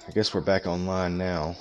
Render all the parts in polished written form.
I guess we're back online now.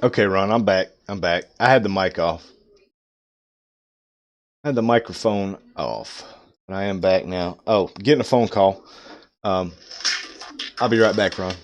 Okay, Ron, I'm back. I'm back. I had the mic off. I had the microphone off. And I am back now. Oh, getting a phone call. Um, I'll be right back, Ron.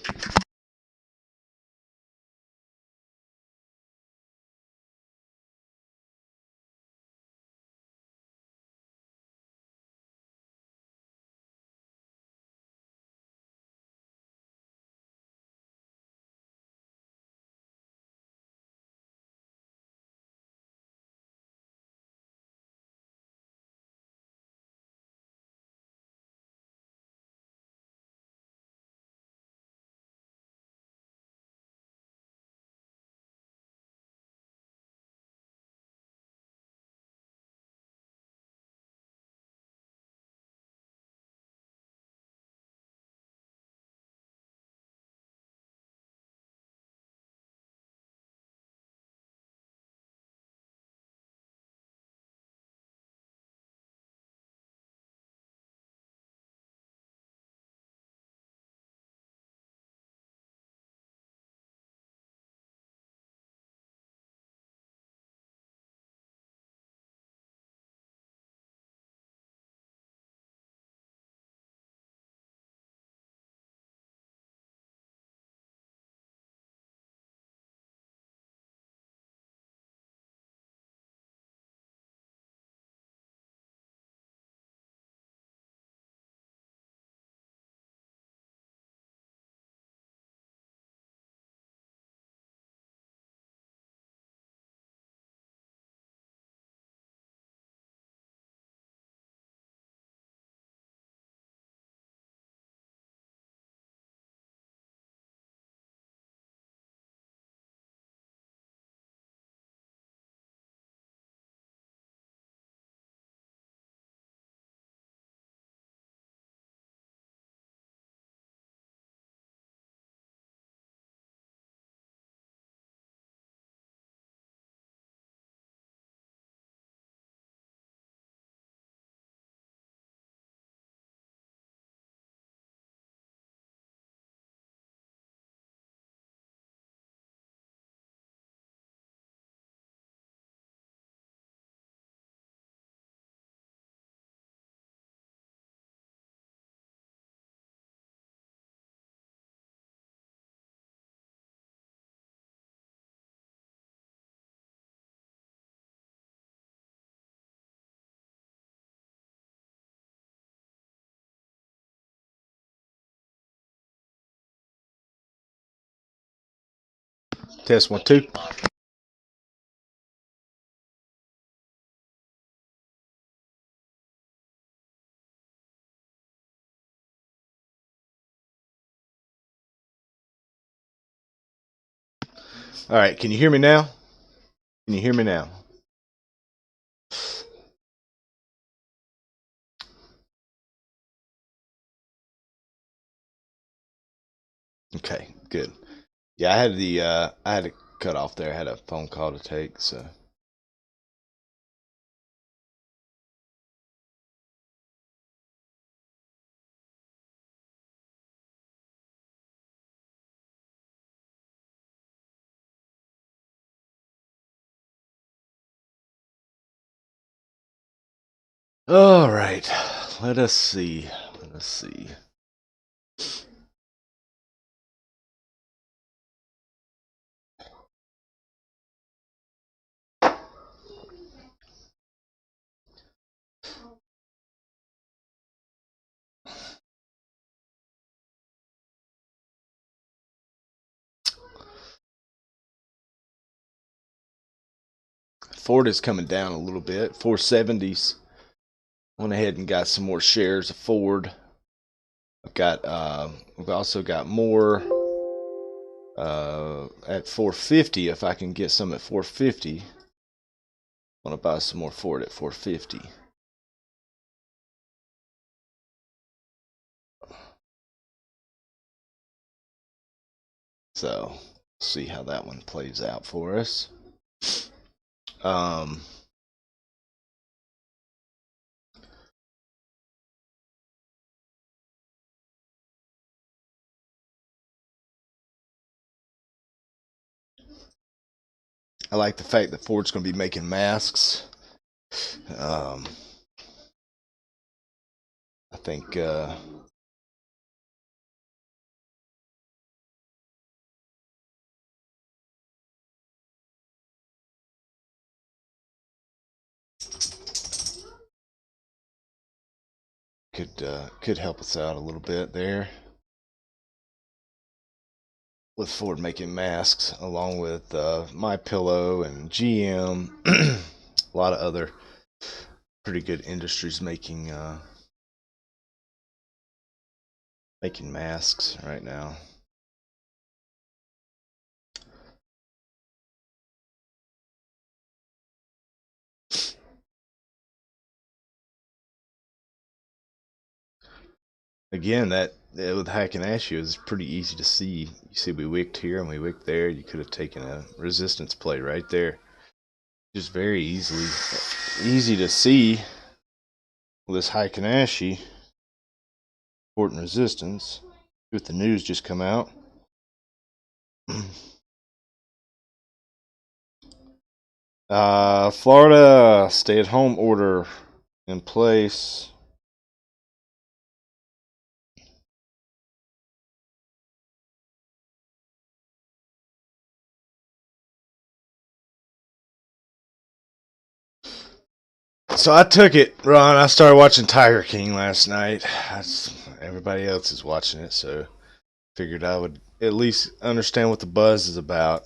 Test 1, 2. All right, can you hear me now? Can you hear me now? Okay, good. Yeah, I had to cut off there. I had a phone call to take, so. All right, let us see. Let us see. Ford is coming down a little bit. 470s. Went ahead and got some more shares of Ford. We've also got more at 450. If I can get some at 450, I want to buy some more Ford at 450. So see how that one plays out for us. I like the fact that Ford's going to be making masks. I think could help us out a little bit there with Ford making masks, along with My Pillow and GM. A lot of other pretty good industries making masks right now. Again, that with Hackanashi is pretty easy to see. You see, we wicked here and we wicked there. You could have taken a resistance play right there. Just very easy to see with this Hackanashi support and resistance. With the news just come out. Florida stay-at-home order in place. So I took it, Ron. I started watching Tiger King last night. Everybody else is watching it, so figured I would at least understand what the buzz is about.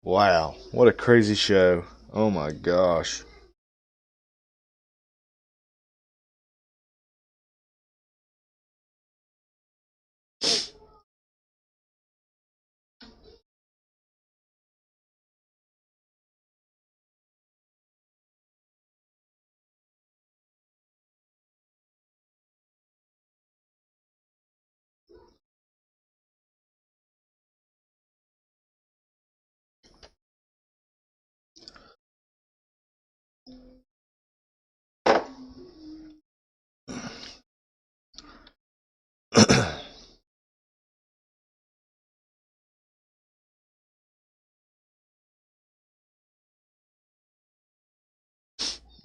Wow, what a crazy show. Oh my gosh.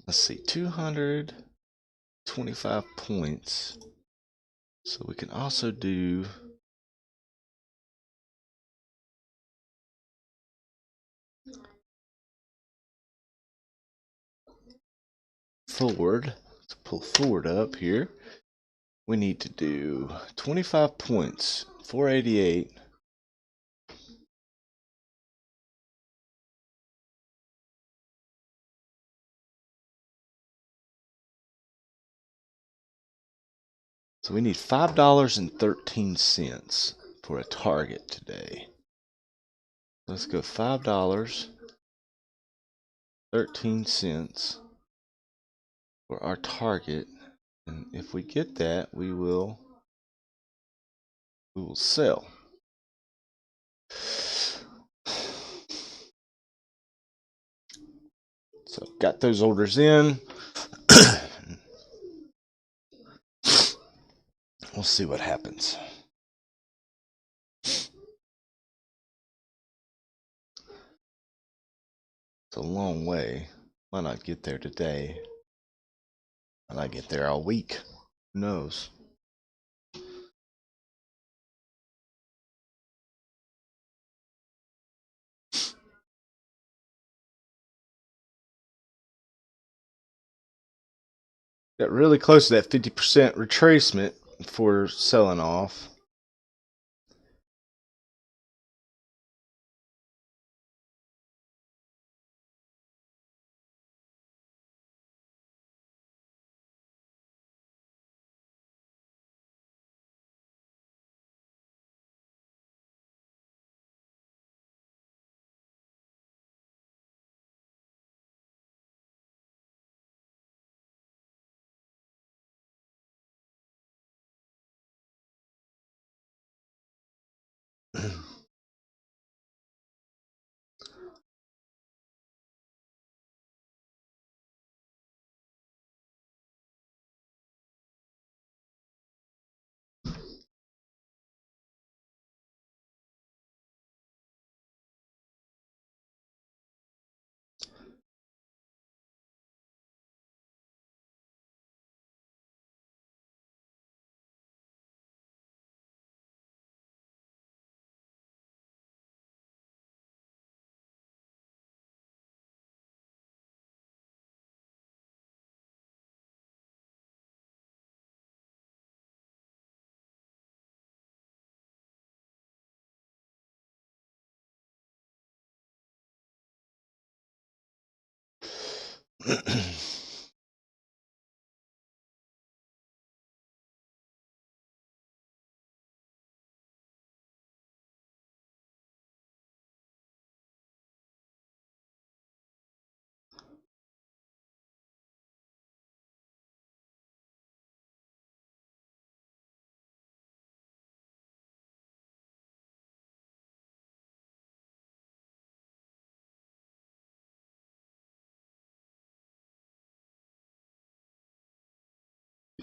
Let's see, 225 points. So we can also do forward. Let's pull forward up here. We need to do 25 points, 488. So we need $5.13 for a target today. Let's go $5.13 for our target. And if we get that, we will sell. So got those orders in. We'll see what happens. It's a long way. Might not get there today. Might not get there all week. Who knows? Got really close to that 50% retracement before selling off.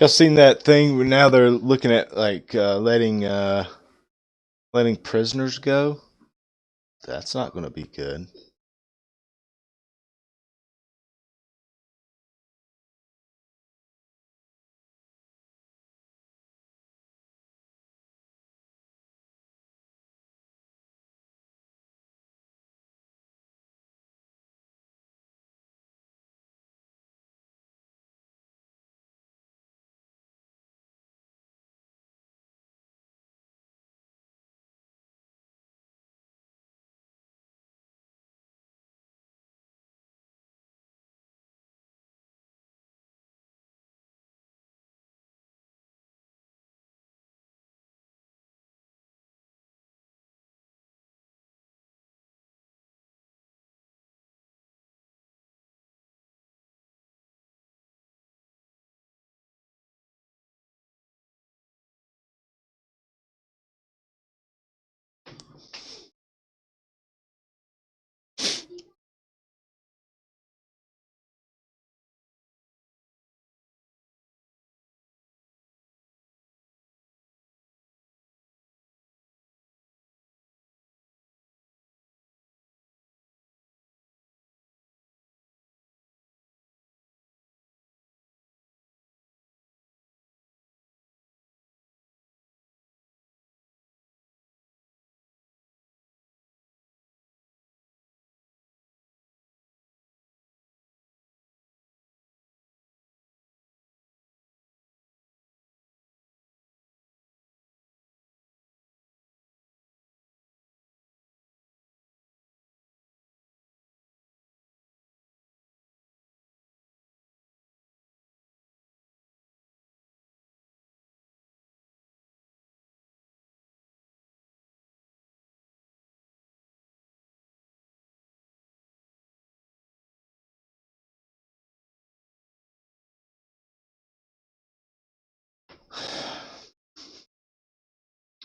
Y'all seen that thing where now they're looking at like letting prisoners go? That's not going to be good.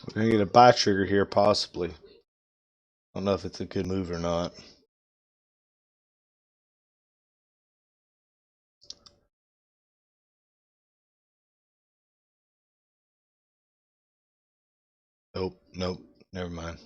We're going to get a buy trigger here, possibly. I don't know if it's a good move or not. Nope, never mind.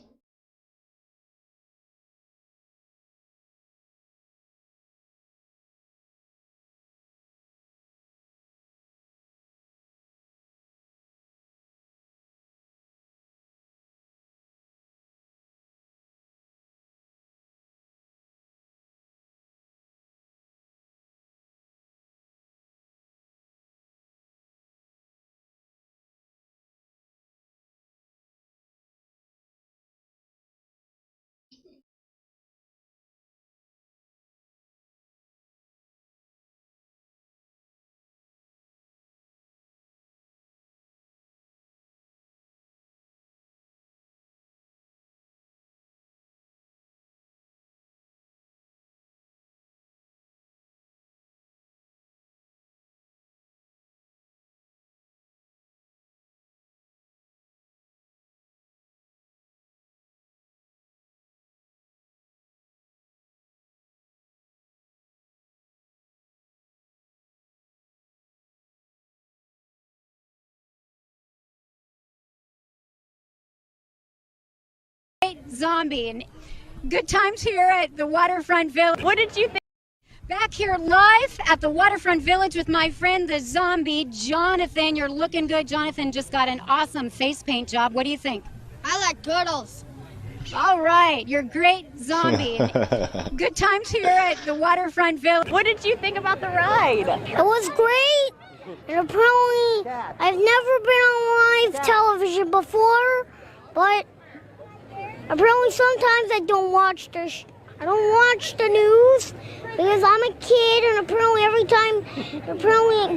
Zombie, and good times here at the Waterfront Village. What did you think? Back here live at the Waterfront Village with my friend the zombie, Jonathan. You're looking good. Jonathan just got an awesome face paint job. What do you think? I like turtles. All right, you're great, zombie. Good times here at the Waterfront Village. What did you think about the ride? It was great. And apparently, I've never been on live television before, but apparently sometimes I don't watch the news because I'm a kid, and apparently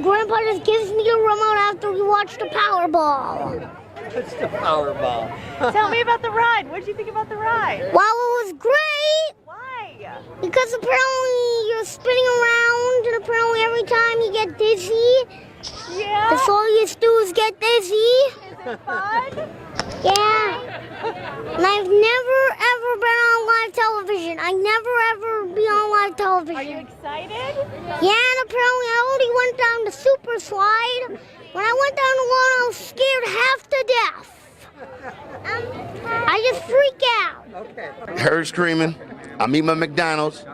Grandpa just gives me a remote after we watch the Powerball. It's the Powerball. Tell me about the ride. What did you think about the ride? Well, it was great. Why? Because apparently you're spinning around, and apparently every time you get dizzy, Yeah. that's all you do is get dizzy. Is it fun? Yeah. And I've never ever been on live television. I never ever be on live television. Are you excited? Yeah, and apparently I already went down the super slide. When I went down the one, I was scared half to death. I just freak out. Okay. Heard screaming. I meet my McDonald's.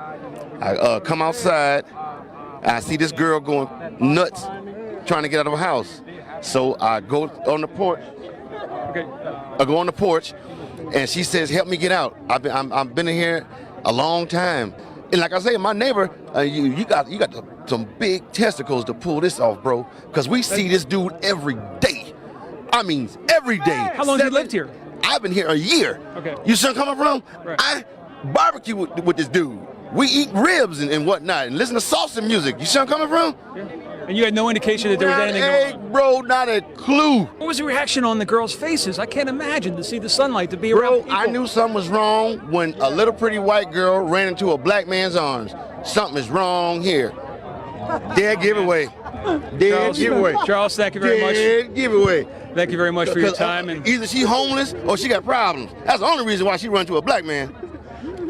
I come outside. I see this girl going nuts, trying to get out of her house. So I go on the porch. I go on the porch, and she says, "Help me get out. I've been in here a long time." And like I say, my neighbor, you got some big testicles to pull this off, bro. Because we see this dude every day. I mean, every day. How long have you lived here? I've been here a year. Okay. You see where I'm coming from? Right. I barbecue with this dude. We eat ribs and whatnot and listen to salsa music. You see where I'm coming from? Yeah. And you had no indication that there was Not anything a, going on? bro, not a clue. What was the reaction on the girls' faces? I can't imagine to see the sunlight, to be around Bro, people. I knew something was wrong when a little pretty white girl ran into a black man's arms. Something is wrong here. Dead giveaway. Dead giveaway. Charles, thank you very much. Dead giveaway. Thank you very much for your time. And Either she homeless or she got problems. That's the only reason why she run to a black man.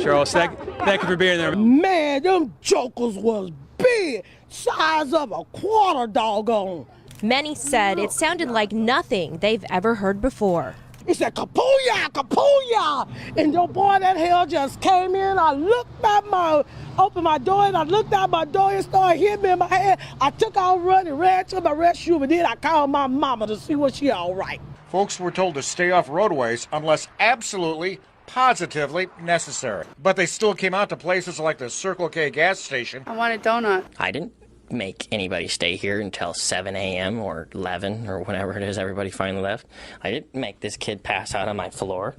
Charles, thank you for being there. Man, them jokers was big, size of a quarter doggone. Many said it sounded like nothing they've ever heard before. He said, kapooyah, kapooyah. And the boy, that hell just came in. I opened my door, and I looked out my door and started hitting me in my head. I took out running, ran to my restroom, and then I called my mama to see was she all right. Folks were told to stay off roadways unless absolutely, positively necessary. But they still came out to places like the Circle K gas station. I want a donut. I didn't make anybody stay here until 7 a.m. or 11 or whenever it is everybody finally left. I didn't make this kid pass out on my floor.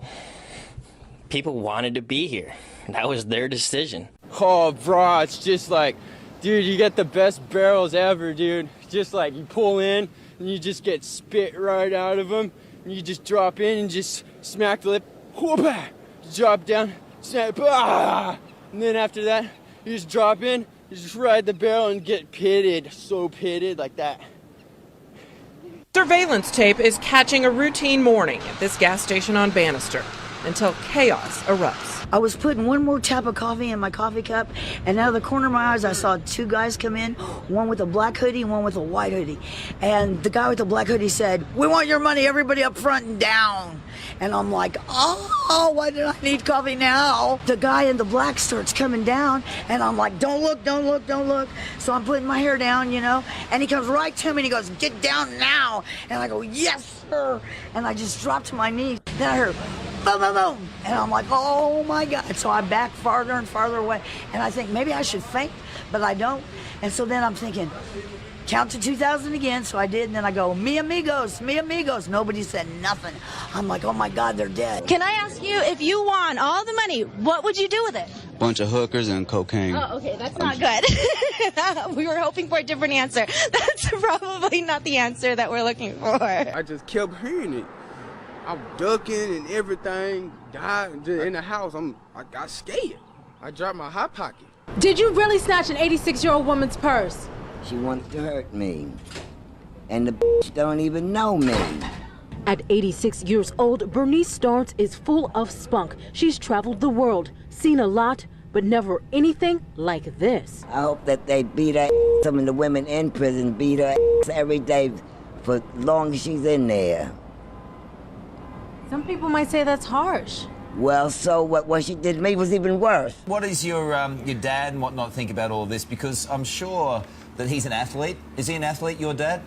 People wanted to be here. That was their decision. Oh, bro, it's just like, dude, you get the best barrels ever, dude. Just like you pull in and you just get spit right out of them. And you just drop in and just smack the lip. Whoop-ah, drop down, snap, and then after that, you just drop in, you just ride the barrel and get pitted, so pitted like that. Surveillance tape is catching a routine morning at this gas station on Bannister until chaos erupts. I was putting one more tap of coffee in my coffee cup, and out of the corner of my eyes, I saw two guys come in, one with a black hoodie and one with a white hoodie. And the guy with the black hoodie said, "We want your money, everybody up front and down." And I'm like, oh, why did I need coffee now? The guy in the black starts coming down, and I'm like, don't look, don't look, don't look. So I'm putting my hair down, you know, and he comes right to me and he goes, "Get down now." And I go, "Yes, sir." And I just dropped to my knees. Then I heard, boom, boom, boom. And I'm like, oh my God. So I back farther and farther away. And I think maybe I should faint, but I don't. And so then I'm thinking, count to 2,000 again. So I did. And then I go, "Mi amigos, mi amigos." Nobody said nothing. I'm like, oh my God, they're dead. Can I ask you, if you won all the money, what would you do with it? Bunch of hookers and cocaine. Oh, okay, that's not good. We were hoping for a different answer. That's probably not the answer that we're looking for. I just kept hearing it. I'm ducking and everything. Died in the house. I got scared. I dropped my hot pocket. Did you really snatch an 86-year-old woman's purse? She wants to hurt me. And the bitch don't even know me. At 86 years old, Bernice Starnes is full of spunk. She's traveled the world, seen a lot, but never anything like this. I hope that they beat her ass. Some of the women in prison beat her ass every day for as long as she's in there. Some people might say that's harsh. Well, so what she did to me was even worse. What does your dad and whatnot think about all of this? Because I'm sure that he's an athlete. Is he an athlete, your dad?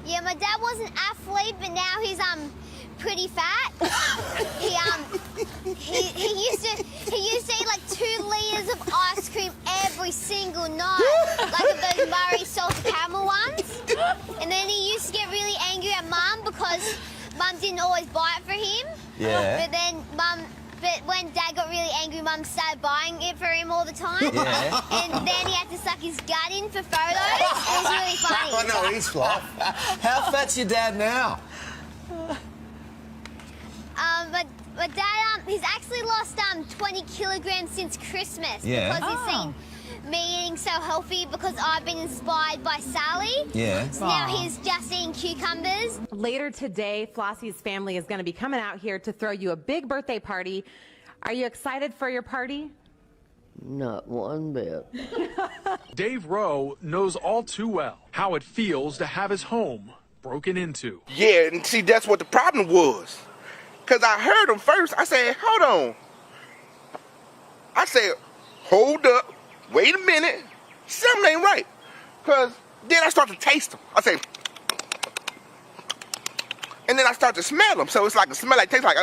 Yeah, my dad was an athlete, but now he's pretty fat. he used to eat like 2 liters of ice cream every single night, like of those Murray salted caramel ones. And then he used to get really angry at Mum because Mum didn't always buy it for him. Yeah. But when Dad got really angry, Mum started buying it for him all the time. Yeah. And then he had to suck his gut in for photos. It was really funny. Oh, no, he's flat. How fat's your dad now? But Dad, he's actually lost 20 kilograms since Christmas. Yeah. Because he's seen me eating so healthy because I've been inspired by Sally. Yeah. So now he's just eating cucumbers. Later today, Flossie's family is going to be coming out here to throw you a big birthday party. Are you excited for your party? Not one bit. Dave Rowe knows all too well how it feels to have his home broken into. Yeah, and see, that's what the problem was. Because I heard him first. I said, hold on. I said, hold up. Wait a minute. Something ain't right. Because then I start to taste them. I say, and then I start to smell them. So it's like a smell like taste like.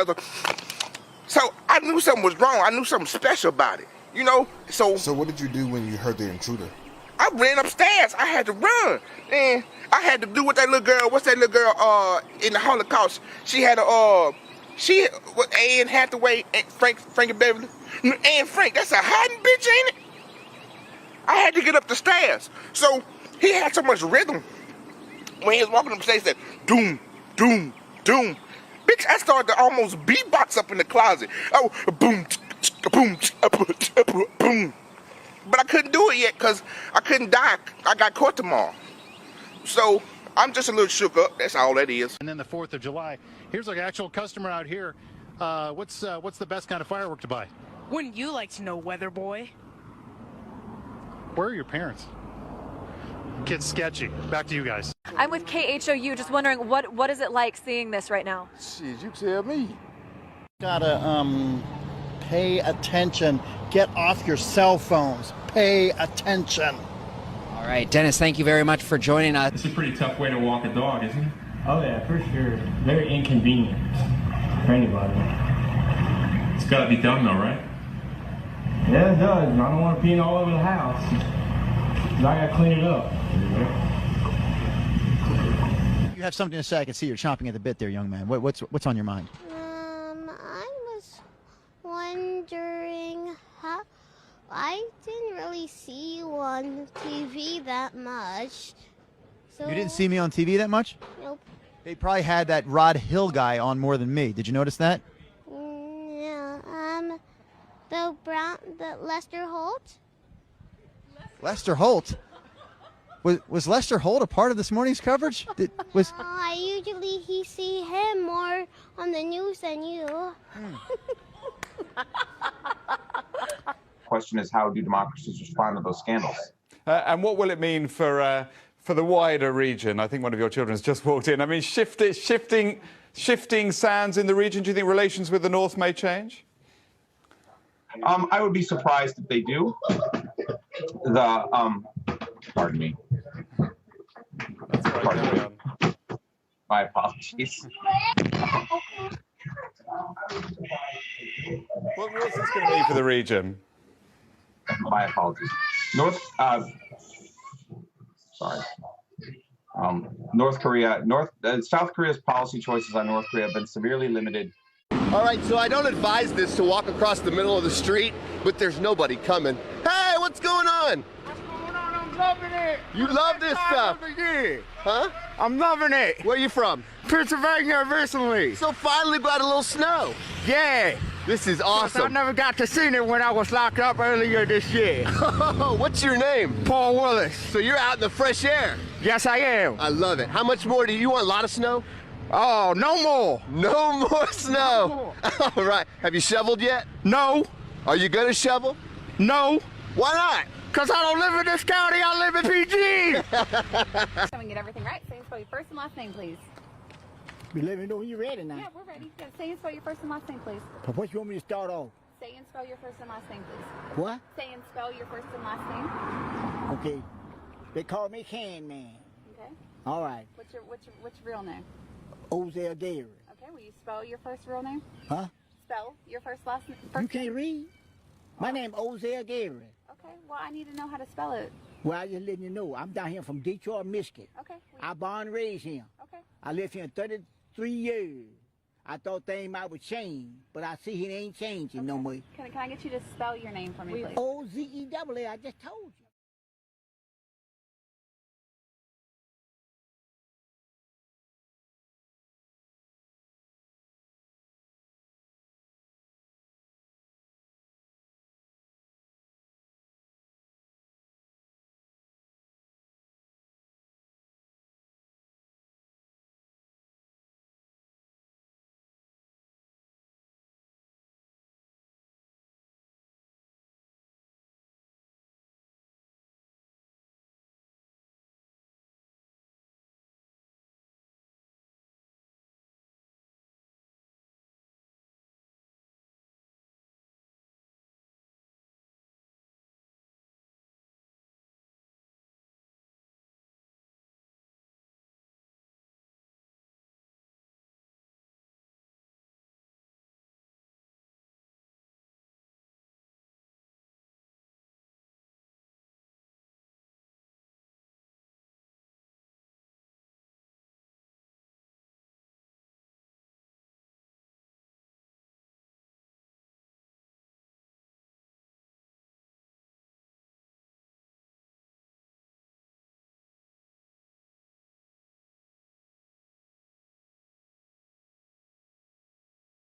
So I knew something was wrong. I knew something special about it. You know? So what did you do when you heard the intruder? I ran upstairs. I had to run. And I had to do what that little girl, what's that little girl in the Holocaust? She had Anne Hathaway, Frankie Beverly. Anne Frank, that's a hiding bitch, ain't it? I had to get up the stairs. So he had so much rhythm. When he was walking up the stairs, he said, doom, doom, doom. Bitch, I started to almost beatbox up in the closet. Oh, boom, boom, boom. But I couldn't do it yet because I couldn't die. I got caught tomorrow. So I'm just a little shook up. That's all that is. And then the 4th of July. Here's like an actual customer out here. What's the best kind of firework to buy? Wouldn't you like to know, weather boy? Where are your parents? Kid's sketchy. Back to you guys. I'm with KHOU. Just wondering, what is it like seeing this right now? Shit, you tell me. Gotta pay attention. Get off your cell phones. Pay attention. All right, Dennis, thank you very much for joining us. It's a pretty tough way to walk a dog, isn't it? Oh yeah, for sure. Very inconvenient for anybody. It's gotta be done though, right? Yeah, it does. I don't want to pee all over the house. I gotta clean it up. You have something to say. I can see you're chomping at the bit there, young man. What's on your mind? I was wondering how. I didn't really see you on TV that much. So You didn't see me on TV that much? Nope. They probably had that Rod Hill guy on more than me. Did you notice that? Yeah. The Lester Holt. Lester Holt? Was Lester Holt a part of this morning's coverage? I usually see him more on the news than you. Question is, how do democracies respond to those scandals? And what will it mean for the wider region? I think one of your children has just walked in. I mean, shifting sands in the region. Do you think relations with the North may change? I would be surprised if they do. Pardon me. Pardon me. My apologies. What's this going to mean for the region? My apologies. South Korea's policy choices on North Korea have been severely limited. All right, so I don't advise this to walk across the middle of the street, but there's nobody coming. Hey, what's going on? I'm loving it. You love this stuff? Huh? I'm loving it. Where you from? Pennsylvania originally. So finally got a little snow. Yeah. This is awesome. I never got to see it when I was locked up earlier this year. What's your name? Paul Willis. So you're out in the fresh air? Yes, I am. I love it. How much more do you want? A lot of snow? Oh, no more. No more snow. No more. All right. Have you shoveled yet? No. Are you going to shovel? No. Why not? Because I don't live in this county. I live in PG. So we get everything right. Say and spell your first and last name, please. You let me know when you're ready now. Yeah, we're ready. Yeah, say and spell your first and last name, please. But what you want me to start off? Say and spell your first and last name, please. What? Say and spell your first and last name. Okay. They call me Can Man. Okay. All right. What's your real name? Ozell Gary. Okay. Will you spell your first real name? Huh? Spell your first last name. You can't read? My name Ozell Gary. Okay. Well, I need to know how to spell it. Well, I just letting you know. I'm down here from Detroit, Michigan. Okay. I born and raised here. Okay. I lived here 33 years. I thought things might would change, but I see it ain't changing no more. Can I get you to spell your name for me, please? Ozell. I just told you.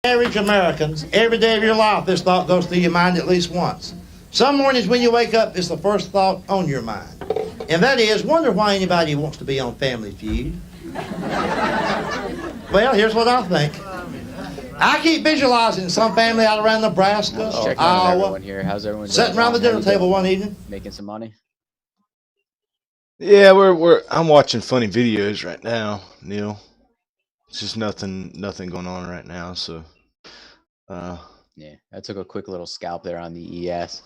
Average Americans, every day of your life, this thought goes through your mind at least once. Some mornings when you wake up, it's the first thought on your mind. And that is, wonder why anybody wants to be on Family Feud. Well, here's what I think. I keep visualizing some family out around Nebraska or Iowa, How's everyone sitting around the dinner table one evening. Making some money? Yeah, I'm watching funny videos right now, Neal. It's just nothing going on right now, so Yeah, I took a quick little scalp there on the ES.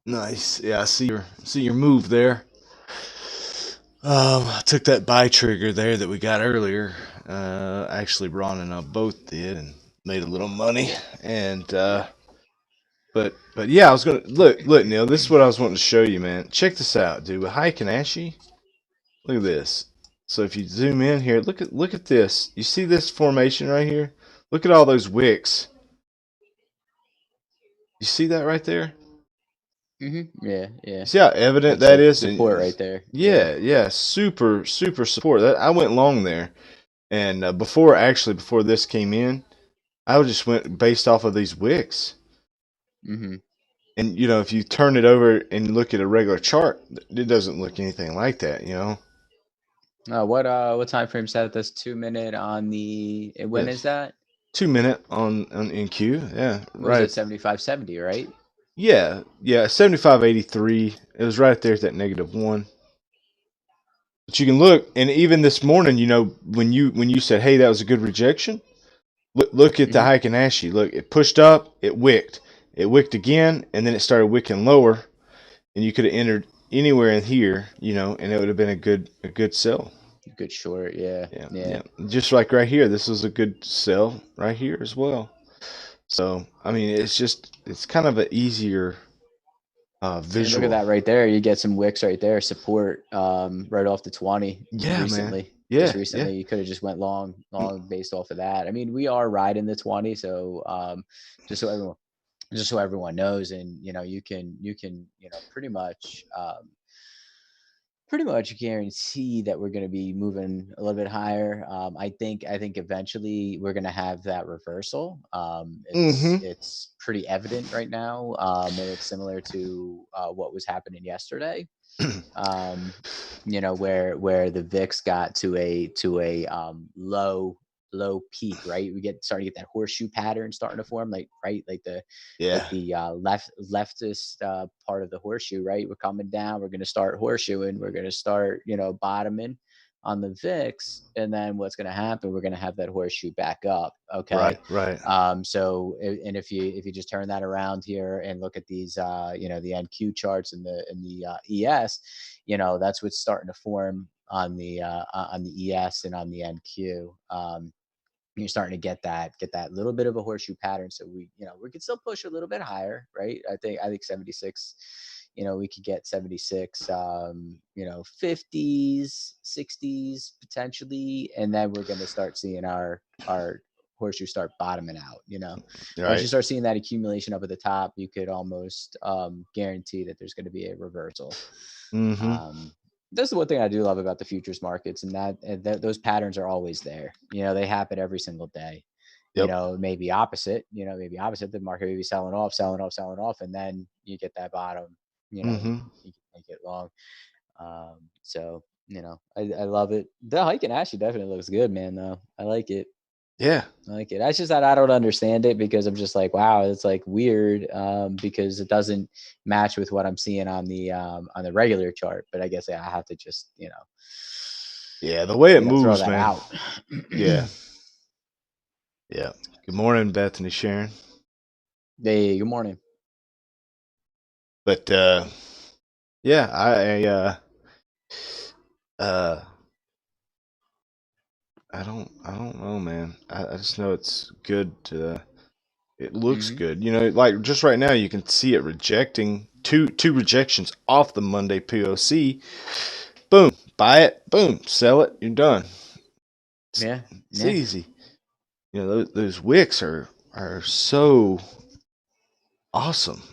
Nice. Yeah, I see your move there. I took that buy trigger there that we got earlier. Actually, Ron and I both did and made a little money. And but yeah, I was gonna look, Neal. This is what I was wanting to show you, man. Check this out, dude. With Heikenashe, look at this. So if you zoom in here, look at this. You see this formation right here? Look at all those wicks. You see that right there? Yeah. See how evident that is? Support right there. Yeah. Super support. I went long there, and before this came in, I just went based off of these wicks. And if you turn it over and look at a regular chart, it doesn't look anything like that. What time frame set at this 2 minute on the? When Yes. is that? 2 minute on NQ. Yeah, What was right. it? 75.70, right? Yeah, 75.83. It was right there at that -1. But you can look, and even this morning, when you said, "Hey, that was a good rejection," look at the Heiken Ashi. Look, it pushed up, it wicked again, and then it started wicking lower, and you could have entered anywhere in here, and it would have been a good sell. Good short, yeah. Just like right here, this was a good sell right here as well. So I mean, it's kind of an easier visual. And look at that right there. You get some wicks right there, support right off the 20. Yeah, recently. man. Yeah, just recently, you could have just went long based off of that. I mean, we are riding the 20, so just so everyone knows, and you can pretty much guarantee that we're going to be moving a little bit higher. I think eventually we're going to have that reversal. It's pretty evident right now, and it's similar to what was happening yesterday. Where the VIX got to a low peak, right? We starting to get that horseshoe pattern starting to form, like the leftist part of the horseshoe, right? We're coming down, we're going to start horseshoeing, we're going to start bottoming on the VIX, and then what's going to happen, we're going to have that horseshoe back up. Okay, right. So and if you just turn that around here and look at these the NQ charts and the ES, that's what's starting to form on the ES and on the NQ. You're starting to get that little bit of a horseshoe pattern. So we could still push a little bit higher, right? I think 76, we could get 76, 50s, 60s potentially, and then we're going to start seeing our horseshoe start bottoming out. Once you start seeing that accumulation up at the top, you could almost guarantee that there's going to be a reversal. That's the one thing I do love about the futures markets, and that those patterns are always there. They happen every single day. Maybe opposite. Maybe opposite. The market may be selling off, and then you get that bottom. You can make it long. So I love it. The Heiken actually definitely looks good, man. Though I like it. Yeah, I like it. That's just that I don't understand it, because I'm just like, wow, it's like weird, because it doesn't match with what I'm seeing on the regular chart. But I guess I have to just yeah, the way it moves, throw that man. out. Yeah. Good morning, Bethany Sharon. Hey, good morning. But yeah, I don't know, man. I just know it's good. It looks good. Like just right now, you can see it rejecting two rejections off the Monday POC. Boom, buy it. Boom, sell it. You're done. It's easy. Those wicks are so awesome.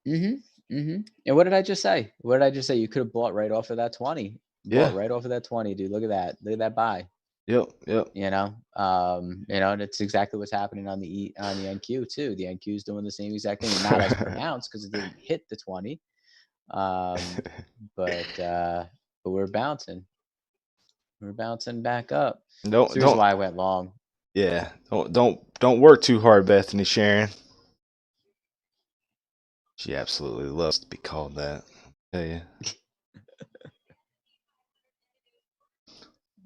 And what did I just say? You could have bought right off of that 20. Bought right off of that 20, dude. Look at that. Look at that buy. Yep. And it's exactly what's happening on the NQ too. The NQ is doing the same exact thing, not as pronounced because it didn't hit the 20. But we're bouncing. We're bouncing back up. Don't why I went long. Yeah. Don't work too hard, Bethany Sharon. She absolutely loves to be called that. I tell you.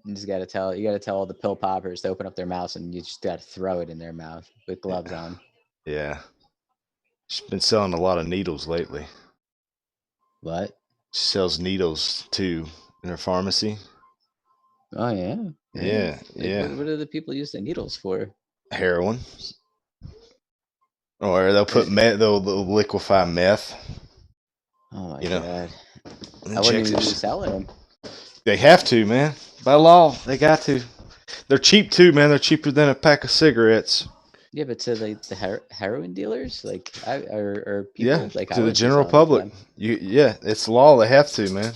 You just gotta tell all the pill poppers to open up their mouths, and you just gotta throw it in their mouth with gloves on. Yeah. She's been selling a lot of needles lately. What? She sells needles too in her pharmacy. Oh yeah. Yeah. What do the people use the needles for? Heroin. Or they'll put they'll liquefy meth. Oh my god. I wouldn't even be selling them. They have to, man. By law, they got to. They're cheap too, man. They're cheaper than a pack of cigarettes. Yeah, but to the heroin dealers, or people, to the general public. It's law. They have to, man.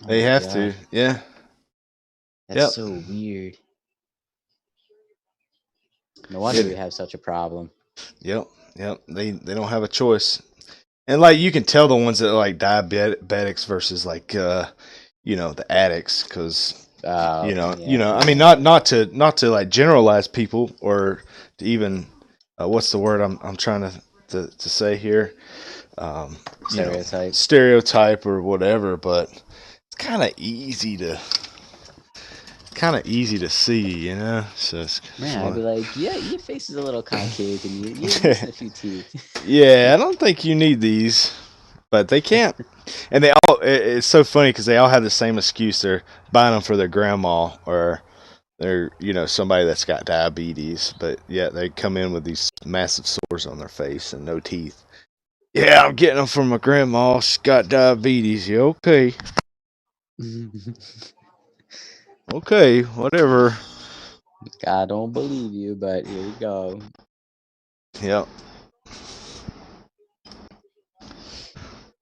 They have to. Yeah. That's so weird. No wonder we have such a problem. Yep. Yep. They don't have a choice. And like you can tell the ones that are like diabetics versus like the addicts, because I mean not to like generalize people or to even what's the word I'm trying to say here, stereotype or whatever, but it's kind of easy to see, so Man, I'd be like, yeah, your face is a little concave and you're missing a few teeth. yeah, I don't think you need these, but they can't. And they all, it's so funny because they all have the same excuse. They're buying them for their grandma or they're, somebody that's got diabetes. But yeah, they come in with these massive sores on their face and no teeth. Yeah, I'm getting them from my grandma. She's got diabetes. You okay? Okay, whatever. I don't believe you, but here you go. Yep.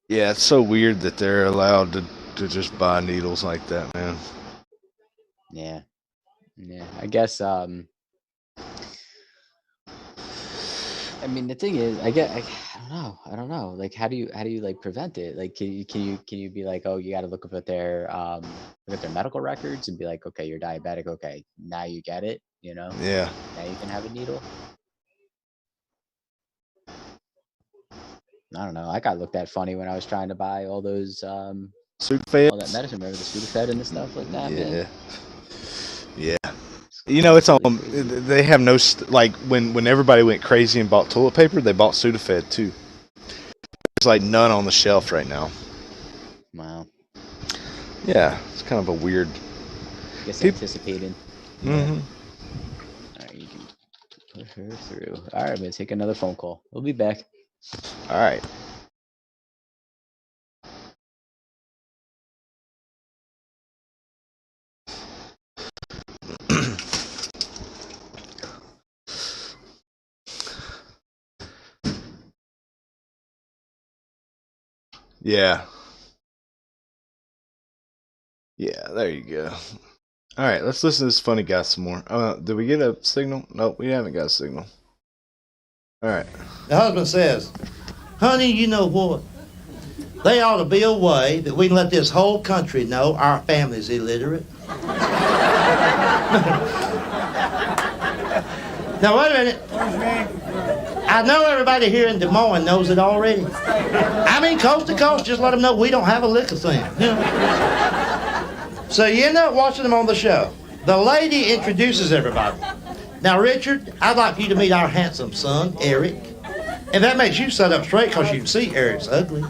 Yeah, it's so weird that they're allowed to just buy needles like that, man. Yeah. I guess I mean, the thing is, I don't know. Like, how do you like prevent it? Like, can you be like, oh, you got to look up at their medical records and be like, okay, you're diabetic. Okay, now you get it. Yeah. Now you can have a needle. I don't know. I got looked at funny when I was trying to buy all those Sudafed? all that medicine. Remember the Sudafed and the stuff like that, man? Yeah. It's on. They have no like when everybody went crazy and bought toilet paper, they bought Sudafed too. There's like none on the shelf right now. Wow. Yeah, it's kind of a weird. I guess anticipating. Mm-hmm. All right, you can put her through. All right, I'm gonna take another phone call. We'll be back. All right. Yeah. Yeah, there you go. All right, let's listen to this funny guy some more. Did we get a signal? Nope, we haven't got a signal. All right. The husband says, honey, you know what? They ought to be a way that we can let this whole country know our family's illiterate. Now, wait a minute. I know everybody here in Des Moines knows it already. I mean, coast to coast, just let them know we don't have a lick of sense. So you end up watching them on the show. The lady introduces everybody. Now, Richard, I'd like you to meet our handsome son, Eric. And that makes you sit up straight because you can see Eric's ugly.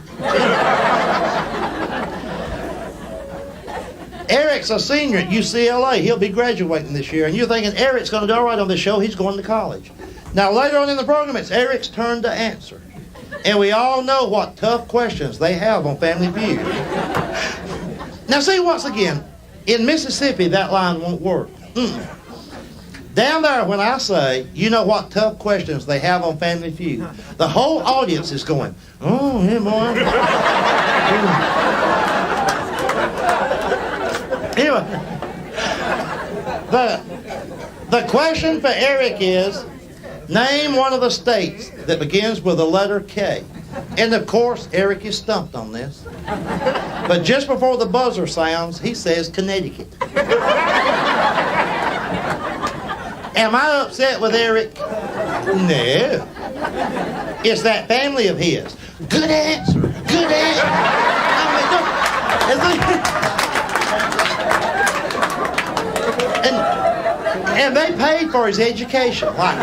Eric's a senior at UCLA. He'll be graduating this year. And you're thinking Eric's going to do all right on this show. He's going to college. Now, later on in the program, it's Eric's turn to answer. And we all know what tough questions they have on Family Feud. Now, see, once again, in Mississippi, that line won't work. Down there, when I say, you know what tough questions they have on Family Feud, the whole audience is going, oh, yeah, boy. Anyway, the question for Eric is, name one of the states that begins with the letter K. And of course, Eric is stumped on this. But just before the buzzer sounds, he says Connecticut. Am I upset with Eric? No. It's that family of his. Good answer. Good answer. And they paid for his education. Like,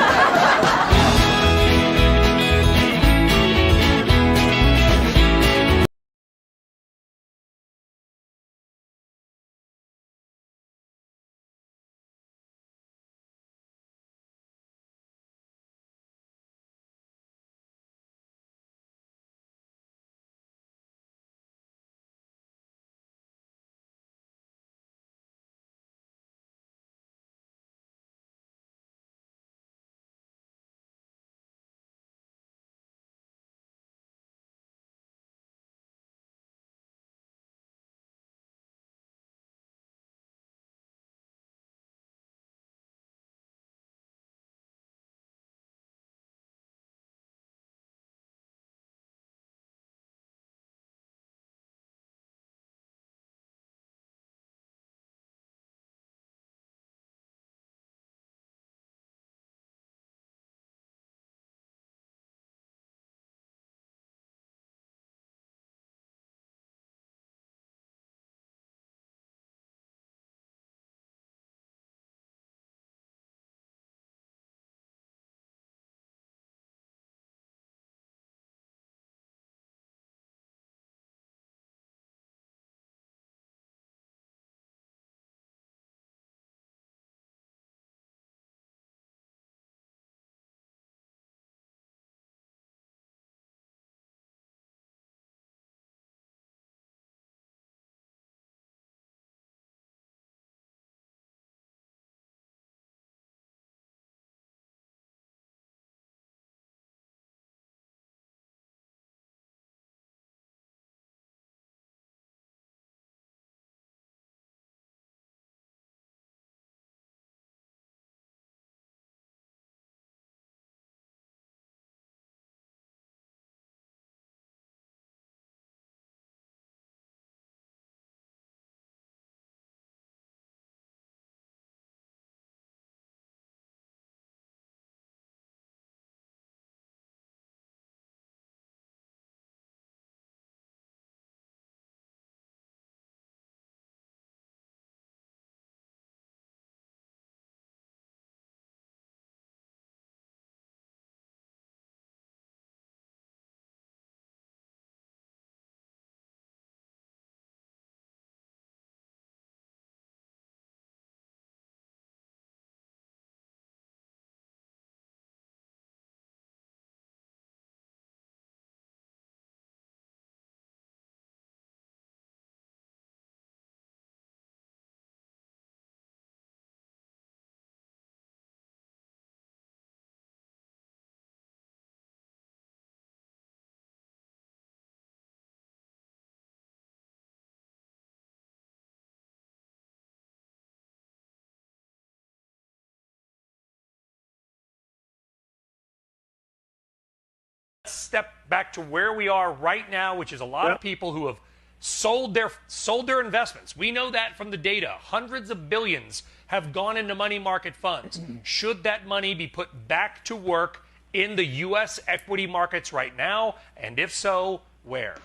step back to where we are right now, which is a lot of people who have sold their investments. We know that from the data. Hundreds of billions have gone into money market funds. Should that money be put back to work in the U.S. equity markets right now? And if so, where?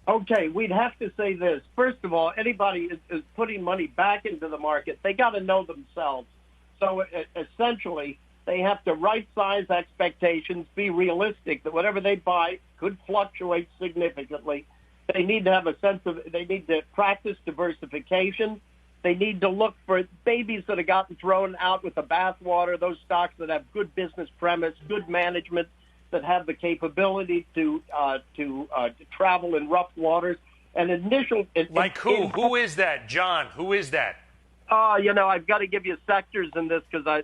Okay, we'd have to say this. First of all, anybody is putting money back into the market, they got to know themselves. So essentially, they have to right-size expectations, be realistic that whatever they buy could fluctuate significantly. They need to have they need to practice diversification. They need to look for babies that have gotten thrown out with the bathwater, those stocks that have good business premise, good management, that have the capability to travel in rough waters. And like who? Who is that, John? Who is that? I've got to give you sectors in this because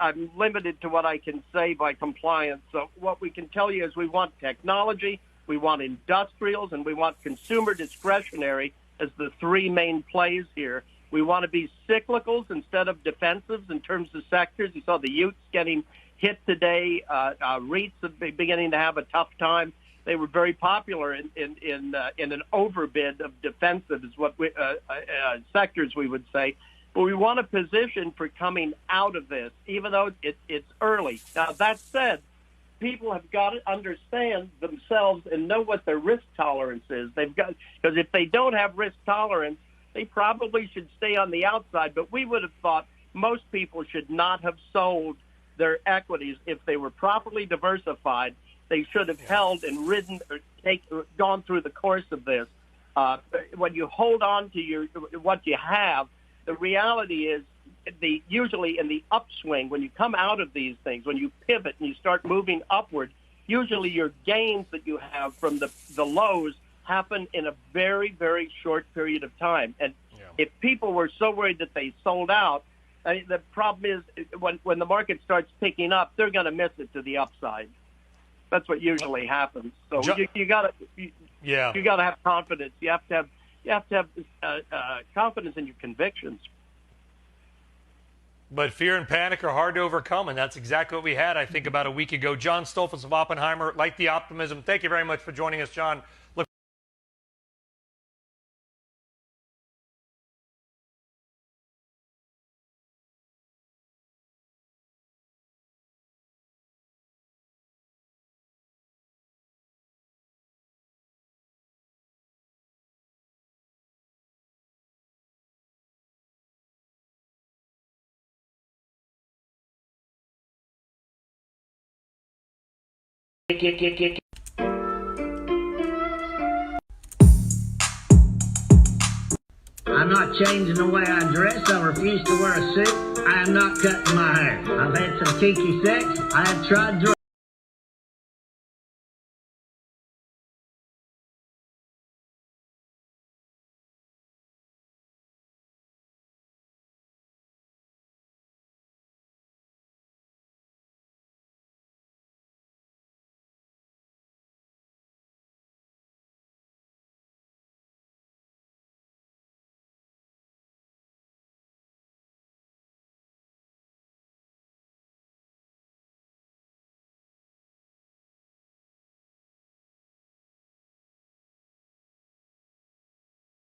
I'm limited to what I can say by compliance. So what we can tell you is we want technology, we want industrials, and we want consumer discretionary as the three main plays here. We want to be cyclicals instead of defensives in terms of sectors. You saw the Utes getting hit today. REITs are beginning to have a tough time. They were very popular in an overbid of defensive is what sectors we would say. But we want a position for coming out of this, even though it's early. Now, that said, people have got to understand themselves and know what their risk tolerance is. Because if they don't have risk tolerance, they probably should stay on the outside. But we would have thought most people should not have sold their equities if they were properly diversified. They should have held and gone through the course of this. When you hold on to what you have, the reality is usually in the upswing, when you come out of these things, when you pivot and you start moving upward, usually your gains that you have from the lows happen in a very, very short period of time. And if people were so worried that they sold out, the problem is when the market starts picking up, they're going to miss it to the upside. That's what usually happens. So you got to have confidence. You have to have confidence in your convictions. But fear and panic are hard to overcome, and that's exactly what we had, I think, about a week ago. John Stolfus of Oppenheimer, like the optimism. Thank you very much for joining us, John. I'm not changing the way I dress. I refuse to wear a suit. I am not cutting my hair. I've had some kinky sex. I have tried drugs.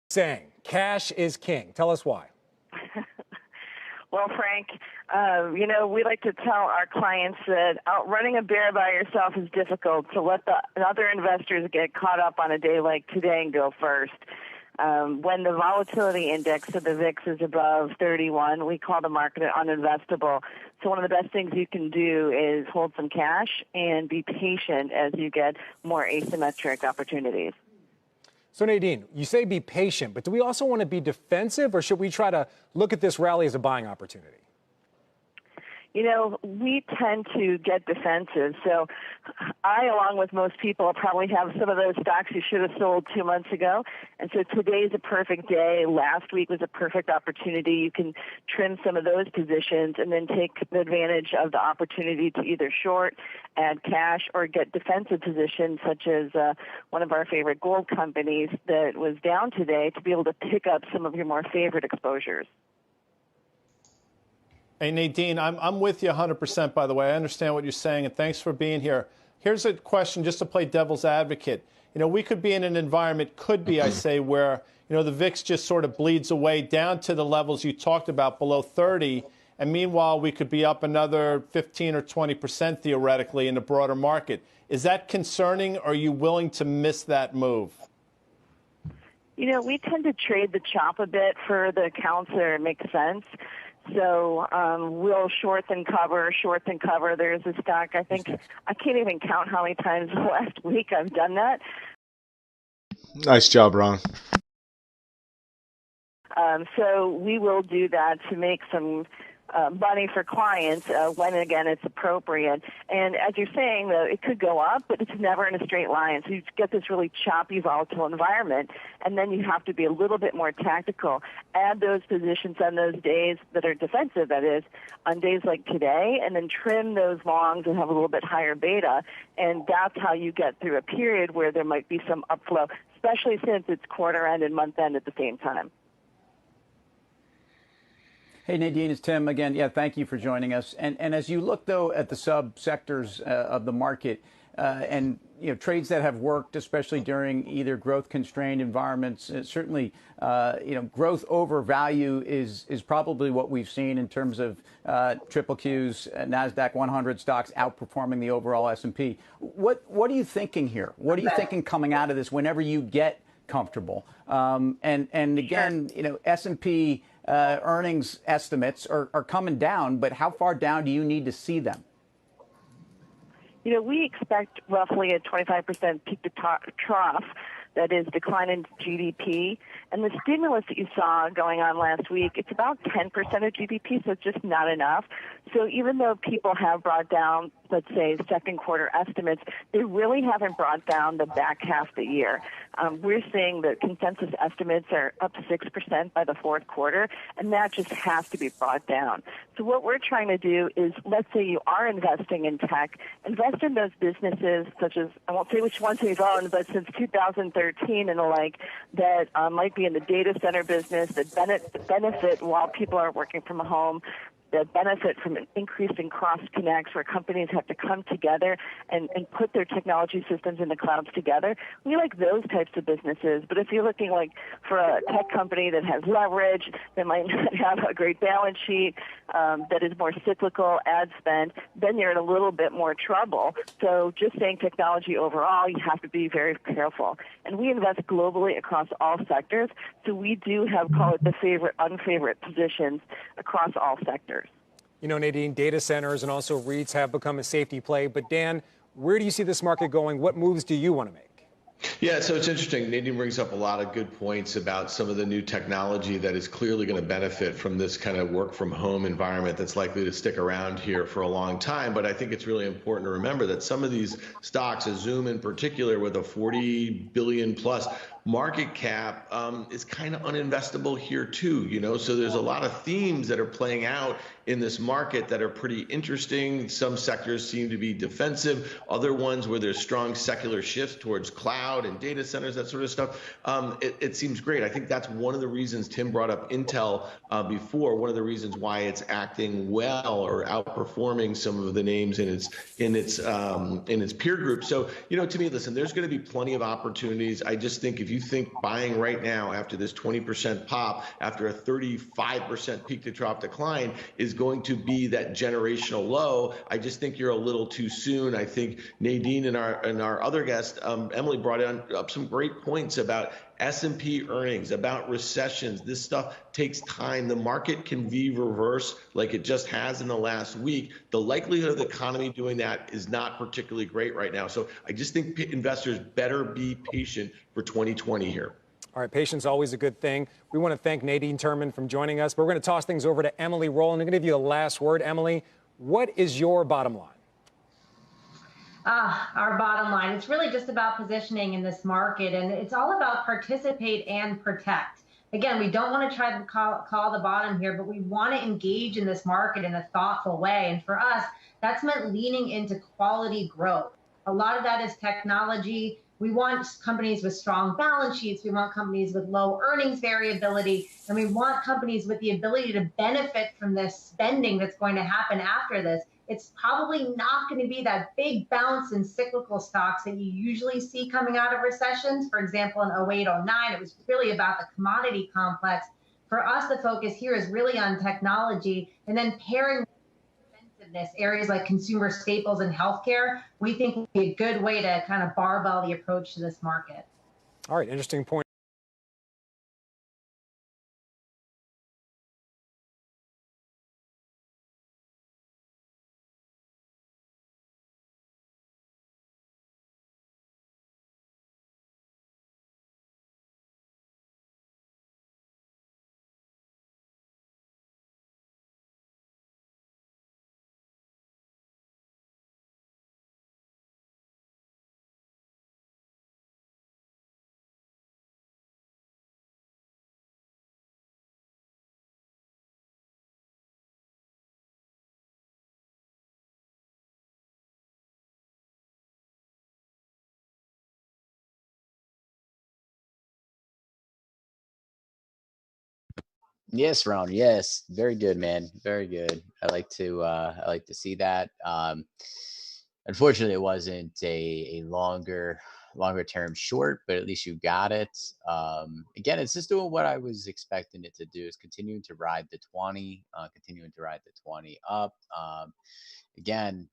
Saying cash is king. Tell us why. Well, Frank, we like to tell our clients that outrunning a bear by yourself is difficult. So let the other investors get caught up on a day like today and go first. When the volatility index of the VIX is above 31, we call the market uninvestable. So one of the best things you can do is hold some cash and be patient as you get more asymmetric opportunities. So Nadine, you say be patient, but do we also want to be defensive, or should we try to look at this rally as a buying opportunity? We tend to get defensive. So I, along with most people, probably have some of those stocks you should have sold 2 months ago. And so today's a perfect day. Last week was a perfect opportunity. You can trim some of those positions and then take advantage of the opportunity to either short, add cash, or get defensive positions, such as one of our favorite gold companies that was down today, to be able to pick up some of your more favorite exposures. Hey, Nadine, I'm with you 100%, by the way. I understand what you're saying, and thanks for being here. Here's a question just to play devil's advocate. We could be in an environment, I say, where, the VIX just sort of bleeds away down to the levels you talked about, below 30. And meanwhile, we could be up another 15 or 20% theoretically in the broader market. Is that concerning? Or are you willing to miss that move? We tend to trade the chop a bit for the accounts that make sense. So we'll short and cover. There's a stock. I think I can't even count how many times last week I've done that. Nice job, Ron. So we will do that to make some money for clients when, again, it's appropriate. And as you're saying, though, it could go up, but it's never in a straight line. So you get this really choppy, volatile environment, and then you have to be a little bit more tactical. Add those positions on those days that are defensive, that is, on days like today, and then trim those longs and have a little bit higher beta. And that's how you get through a period where there might be some upflow, especially since it's quarter end and month end at the same time. Hey, Nadine, it's Tim again. Yeah, thank you for joining us. And as you look, though, at the subsectors of the market and, trades that have worked, especially during either growth-constrained environments, certainly, growth over value is probably what we've seen in terms of triple Qs, NASDAQ 100 stocks outperforming the overall S&P. What are you thinking here? What are you thinking coming out of this whenever you get comfortable? And again, S&P earnings estimates are coming down, but how far down do you need to see them? We expect roughly a 25% peak to trough, that is, decline in GDP. And the stimulus that you saw going on last week, it's about 10% of GDP, so it's just not enough. So even though people have brought down, let's say, second quarter estimates, they really haven't brought down the back half of the year. We're seeing the consensus estimates are up 6% by the fourth quarter, and that just has to be brought down. So what we're trying to do is, let's say you are investing in tech, invest in those businesses such as, I won't say which ones we've owned, but since 2013 and the like, that might be in the data center business, that benefit while people are working from home, that benefit from an increase in cross connects where companies have to come together and put their technology systems in the clouds together. We like those types of businesses. But if you're looking like for a tech company that has leverage, that might not have a great balance sheet, that is more cyclical ad spend, then you're in a little bit more trouble. So just saying technology overall, you have to be very careful. And we invest globally across all sectors. So we do have, call it the favorite, unfavorite positions across all sectors. Nadine, data centers and also REITs have become a safety play. But Dan, where do you see this market going? What moves do you want to make? Yeah, so it's interesting. Nadine brings up a lot of good points about some of the new technology that is clearly going to benefit from this kind of work from home environment that's likely to stick around here for a long time. But I think it's really important to remember that some of these stocks, as Zoom in particular, with a 40 billion plus market cap, is kind of uninvestable here too, so there's a lot of themes that are playing out in this market that are pretty interesting. Some sectors seem to be defensive, other ones where there's strong secular shifts towards cloud and data centers, that sort of stuff. It seems great. I think that's one of the reasons Tim brought up Intel before, one of the reasons why it's acting well or outperforming some of the names in its peer group. So, to me, listen, there's going to be plenty of opportunities. I just think if you think buying right now after this 20% pop, after a 35% peak to trough decline is going to be that generational low, I just think you're a little too soon. I think Nadine and our other guest, Emily, brought up some great points about S&P earnings, about recessions. This stuff takes time. The market can be reversed like it just has in the last week. The likelihood of the economy doing that is not particularly great right now. So I just think investors better be patient for 2020 here. All right, patience is always a good thing. We want to thank Nadine Turman for joining us, but we're going to toss things over to Emily Rowland. I'm going to give you the last word. Emily, what is your bottom line? Our bottom line, it's really just about positioning in this market, and it's all about participate and protect. Again, we don't want to try to call the bottom here, but we want to engage in this market in a thoughtful way. And for us, that's meant leaning into quality growth. A lot of that is technology. We want companies with strong balance sheets. We want companies with low earnings variability. And we want companies with the ability to benefit from this spending that's going to happen after this. it's probably not going to be that big bounce in cyclical stocks that you usually see coming out of recessions. For example, in 08, 09, it was really about the commodity complex. For us, the focus here is really on technology, and then pairing defensiveness, areas like consumer staples and healthcare, we think will be a good way to kind of barbell the approach to this market. All right, interesting point. Yes, Ron. Yes, very good, man. Very good. I like to see that. Unfortunately, it wasn't a longer term short, but at least you got it. Again, it's just doing what I was expecting it to do. Is continuing to ride the 20, continuing to ride the 20 up. Again,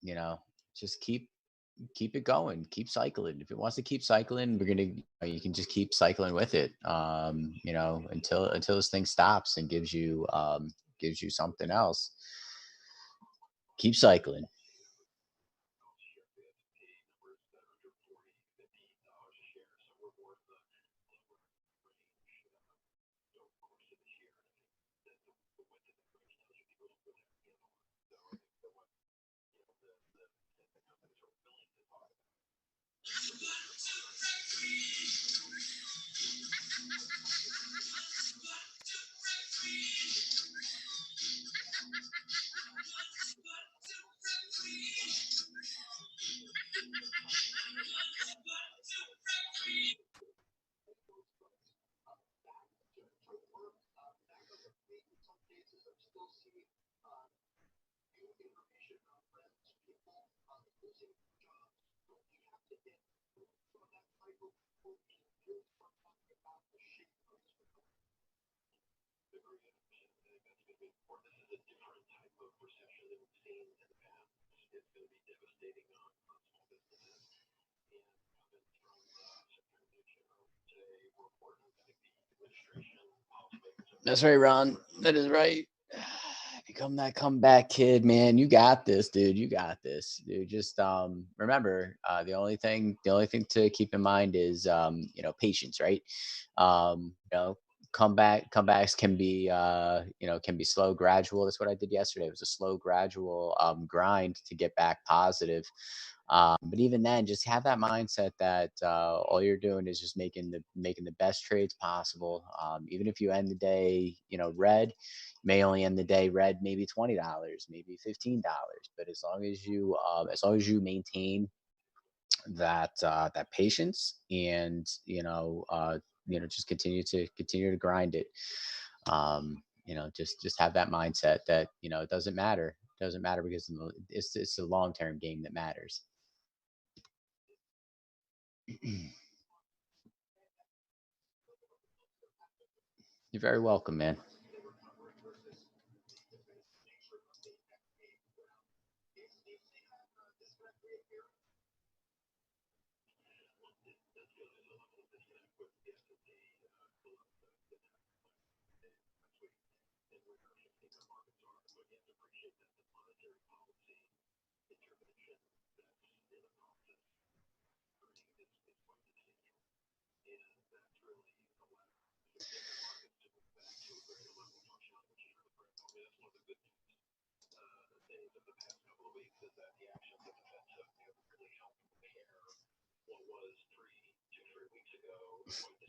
you know, just keep it going, keep cycling. If it wants to keep cycling, you can just keep cycling with it, until this thing stops and gives you something else. Keep cycling. That's right, Ron. That is right. Become that comeback kid, man. You got this, dude. You got this, dude. Just remember, the only thing to keep in mind is patience, right? Comebacks can be slow, gradual. That's what I did yesterday. It was a slow, gradual grind to get back positive. But even then, just have that mindset that all you're doing is just making the best trades possible. Even if you end the day, red, may only end the day red, maybe $20, maybe $15. But as long as you maintain that patience and just continue to grind it. Just have that mindset that it doesn't matter. It doesn't matter because it's the long term game that matters. You're very welcome, man.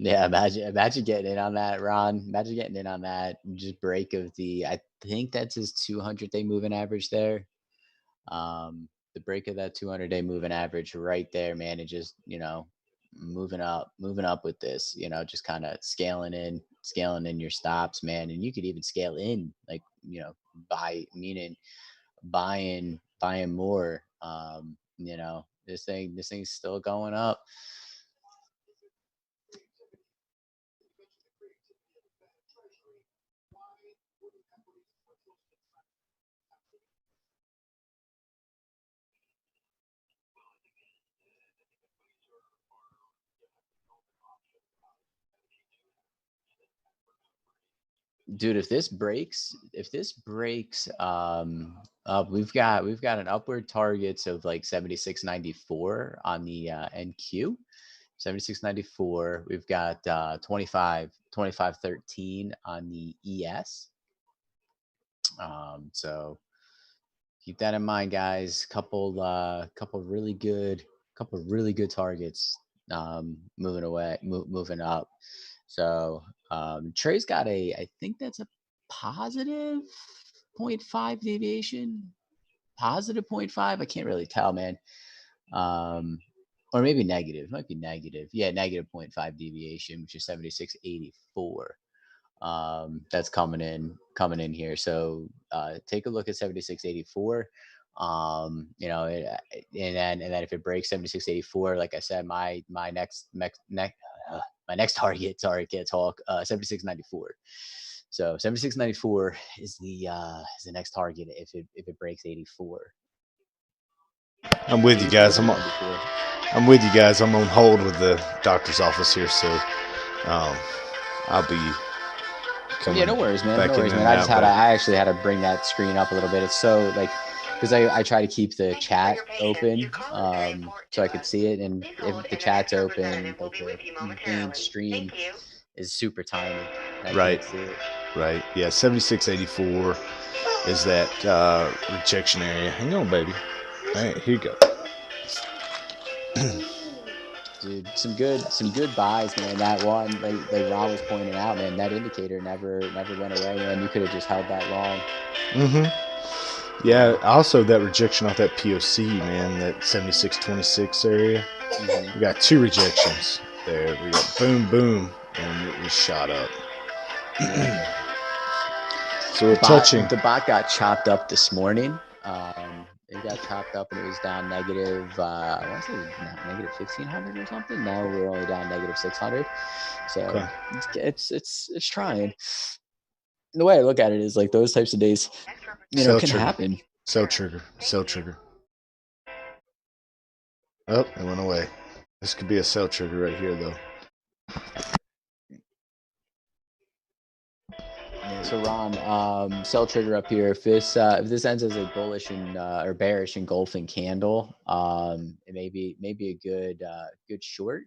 Yeah, imagine getting in on that, Ron. Imagine getting in on that just break of I think that's his 200-day moving average there. The break of that 200-day moving average right there, man, and just, moving up with this, just kind of scaling in your stops, man. And you could even scale in, like, by meaning buying more. You know, this thing's still going up. Dude, if this breaks, we've got an upward targets of like 76.94 on the NQ, 76.94. We've got 25.13 on the ES. So keep that in mind, guys. Couple really good targets moving up. So Trae's got I think that's a positive 0.5 deviation, positive 0.5. I can't really tell, man. Or maybe negative. It might be negative. Yeah, negative 0.5 deviation, which is 76.84. That's coming in here. So take a look at 76.84. You know, and then if it breaks 76.84, like I said, my next target, sorry, can't talk, 76.94. So 76.94 is the next target if it breaks 84. I'm with you guys. I'm with you guys. I'm on hold with the doctor's office here, so I'll be coming. Yeah, no worries, man. No worries, man. I actually had to bring that screen up a little bit. It's so like, because I try to keep the chat open so I could see it, and if the chat's open, like the main stream is super tiny. Right. Right. Yeah, 76.84 is that rejection area. Hang on, baby. All right, here you go. Dude, some good buys, man. That one, like Ron was pointing out, man, that indicator never went away, man. You could have just held that long. Mm-hmm. Yeah. Also, that rejection off that POC, man, that 76.26 area. Mm-hmm. We got 2 rejections there. We got boom, boom, and it was shot up. So we're touching. The bot got chopped up this morning. It got chopped up and it was down negative. I want to say negative 1,500 or something. Now we're only down negative 600. So Okay. it's trying. The way I look at it is like those types of days, can happen. Sell trigger. Oh, it went away. This could be a sell trigger right here, though. Yeah, so Ron, sell trigger up here. If this ends as a bullish and or bearish engulfing candle, it may be a good short.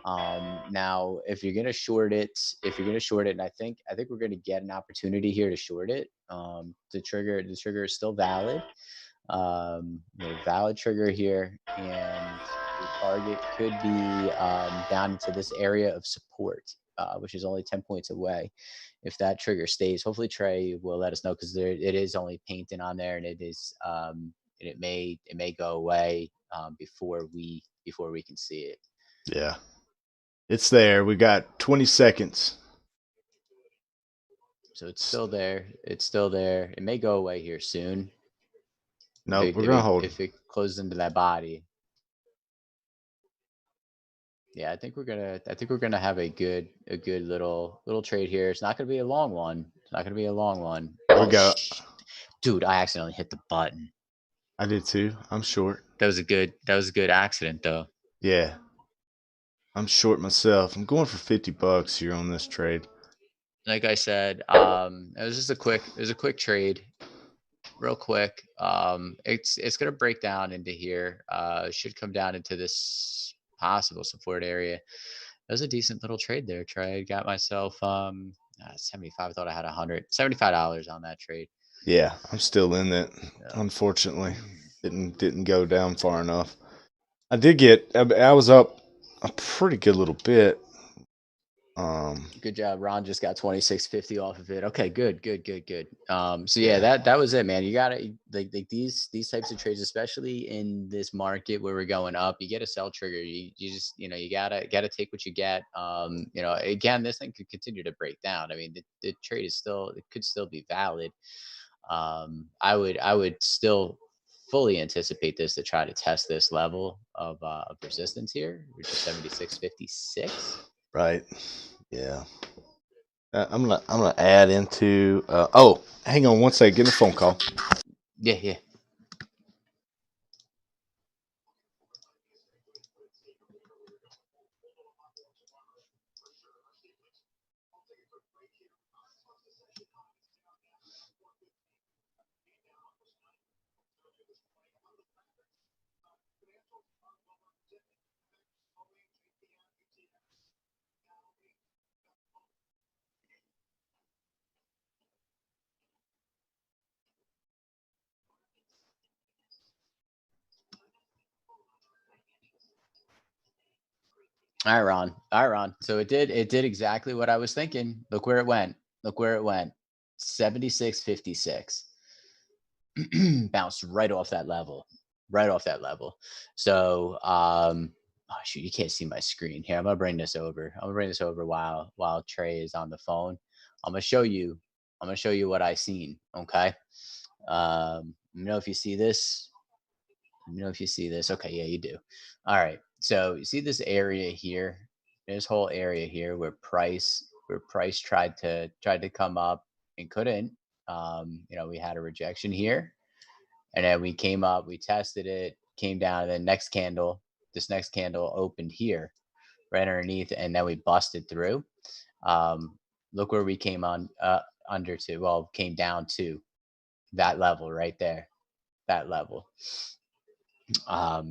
Now if you're gonna short it, and I think we're gonna get an opportunity here to short it. The trigger is still valid. Valid trigger here, and the target could be down into this area of support, which is only 10 points away. If that trigger stays, hopefully Trae will let us know, because it is only painting on there, and it is it may go away before we can see it. Yeah, it's there. We got 20 seconds. So it's still there. It may go away here soon. No, we're gonna hold. If it closes into that body. Yeah, I think we're gonna have a good little trade here. It's not gonna be a long one. We go. Dude, I accidentally hit the button. I did too. I'm short. That was a good accident though. Yeah. I'm short myself. I'm going for $50 here on this trade. Like I said, it was just a quick trade. Real quick. It's gonna break down into here. Should come down into this possible support area. That was a decent little trade there. Trae. Got myself 75. I thought I had $175 on that trade. Yeah, I'm still in it. Yeah. Unfortunately, didn't go down far enough. I was up a pretty good little bit. Good job. Ron just got 26.50 off of it. Okay, good. So yeah, that was it, man. You gotta like these types of trades, especially in this market where we're going up, you get a sell trigger. You just you gotta take what you get. Again, this thing could continue to break down. I mean, the trade could still be valid. I would still fully anticipate this to try to test this level of resistance here, which is 76.56. Right. Yeah. I'm gonna add into. Oh, hang on one second. Get a phone call. Yeah, yeah. All right, Ron. All right, Ron. So it did exactly what I was thinking. Look where it went. Look where it went. 76.56. Bounced right off that level. Right off that level. So oh shoot, you can't see my screen here. I'm gonna bring this over. I'm gonna bring this over while Trae is on the phone. I'm gonna show you what I seen. Okay. Let me know if you see this. Let me know if you see this. Okay, yeah, you do. All right. So you see this area here, this whole area here where price tried to come up and couldn't. We had a rejection here, and then we came up, we tested it, came down, and then this next candle opened here, right underneath, and then we busted through. Look where we came on under to. Well, came down to that level right there, that level.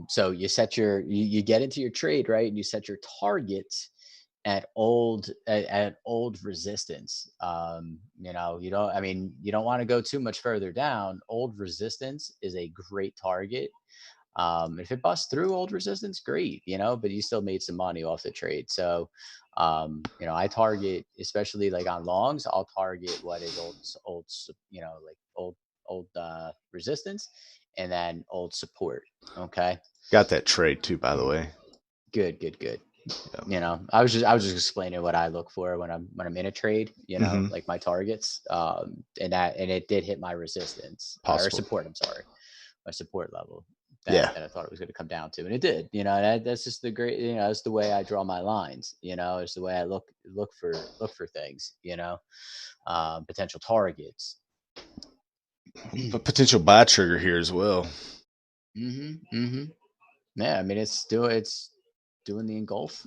So you set you get into your trade, right? And you set your targets at old resistance. You don't want to go too much further down. Old resistance is a great target. If it busts through old resistance, great, but you still made some money off the trade. So, I target, especially like on longs, I'll target what is old resistance, and then old support. Okay. Got that trade too, by the way. Good. I was just explaining what I look for when I'm in a trade, like my targets. And it did hit my resistance or support. I'm sorry, my support level. That I thought it was going to come down to, and it did. That's just the great. That's the way I draw my lines. It's the way I look for things. Potential targets. But potential buy trigger here as well. Yeah, I mean it's doing the engulf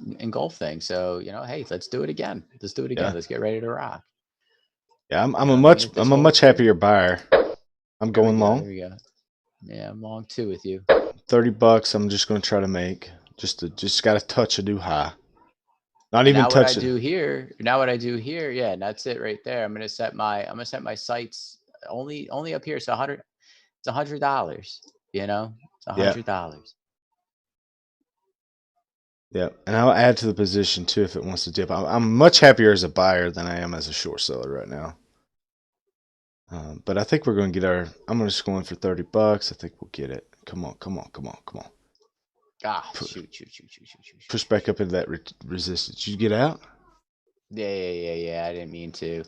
thing. So hey, let's do it again. Let's do it again. Yeah. Let's get ready to rock. Yeah, I'm a much happier buyer. I'm going long. There we go. Yeah, I'm long too with you. $30. I'm just going to try to make just got to touch a new high. Not even touch it. Now what I do here, yeah, and that's it right there. I'm gonna set my sights only up here. So $100. It's $100. It's $100. Yeah, and I'll add to the position too if it wants to dip. I'm much happier as a buyer than I am as a short seller right now. But I think we're going to get I'm just going for $30. I think we'll get it. Come on. Shoot. Push back up into that resistance. You get out? Yeah. I didn't mean to.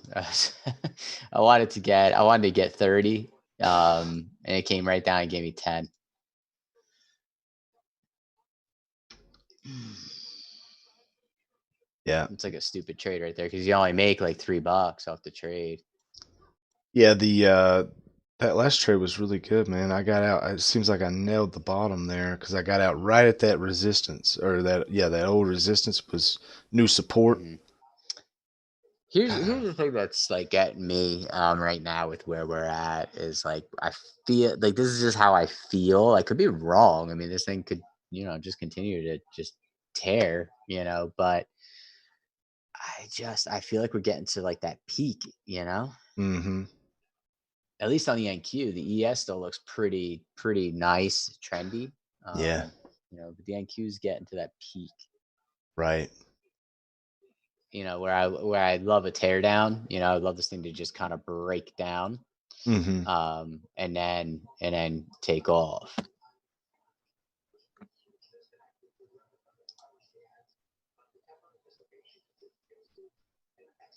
I wanted to get 30. And it came right down and gave me 10. Yeah. It's like a stupid trade right there because you only make like $3 off the trade. Yeah, that last trade was really good, man. I got out. It seems like I nailed the bottom there because I got out right at that resistance, or that old resistance was new support. Mm-hmm. Here's the thing that's like getting me right now with where we're at is like I feel like this is just how I feel. I could be wrong. I mean, this thing could just continue to just tear, but I feel like we're getting to like that peak, Mm-hmm. At least on the NQ. The ES still looks pretty nice, trendy. Yeah. But the NQ is getting to that peak. Right. Where I love a teardown. I'd love this thing to just kind of break down. Mm-hmm. And then take off.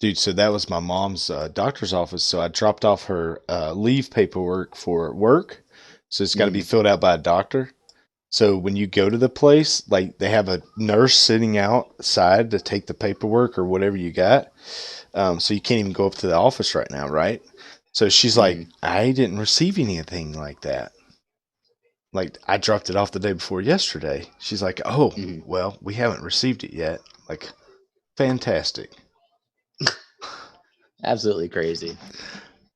Dude, so that was my mom's doctor's office. So I dropped off her leave paperwork for work. So it's got to be filled out by a doctor. So when you go to the place, like they have a nurse sitting outside to take the paperwork or whatever you got. So you can't even go up to the office right now, right? So she's like, I didn't receive anything like that. Like, I dropped it off the day before yesterday. She's like, oh, well, we haven't received it yet. Like, fantastic. Absolutely crazy.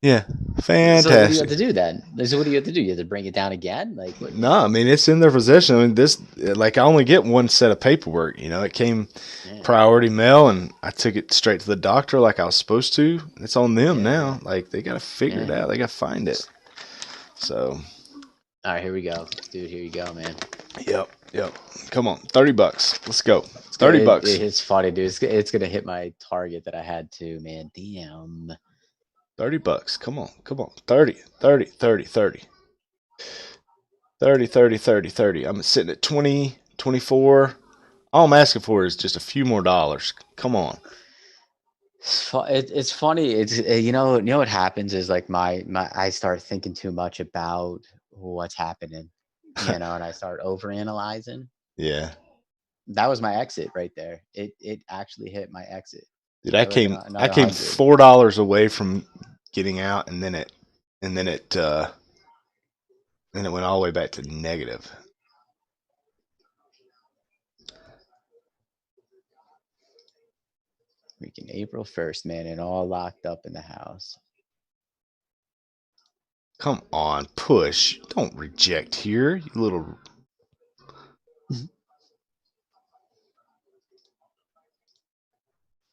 Yeah, So what do you have fantastic. to do then? So what do you have to do? You have to bring it down again? Like, what? No, I mean, it's in their possession. I mean, this, like, I only get one set of paperwork. You know, it came priority mail, and I took it straight to the doctor like I was supposed to. It's on them now. Like, they got to figure it out. They got to find it. So. All right, here we go. Dude, here you go, man. Yep. Come on, $30. Let's go. $30. It's funny, dude. It's gonna hit my target that I had to, man. Damn. $30. Come on. 30. 30. I'm sitting at 20, 24. All I'm asking for is just a few more dollars. Come on. It's funny. It's you know what happens is like my I start thinking too much about what's happening, and I start overanalyzing. Yeah. That was my exit right there. It actually hit my exit. Dude, I came another $4 away from getting out, and then it went all the way back to negative. Freaking April 1st, man, and all locked up in the house. Come on, push. Don't reject here, you little.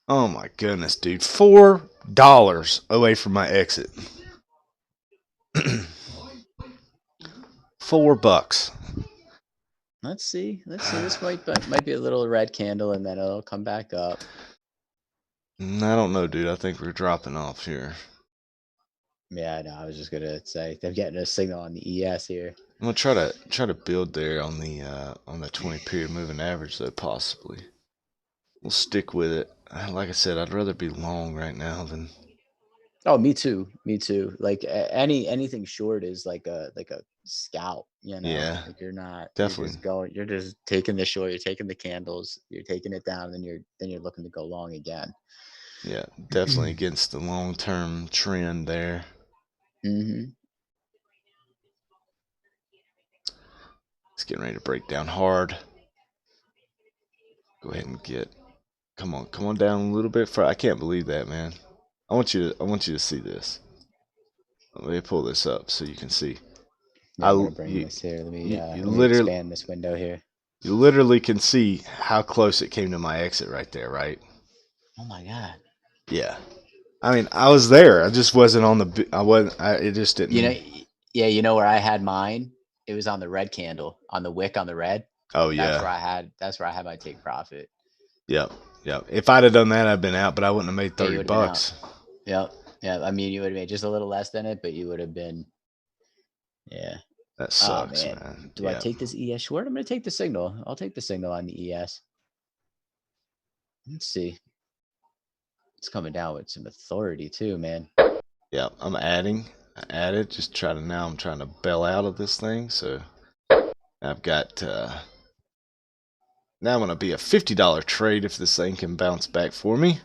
Oh my goodness, dude. $4 away from my exit. $4. Let's see. This might be a little red candle, and then it'll come back up. I don't know, dude. I think we're dropping off here. Yeah, no, I was just gonna say they're getting a signal on the ES here. I'm gonna try to build there on the 20 period moving average though, possibly. We'll stick with it. Like I said, I'd rather be long right now than. Oh, me too. Like anything short is like a scalp, you know. Yeah, like you're not definitely. You're just taking the short, you're taking the candles, you're taking it down, and then you're looking to go long again. Yeah, definitely against the long-term trend there. Mm-hmm. It's getting ready to break down hard. Go ahead and come on down a little bit. I can't believe that, man. I want you to see this. Let me pull this up so you can see. Yeah, I'm gonna bring this here. Let me expand this window here. You literally can see how close it came to my exit right there, right? Oh my god. Yeah. I mean, I was there. I just wasn't on the. It just didn't. You know where I had mine? It was on the red candle, on the wick on the red. Oh yeah. That's where I had my take profit. Yep. If I'd have done that, I'd been out, but I wouldn't have made $30. Yep. I mean, you would have made just a little less than it, but you would have been. Yeah. That sucks, man. Do I take this ES short? I'm going to take the signal. I'll take the signal on the ES. Let's see. It's coming down with some authority too, man. Yeah, I'm adding. I added. I'm trying to bail out of this thing. So I've got. Now I'm going to be a $50 trade if this thing can bounce back for me.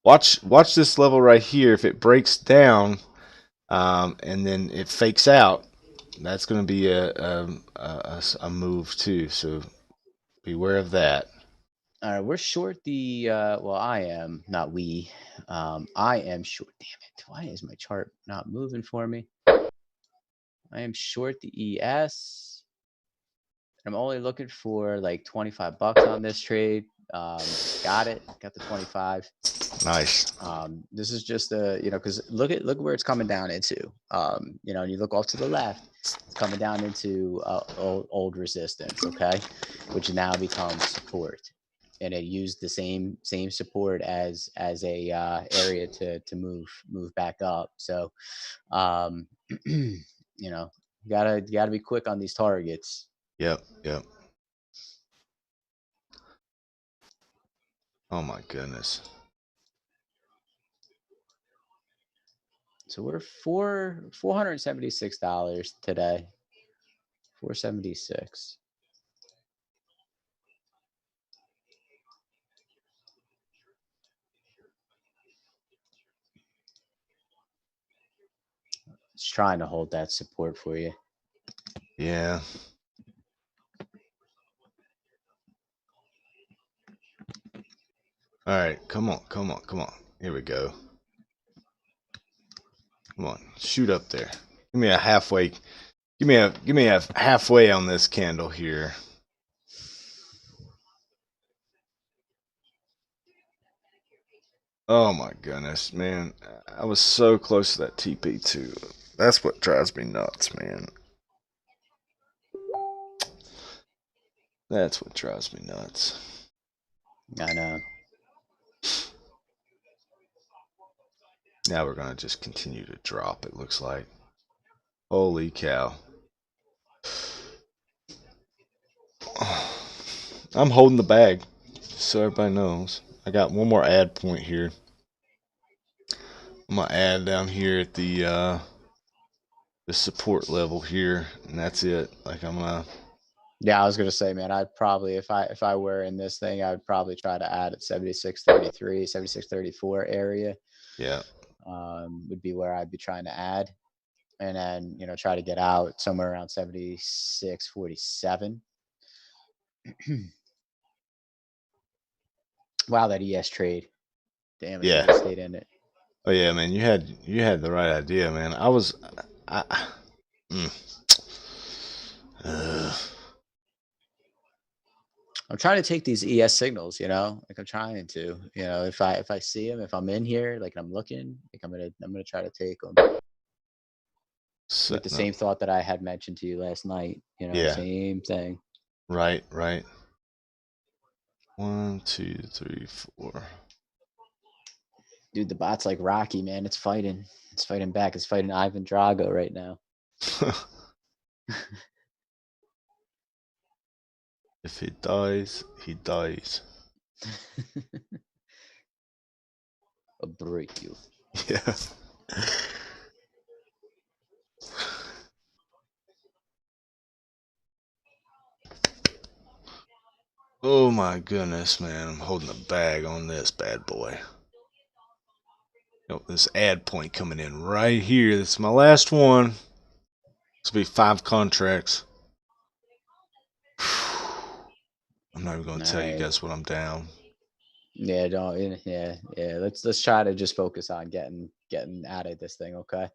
Watch this level right here. If it breaks down, and then it fakes out, that's going to be a move too. So beware of that. All right, we're short the. Well, I am, not we. I am short. Damn it! Why is my chart not moving for me? I am short the ES. I'm only looking for like $25 on this trade. Got it. Got the 25. Nice. This is just because look where it's coming down into. And you look off to the left, it's coming down into old resistance. Okay, which now becomes support, and it used the same support as a area to move back up. So, gotta be quick on these targets. Yep. Oh my goodness. So we're $476 today. 476. Just trying to hold that support for you. Yeah. All right, come on, come on, come on. Here we go. Come on, shoot up there. Give me a halfway. Give me a halfway on this candle here. Oh my goodness, man. I was so close to that TP2. That's what drives me nuts, man. That's what drives me nuts. I know. Now we're going to just continue to drop, it looks like. Holy cow. I'm holding the bag, so everybody knows. I got one more add point here. I'm going to add down here at the support level here, and that's it. Like I'm going to... Yeah, I was gonna say, man, I'd probably if I were in this thing, I would probably try to add at 76.33, 76.34 area. Yeah. Would be where I'd be trying to add, and then try to get out somewhere around 76.47. Wow, that ES trade. Damn, it should have stayed in it. Oh yeah, man, you had the right idea, man. I'm trying to take these ES signals, like I'm trying to, if I see them, if I'm in here, like I'm looking, like I'm gonna try to take them. With the same thought that I had mentioned to you last night, Yeah. Same thing. Right. 1, 2, 3, 4. Dude, the bot's like Rocky, man. It's fighting. It's fighting back. It's fighting Ivan Drago right now. If he dies, he dies. I'll break you. Yeah. Oh my goodness, man. I'm holding a bag on this bad boy. This add point coming in right here. This is my last one. This will be 5 contracts. I'm not even going to tell you guys what I'm down. Yeah, don't. Yeah. Let's try to just focus on getting out of this thing, okay?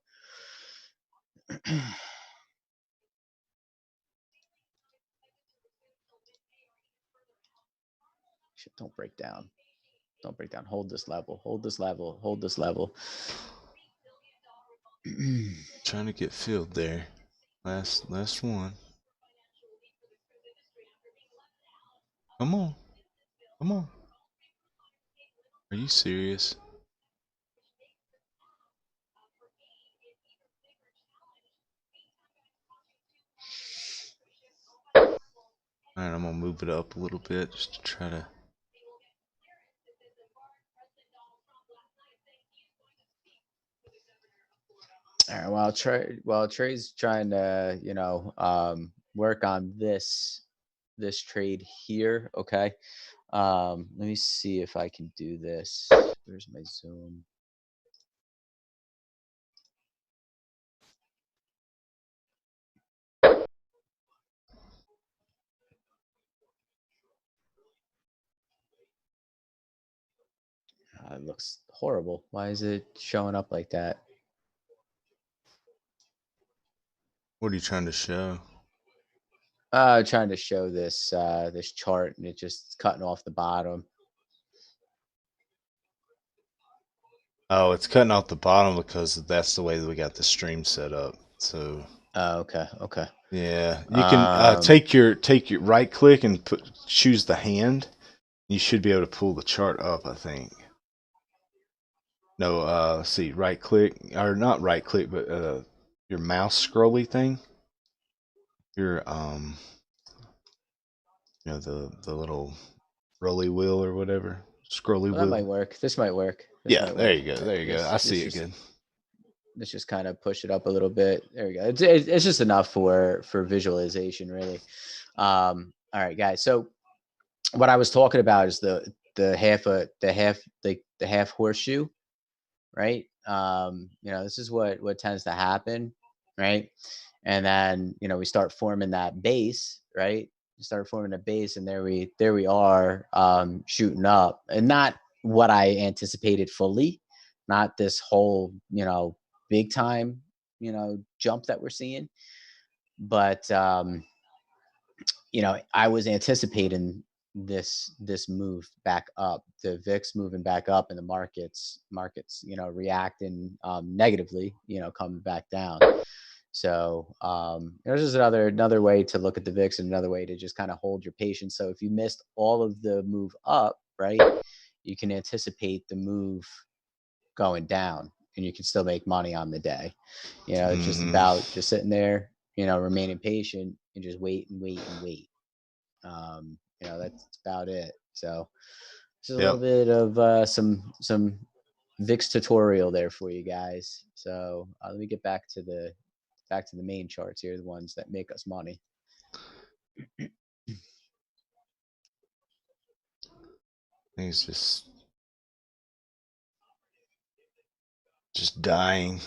Shit, don't break down. Don't break down. Hold this level. Hold this level. Hold this level. Trying to get filled there. Last one. Come on. Come on. Are you serious? Alright, I'm gonna move it up a little bit just to try to... All right. While Trey's trying to, work on this trade here, okay. Let me see if I can do this. Where's my Zoom? It looks horrible. Why is it showing up like that? What are you trying to show? Trying to show this this chart, and it's just cutting off the bottom. Oh, it's cutting off the bottom because that's the way that we got the stream set up. So. Okay. Yeah, you can take your right click and choose the hand. You should be able to pull the chart up, I think. No, let's see, right click, or not right click, but your mouse scrolly thing. Your the little rolly wheel or whatever. scrolly Well, that might wheel. work. This might work. This Yeah, might there work. you go. There you go. I see it good. Let's just kind of push it up a little bit. There we go. It's just enough for visualization, really. All right, guys. So what I was talking about is the half horseshoe, right? This is what tends to happen, right? And then we start forming that base, right? We start forming a base, and there we are, shooting up, and not what I anticipated fully, not this whole big time jump that we're seeing, but I was anticipating this move back up, the VIX moving back up, and the markets reacting negatively, coming back down. So there's just another way to look at the VIX, and another way to just kind of hold your patience. So if you missed all of the move up, right, you can anticipate the move going down, and you can still make money on the day. It's just about just sitting there, remaining patient, and just wait and wait and wait. That's about it. So this is a little bit of some VIX tutorial there for you guys. So let me get back to the main charts here, the ones that make us money. He's just dying.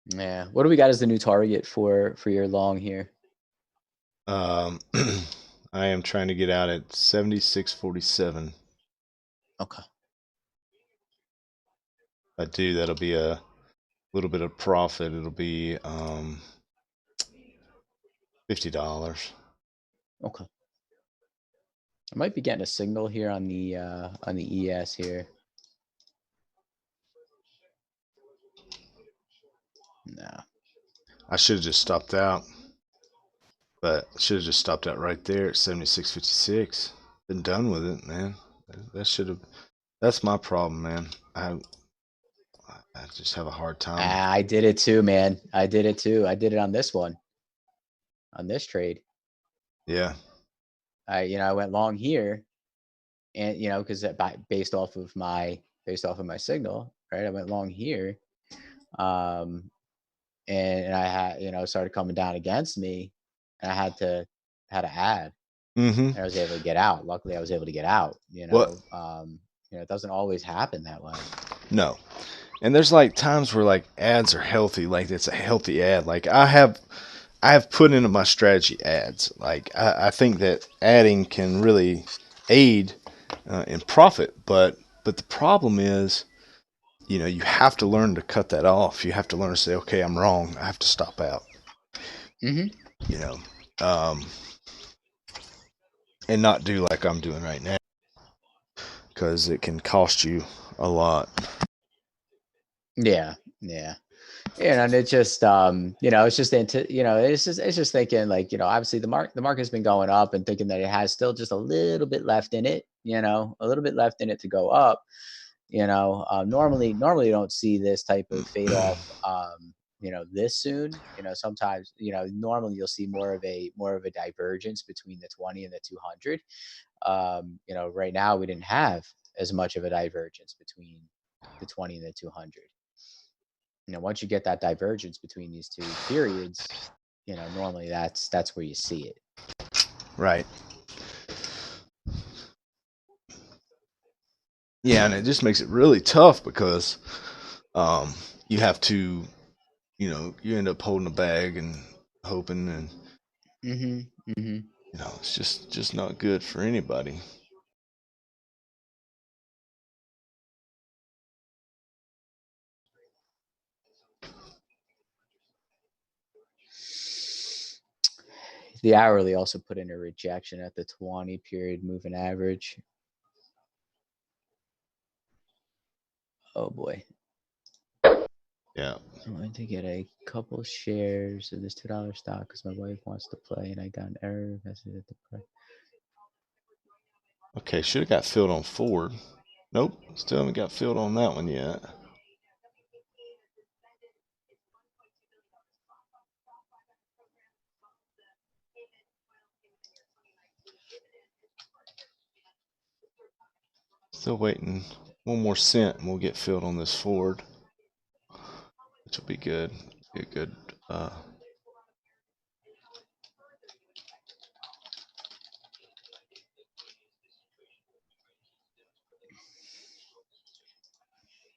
Yeah. What do we got as the new target for your long here? I am trying to get out at 76.47. Okay. If I do, that'll be a little bit of profit. It'll be $50. Okay. I might be getting a signal here on the ES here. No. I should have just stopped out. But I should have just stopped out right there at 76.56. Been done with it, man. That should have. That's my problem, man. I just have a hard time. I did it too, man. I did it too. I did it on this one. On this trade. Yeah. I went long here, and because based off of my signal, right? I went long here, and I had started coming down against me, and I had to add. Mm-hmm. And I was able to get out. Luckily, I was able to get out. It doesn't always happen that way. No. And there's like times where like ads are healthy, like it's a healthy ad. Like I have put into my strategy ads. Like I think that adding can really aid in profit, but the problem is, you have to learn to cut that off. You have to learn to say, okay, I'm wrong. I have to stop out. Mm-hmm. And not do like I'm doing right now, because it can cost you a lot. Yeah. And it's just it's just thinking like, obviously the market's been going up, and thinking that it has still just a little bit left in it, a little bit left in it to go up. Normally you don't see this type of fade off this soon. Sometimes normally you'll see more of a divergence between the 20 and the 200. Right now we didn't have as much of a divergence between the 20 and the 200. Once you get that divergence between these two periods, normally that's where you see it. Right. Yeah, and it just makes it really tough because you have to, you end up holding a bag and hoping, and it's just not good for anybody. The hourly also put in a rejection at the 20 period moving average. Oh boy. Yeah. I wanted to get a couple shares of this $2 stock because my wife wants to play, and I got an error message at the price. Okay, should have got filled on Ford. Nope, still haven't got filled on that one yet. Still waiting. One more cent and we'll get filled on this Ford, which will be good. Be a good.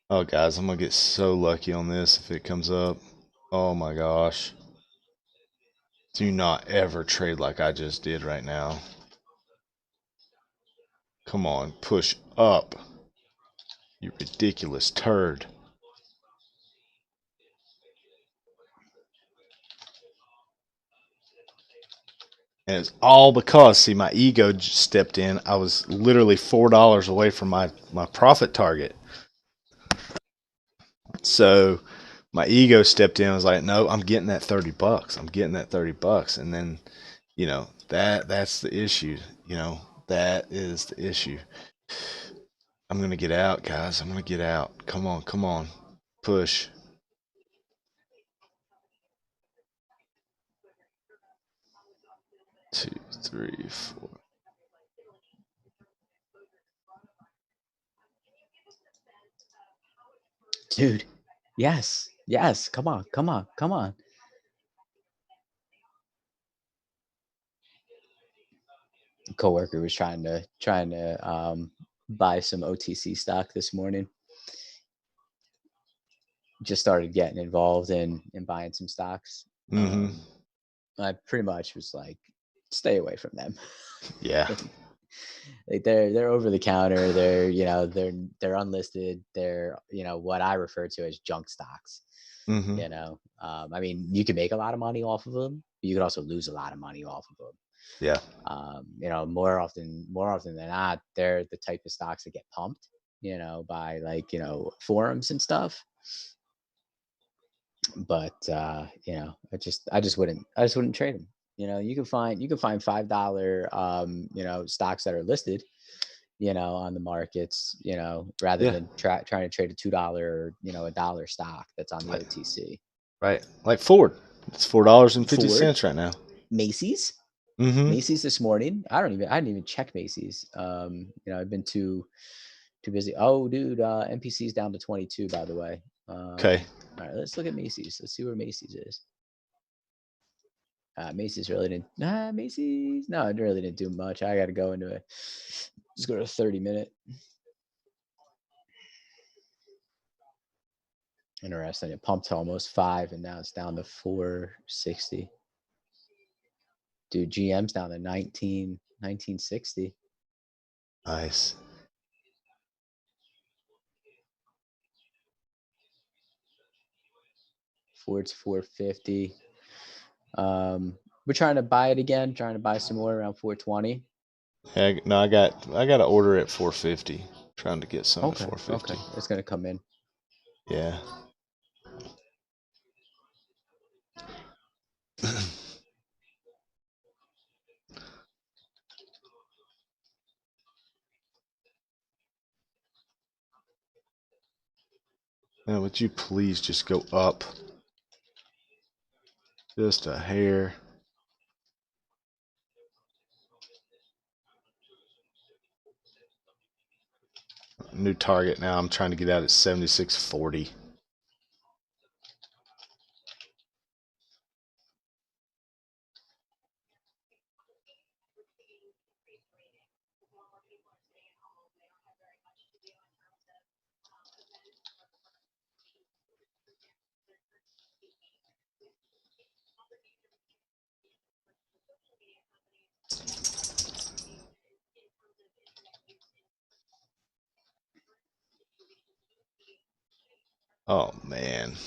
Oh, guys, I'm gonna get so lucky on this if it comes up. Oh my gosh. Do not ever trade like I just did right now. Come on, push up. You ridiculous turd. And it's all because, see, my ego stepped in. I was literally $4 away from my profit target. So my ego stepped in. I was like, no, I'm getting that $30. I'm getting that $30. And then, you know, that's the issue. You know, that is the issue. I'm going to get out, guys. I'm going to get out. Come on, come on. Push. Two, three, four. Dude, yes, yes. Come on, come on, come on. Coworker was trying to buy some OTC stock this morning. Just started getting involved in buying some stocks. I pretty much was like, stay away from them. Yeah. Like they're over the counter. They're they're unlisted. They're what I refer to as junk stocks. I mean, you can make a lot of money off of them, but you could also lose a lot of money off of them. Yeah. More often than not, they're the type of stocks that get pumped, by forums and stuff. But I just wouldn't trade them. You can find $5 stocks that are listed, on the markets, rather than trying to trade a $2 or $1 stock that's on the OTC. Right, like Ford. It's $4.50 right now. Macy's. Macy's this morning. I didn't even check Macy's. I've been too busy. Oh, dude, MPC's down to 22, by the way. Okay. All right, let's look at Macy's. Let's see where Macy's is. Macy's really didn't. Macy's. No, it really didn't do much. I got to go into it. Just go to 30-minute. Interesting. It pumped to almost 5, and now it's down to 460. Dude, GM's down to 1960. Nice. Ford's 450. We're trying to buy it again. Trying to buy some more around 420. Yeah, no, I got to order at 450. Trying to get some at 450. Okay, it's gonna come in. Yeah. Now, would you please just go up? Just a hair. New target now. I'm trying to get out at 76.40. Oh man,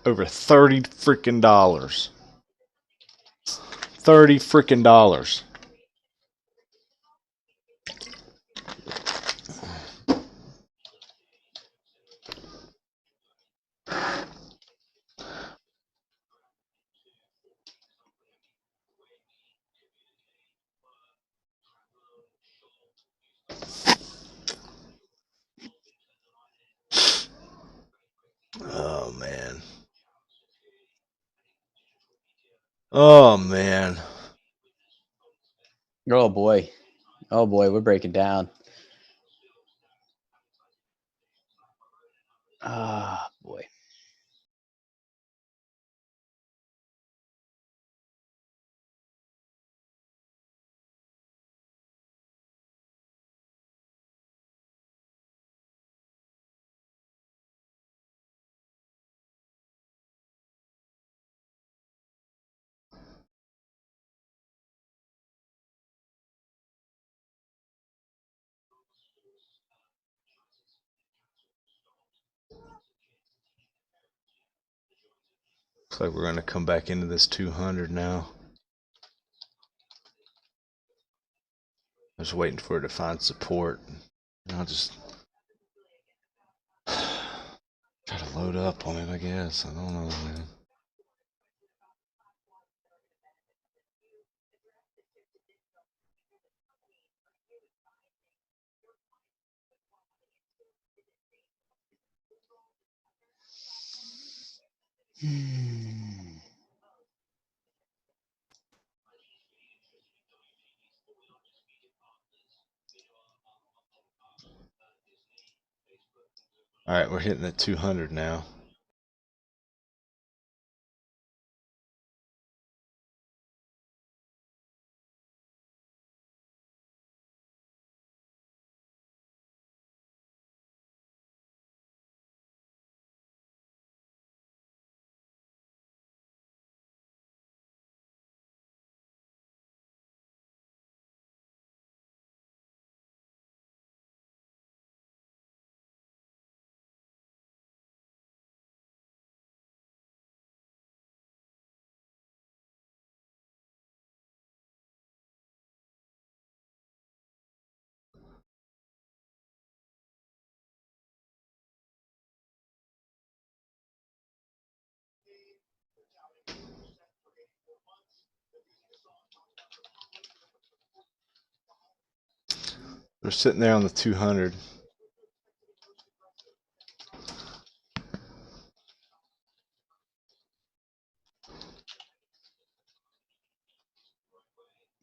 over $30 freaking dollars. $30 freaking dollars. Oh man. Oh man. Oh boy, we're breaking down. Ah, boy. Looks like we're going to come back into this 200 now. I was waiting for it to find support. I'll just try to load up on it, I guess. I don't know, man. All right, we're hitting at 200 now. We're sitting there on the 200.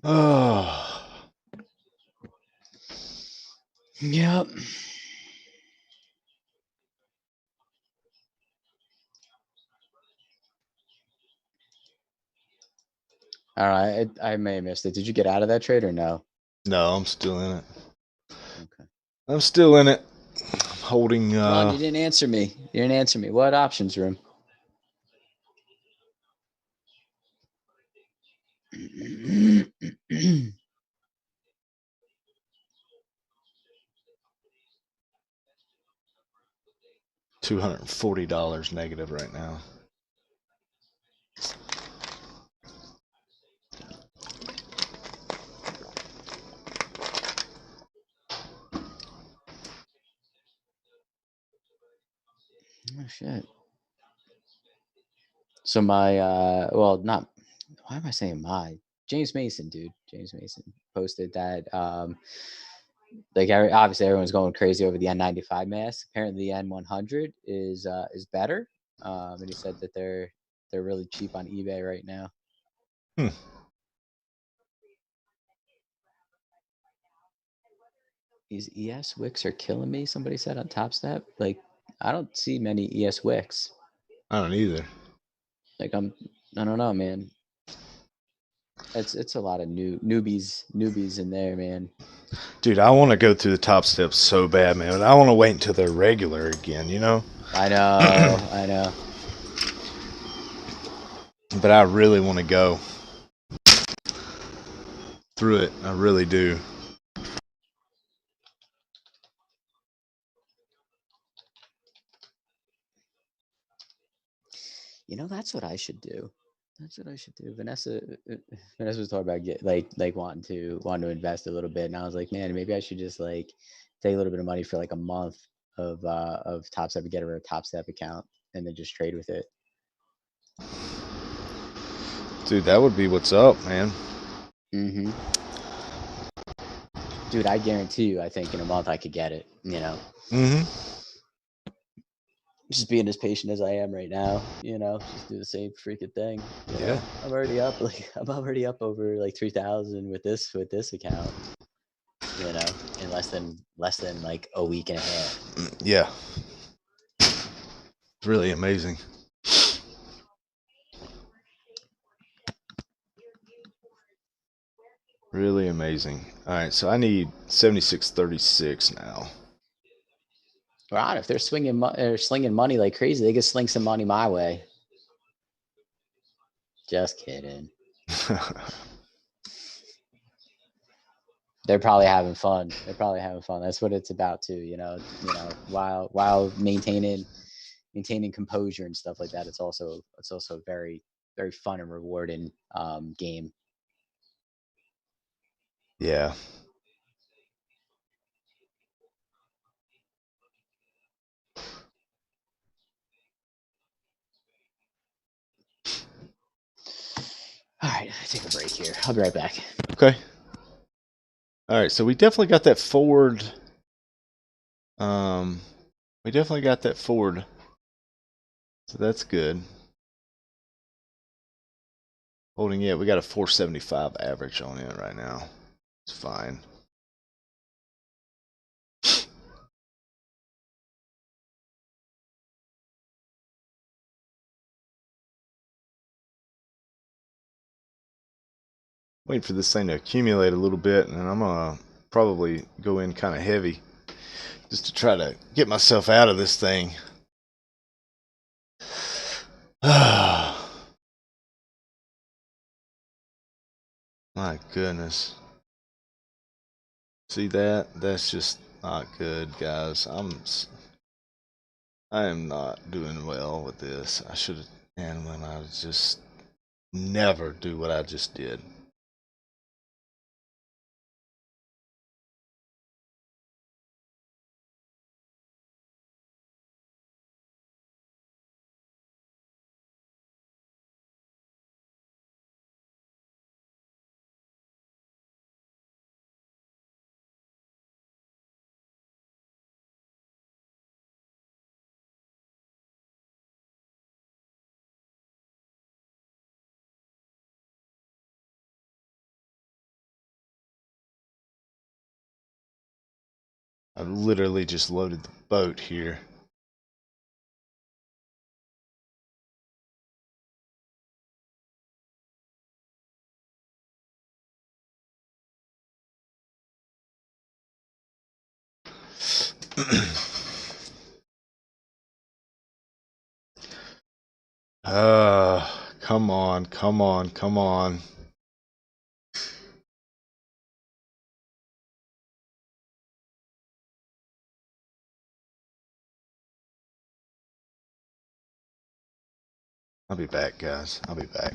Oh. Yep. All right, I may have missed it. Did you get out of that trade or no? No, I'm still in it. Okay. I'm still in it. I'm holding. Ron, you didn't answer me. You didn't answer me. What options room? $240 negative right now. Oh shit. So my well, not why am I saying my James Mason, dude. James Mason posted that like obviously everyone's going crazy over the N95 mask. Apparently the N100 is better. And he said that they're really cheap on eBay right now. These ES wicks are killing me. Somebody said on Top Step. Like I don't see many ES wicks. I don't either. Like I don't know, man. It's a lot of newbies in there, man. Dude, I want to go through the Top Steps so bad, man. I want to wait until they're regular again, you know? I know, I know. But I really want to go through it. I really do. You know, that's what I should do. That's what I should do. Vanessa was talking about like wanting to invest a little bit, and I was like, man, maybe I should just like take a little bit of money for like a month of Top Step and get her a Top Step account, and then just trade with it. Dude, that would be what's up, man. Mm-hmm. Dude, I guarantee you, I think in a month I could get it. You know. Mm-hmm. Just being as patient as I am right now, you know, just do the same freaking thing. Yeah. I'm already up over like 3,000 with this account. You know, in less than like a week and a half. Yeah. It's really amazing. Really amazing. All right, so I need 76.36 now. Ron, if they're slinging money like crazy, they could sling some money my way. Just kidding. They're probably having fun. That's what it's about too, while maintaining composure and stuff like that. It's also a very, very fun and rewarding game. Yeah. All right, take a break here. I'll be right back. Okay. All right, so we definitely got that forward. So that's good. Holding it, we got a 475 average on it right now. It's fine. Waiting for this thing to accumulate a little bit, and I'm gonna probably go in kind of heavy just to try to get myself out of this thing. My goodness. See that? That's just not good, guys. I am not doing well with this. I should have, and when I just never do what I just did. I literally just loaded the boat here. Come on, come on, come on. I'll be back, guys. I'll be back.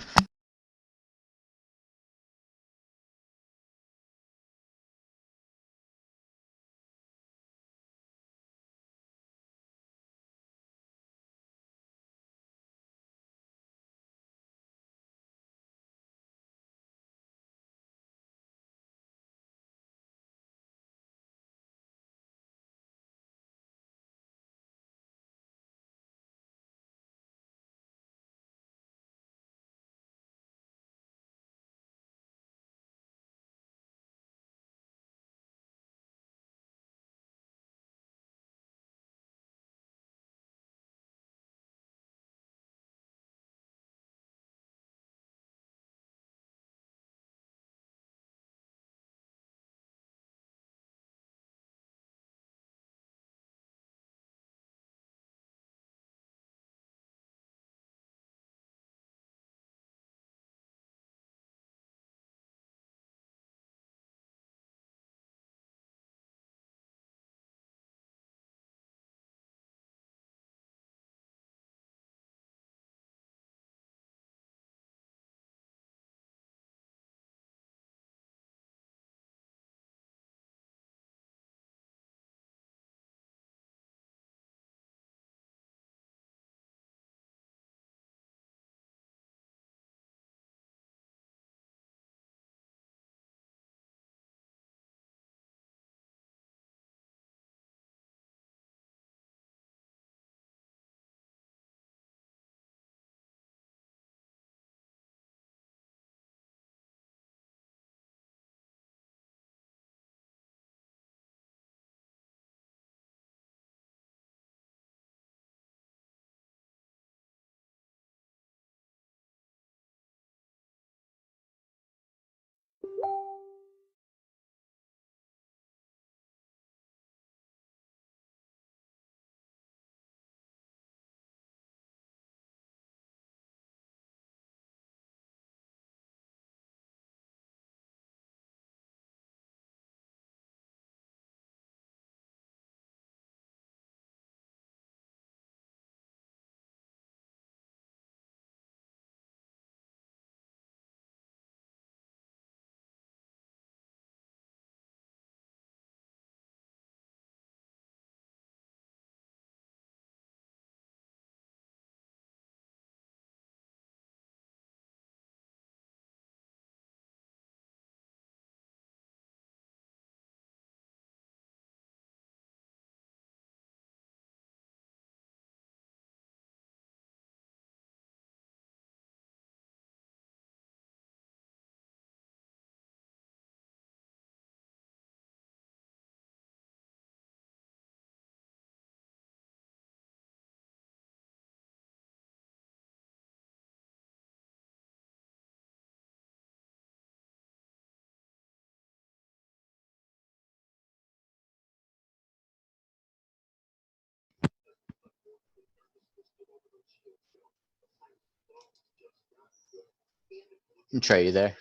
Trae, you there?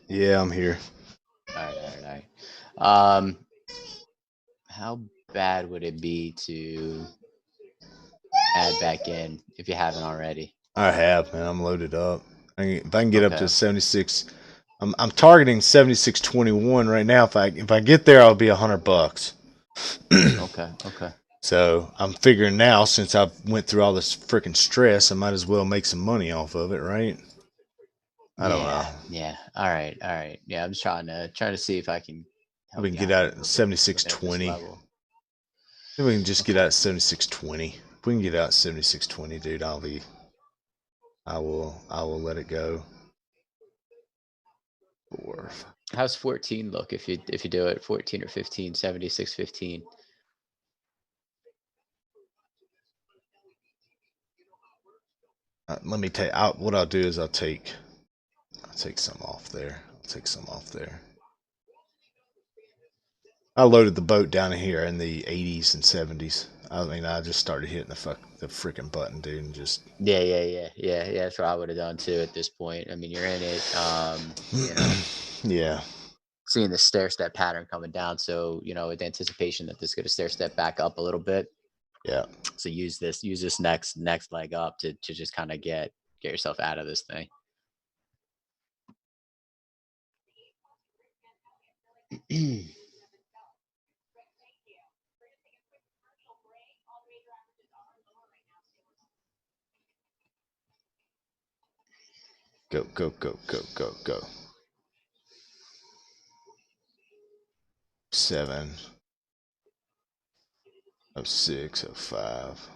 Yeah, I'm here. All right. How bad would it be to add back in if you haven't already? I have, man. I'm loaded up. If I can get up to Okay. 76, I'm targeting 76.21 right now. If I get there, I'll be $100. Okay. So I'm figuring now, since I've went through all this freaking stress, I might as well make some money off of it, right? I don't know. Yeah. All right. Yeah, I'm just trying to see if I can help We can you get out out a at little bit looking at this 76.20. level. Then we can just get out at 76.20. If we can get out at 76.20, dude, I will let it go. How's 14 look if you do it 14 or 15, 76.15? Let me take out. What I'll do is I'll take some off there. I loaded the boat down here in the 80s and 70s. I mean, I just started hitting the freaking button, dude, and just Yeah. That's what I would have done too at this point. I mean, you're in it. You know, yeah. seeing the stair step pattern coming down. So, with anticipation that this is going to stair step back up a little bit. Yeah. So use this next leg up to just kind of get yourself out of this thing. Go. 7, 06, 05.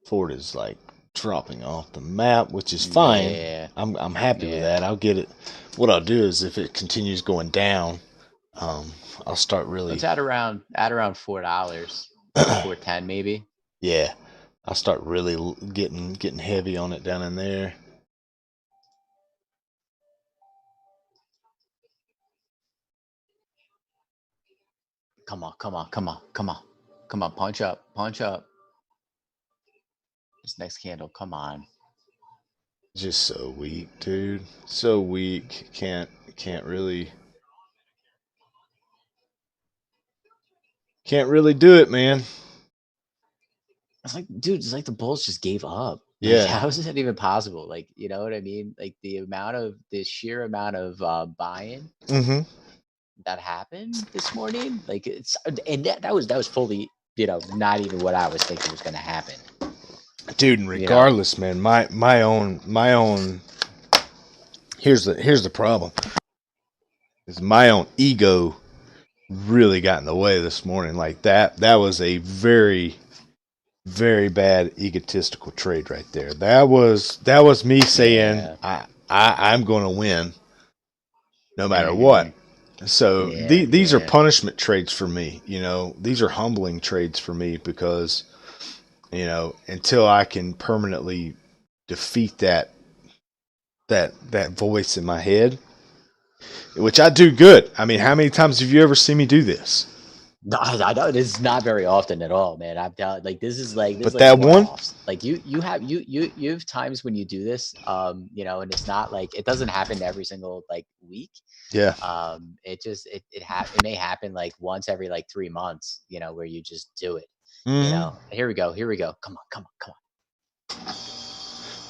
Ford is like dropping off the map, which is fine. Yeah. I'm happy with that. I'll get it. What I'll do is if it continues going down, I'll start really. Let's add around $4, $4.10 maybe. Yeah, I'll start really getting heavy on it down in there. Come on. Punch up. This next candle, come on. Just so weak, dude. So weak. Can't really do it, man. It's like, dude, it's like the Bulls just gave up. Yeah. Like, how is that even possible? Like, you know what I mean? Like the sheer amount of buy-in that happened this morning. Like and that was fully, not even what I was thinking was going to happen. Dude, and regardless, man, my own. Here's the problem. Is my own ego really got in the way this morning? Like that was a very, very bad egotistical trade right there. That was me saying I'm going to win no matter what. So these are punishment trades for me. These are humbling trades for me because until I can permanently defeat that voice in my head, which I do good. I mean, how many times have you ever seen me do this? No, I know this is not very often at all, man. I've done this is like that one, like you have times when you do this, and it's not like it doesn't happen every single week. Yeah. It may happen like once every 3 months, where you just do it. Here we go. Come on.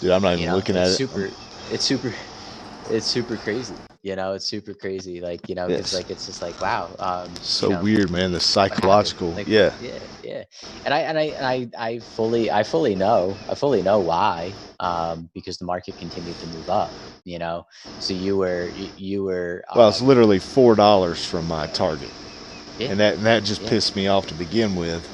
Dude, I'm not even looking at it. It's super crazy. It's super crazy. It's just like, wow. So weird, man. The psychological. Yeah. And I fully know why. Because the market continued to move up. So you were. Well, it's literally $4 from my target, yeah. and that just pissed me off to begin with.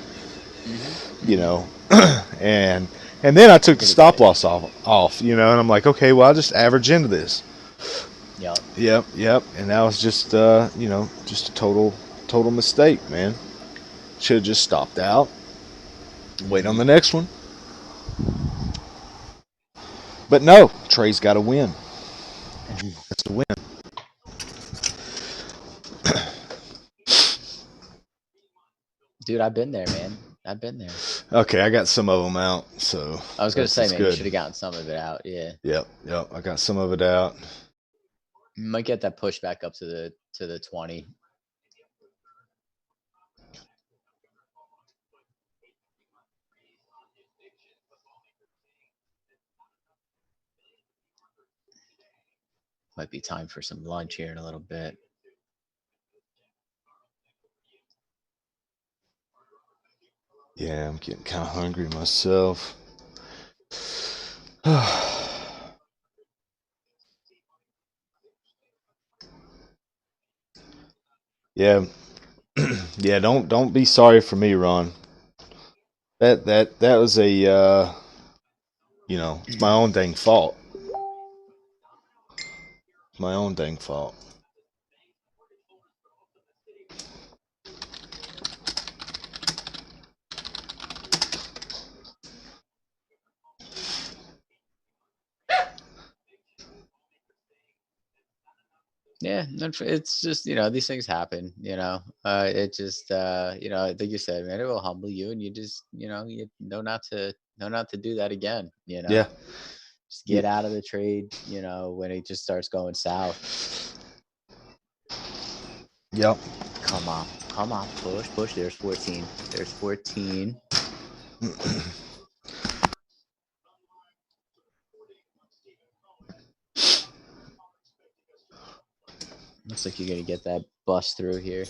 And then I took the stop loss off, and I'm like, okay, well, I'll just average into this. Yep. And that was just, just a total mistake, man. Should have just stopped out. Wait on the next one. But no, Trae's got to win. That's a win. Dude, I've been there, man. I've been there. Okay, I got some of them out, so I was going to say, man, you good. should have gotten some of it out. Yeah. Yep. I got some of it out. You might get that push back up to the 20. Might be time for some lunch here in a little bit. Yeah, I'm getting kind of hungry myself. Yeah. Yeah, don't be sorry for me, Ron. That was a it's my own dang fault. My own dang fault. Yeah, it's just, these things happen, it just, like you said, man, it will humble you, and you just, you know not to do that again, Yeah. just get out of the trade, when it just starts going south. Yep. Come on, push. There's 14. Looks like you're gonna get that bust through here.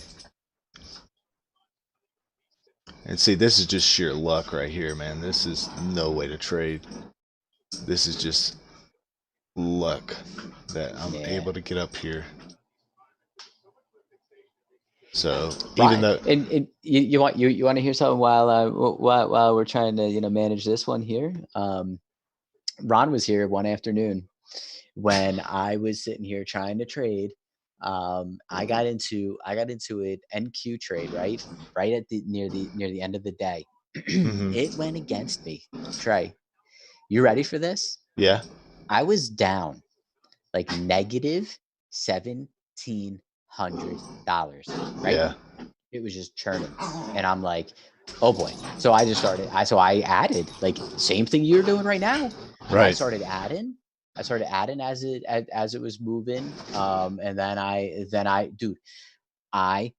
And see, this is just sheer luck right here, man. This is no way to trade. This is just luck that I'm able to get up here. So even though, and you want to hear something while we're trying to manage this one here. Ron was here one afternoon when I was sitting here trying to trade. I got into an NQ trade right at near the end of the day. It went against me. Trae, you ready for this? Yeah. I was down like negative $1,700, right? Yeah. It was just churning, and I'm like, oh boy. So I just started. I added, like, same thing you're doing right now. Right. I started adding as it was moving, and then I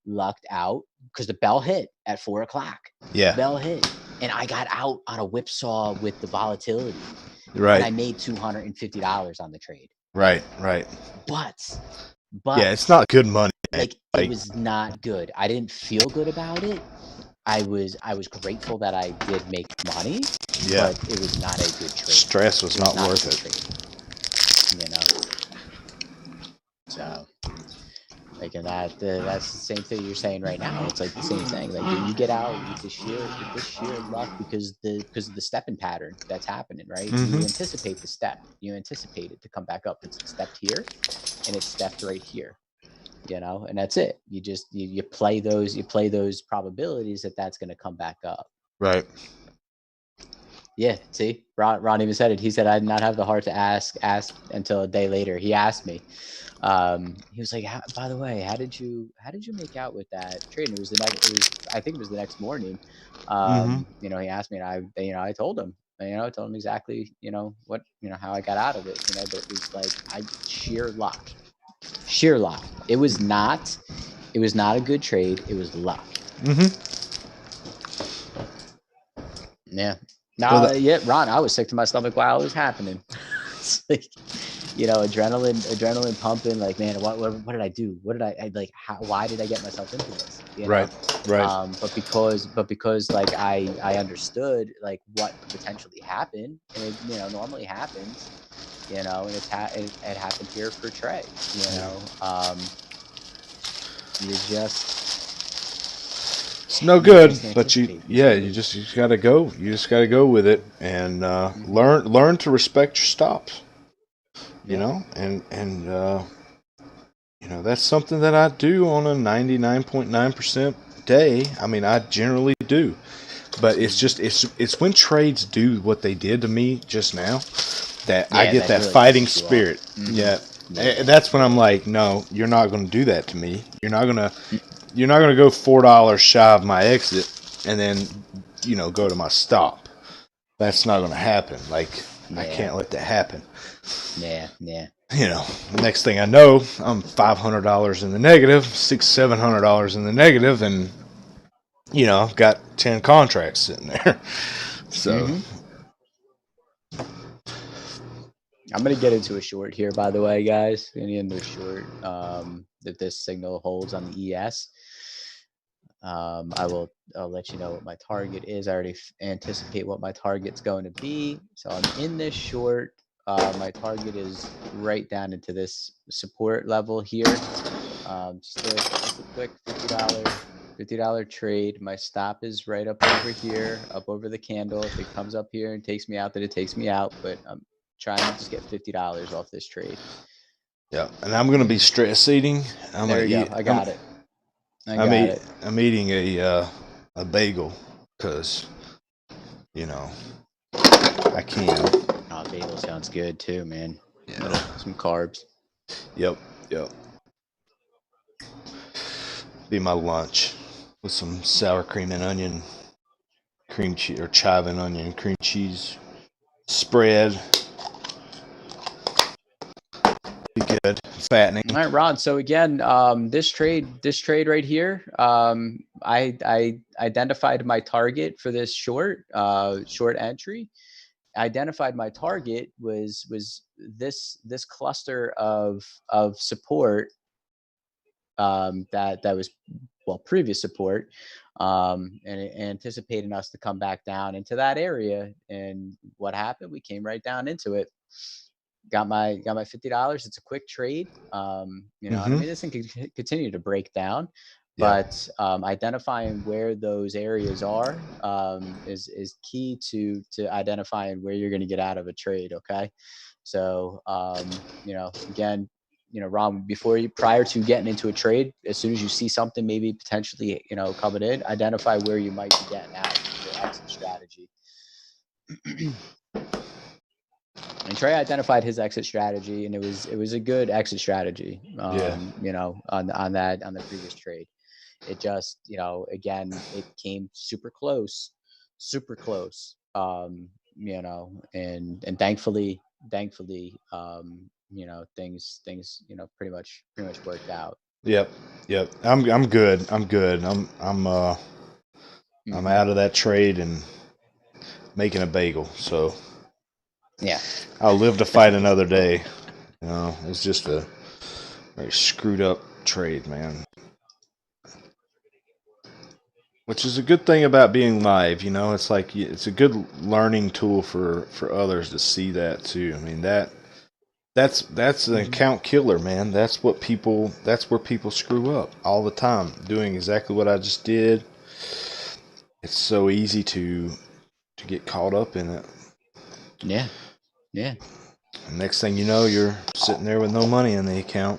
lucked out because the bell hit at 4 o'clock. Yeah. The bell hit, and I got out on a whipsaw with the volatility. Right. And I made $250 on the trade. Right. But yeah, it's not good money. Like, it was not good. I didn't feel good about it. I was grateful that I did make money. Yeah. But it was not a good trade. Stress was not worth it. So, like, and that's the same thing you're saying right now. It's like the same thing. Like, you get out with this sheer luck because of the stepping pattern that's happening, right? You anticipate the step. You anticipate it to come back up. It's stepped here, and it's stepped right here. And that's it. You just you play those probabilities that's going to come back up. Right. Yeah. See, Ron even said it. He said, I did not have the heart to ask until a day later. He asked me. He was like, by the way, how did you make out with that trade? And I think it was the next morning. He asked me, and I told him. I told him exactly, what, how I got out of it. But it was like sheer luck. It was not a good trade. It was luck. Yeah. No, Ron, I was sick to my stomach while it was happening. It's like, adrenaline pumping. Like, man, what did I do? What did I like? Why did I get myself into this? Right. But because like I understood like what could potentially happen, and it normally happens. And it happened here for Trae. It's no good, but you just gotta go. You just gotta go with it and learn to respect your stops. And that's something that I do on a 99.9% day. I mean, I generally do, but it's when trades do what they did to me just now that I get that really fighting spirit. Yeah. That's when I'm like, no, you're not going to do that to me. You're not going to go $4 shy of my exit and then go to my stop. That's not going to happen. Like, I Yeah. can't let that happen. Yeah. Next thing I know, I'm $500 in the negative, $700 in the negative, and I've got 10 contracts sitting there. So I'm gonna get into a short here, by the way, guys. Gonna get into a short that this signal holds on the ES. I'll let you know what my target is. I already anticipate what my target's going to be. So I'm in this short. My target is right down into this support level here. Just a quick $50 trade. My stop is right up over here, up over the candle. If it comes up here and takes me out, then it takes me out. But I'm trying to just get $50 off this trade. Yeah, and I'm gonna be stress eating. There you go. I got it. I'm eating a bagel because I can. Oh, bagel sounds good too, man. Yeah. Some carbs. Yep. Be my lunch with some sour cream and onion, cream cheese, or chive and onion cream cheese spread. Be good, fattening. All right, Ron. So again, this trade right here, I identified my target for this short entry. I identified my target was this cluster of support that was previous support, and anticipating us to come back down into that area. And what happened? We came right down into it. Got my $50. It's a quick trade. I mean, this thing could continue to break down, but identifying where those areas are is key to identifying where you're going to get out of a trade. Okay, so again, Ron, prior to getting into a trade, as soon as you see something maybe potentially coming in, identify where you might be getting out, your exit strategy. And Trae identified his exit strategy, and it was a good exit strategy. On the previous trade, it just again, it came super close, and thankfully things pretty much worked out. Yep. I'm good. I'm out of that trade and making a bagel. So yeah, I'll live to fight another day. It's just a very screwed up trade, man. Which is a good thing about being live. It's like it's a good learning tool for others to see that too. I mean that's an account killer, man. That's where people screw up all the time, doing exactly what I just did. It's so easy to get caught up in it. Yeah. And next thing you know, you're sitting there with no money in the account.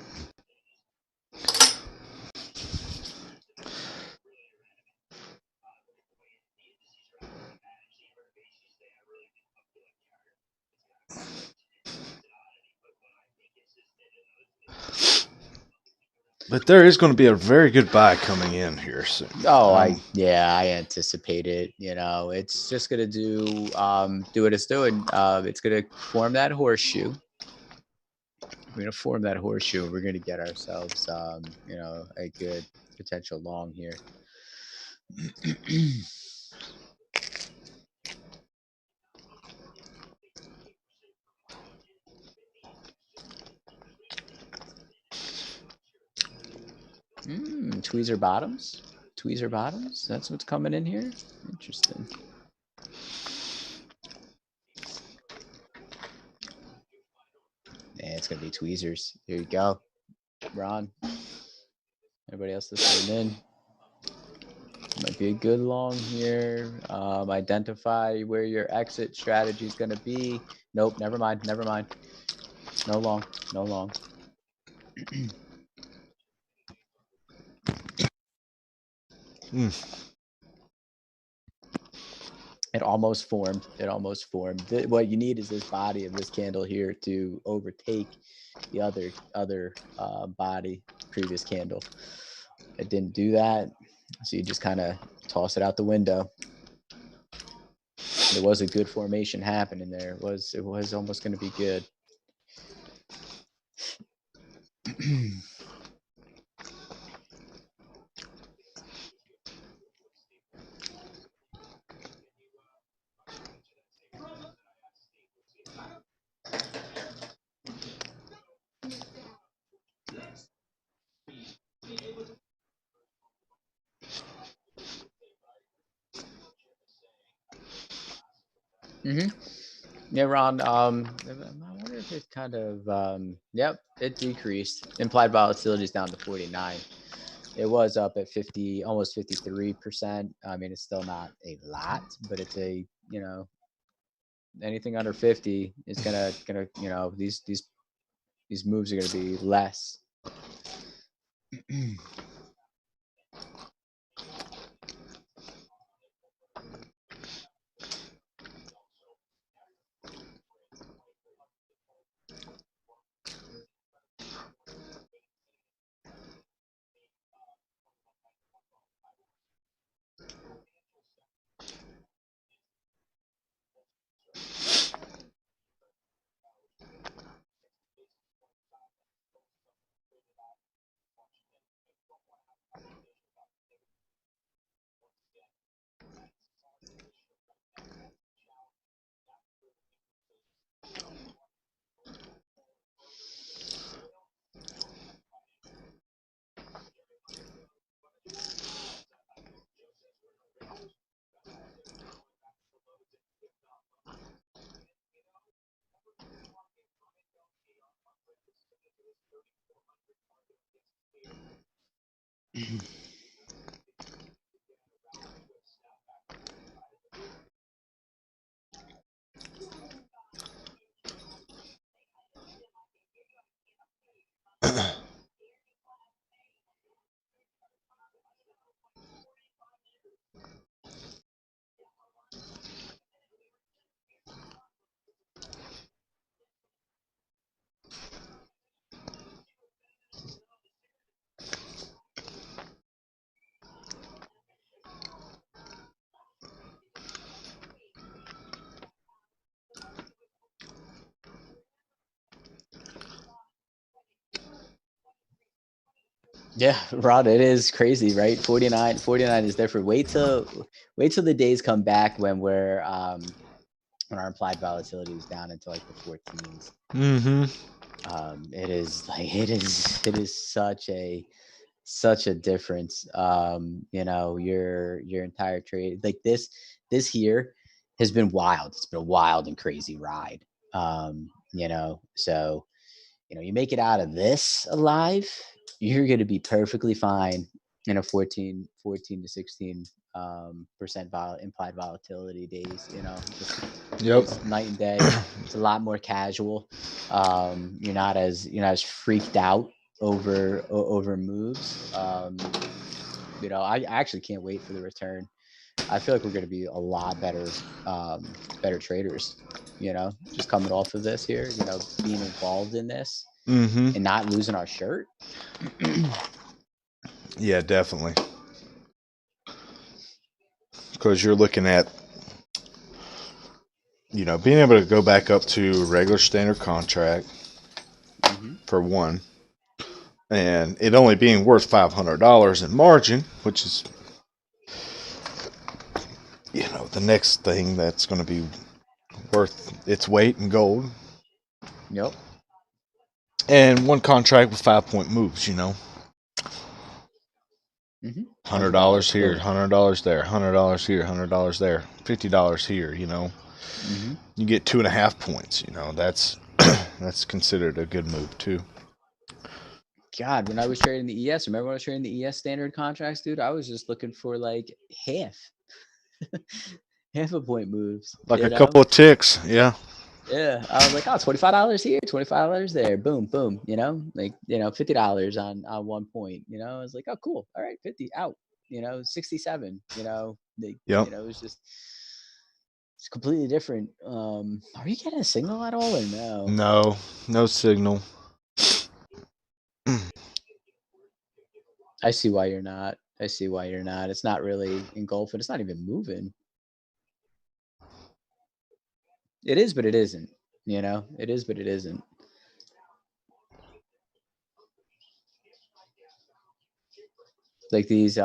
But there is going to be a very good buy coming in here soon. Oh, I anticipate it. It's just gonna do what it's doing. It's gonna form that horseshoe. We're gonna form that horseshoe. We're gonna get ourselves, a good potential long here. Tweezer bottoms. That's what's coming in here. Interesting. Yeah, it's gonna be tweezers. Here you go, Ron. Everybody else listening in. Might be a good long here. Identify where your exit strategy is going to be. Nope, never mind. No long. It almost formed. What you need is this body of this candle here to overtake the other body, previous candle. It didn't do that, so you just kind of toss it out the window. There was a good formation happening there. It was almost going to be good. Yeah, Ron. I wonder if it kind of. Yep, it decreased. Implied volatility is down to 49. It was up at 50, almost 53%. I mean, it's still not a lot, but it's a anything under 50 is gonna these moves are gonna be less. Yeah, Rod, it is crazy, right? 49 is different. Wait till the days come back when when our implied volatility is down into like the 14s. It is such a difference. Your entire trade, like this here has been wild. It's been a wild and crazy ride. So you make it out of this alive, you're going to be perfectly fine in a 14 to 16 percent implied volatility days. Just Yep. It's night and day. It's a lot more casual. You're not as freaked out over moves. I actually can't wait for the return. I feel like we're going to be a lot better traders. Just coming off of this here. Being involved in this and not losing our shirt. Yeah, definitely. Because you're looking at, being able to go back up to regular standard contract for one, and it only being worth $500 in margin, which is, the next thing that's going to be worth its weight in gold. Yep. And one contract with 5-point moves, $100 here, $100 there, $100 here, $100 there, $50 here. You get 2.5 points. That's considered a good move too. God, when I was trading the ES, remember when I was trading the ES standard contracts, dude? I was just looking for like half a point moves. Like a couple of ticks, yeah. Yeah, I was like, oh, $25 here, $25 there, boom, boom. Like $50 on 1 point. I was like, oh, cool, all right, 50 out. 67. Yep. It was just it's completely different. Are you getting a signal at all or no? No signal. I see why you're not. It's not really engulfing. It's not even moving. It is, but it isn't. You know, it is, but it isn't. Like these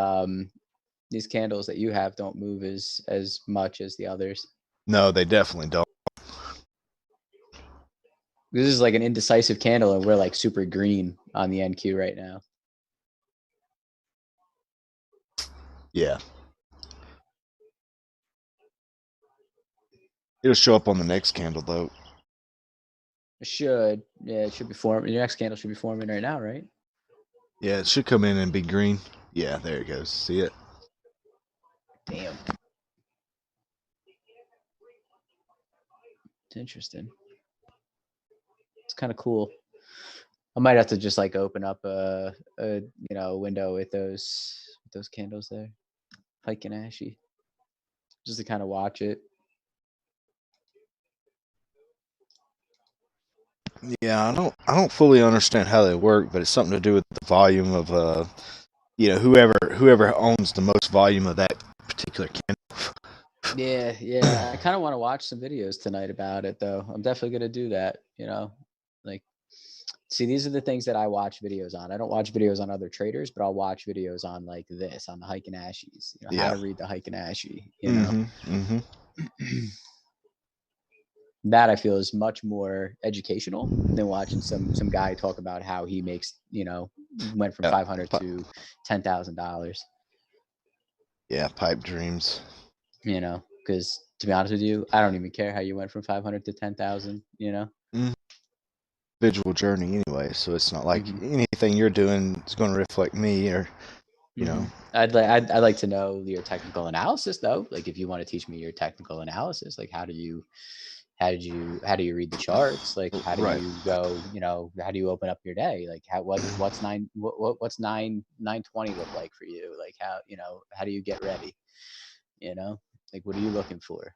candles that you have don't move as much as the others. No, they definitely don't. This is like an indecisive candle, and we're like super green on the NQ right now. Yeah. It'll show up on the next candle though. It should. Yeah, it should be forming. Your next candle should be forming right now, right? Yeah, it should come in and be green. Yeah, there it goes. See it? Damn. It's interesting. It's kind of cool. I might have to just like open up a window with those candles there, Pike and Ashy, just to kind of watch it. Yeah, I don't fully understand how they work, but it's something to do with the volume of whoever owns the most volume of that particular candle. Yeah. I kind of want to watch some videos tonight about it, though. I'm definitely gonna do that. Like, see, these are the things that I watch videos on. I don't watch videos on other traders, but I'll watch videos on like this, on the Hike and Ashies. How to read the Hike and Ashy. That I feel is much more educational than watching some guy talk about how he makes, went from $500 to $10,000. Yeah, pipe dreams. Because to be honest with you, I don't even care how you went from 500 to 10,000. Individual journey anyway, so it's not like anything you're doing is going to reflect me or I'd like to know your technical analysis though. Like if you want to teach me your technical analysis, like how do you read the charts? Like how do you go, how do you open up your day? Like what's 920 look like for you? Like how do you get ready? Like what are you looking for?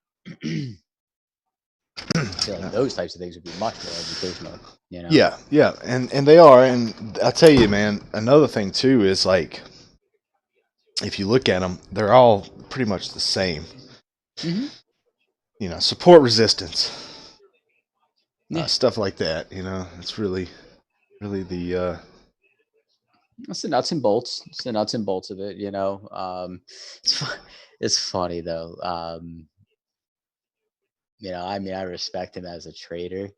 I feel like those types of things would be much more educational, Yeah, and they are, and I tell you, man, another thing too is like, if you look at them, they're all pretty much the same. Support resistance, stuff like that. It's really the. It's the nuts and bolts. It's the nuts and bolts of it. It's funny though. I respect him as a trader,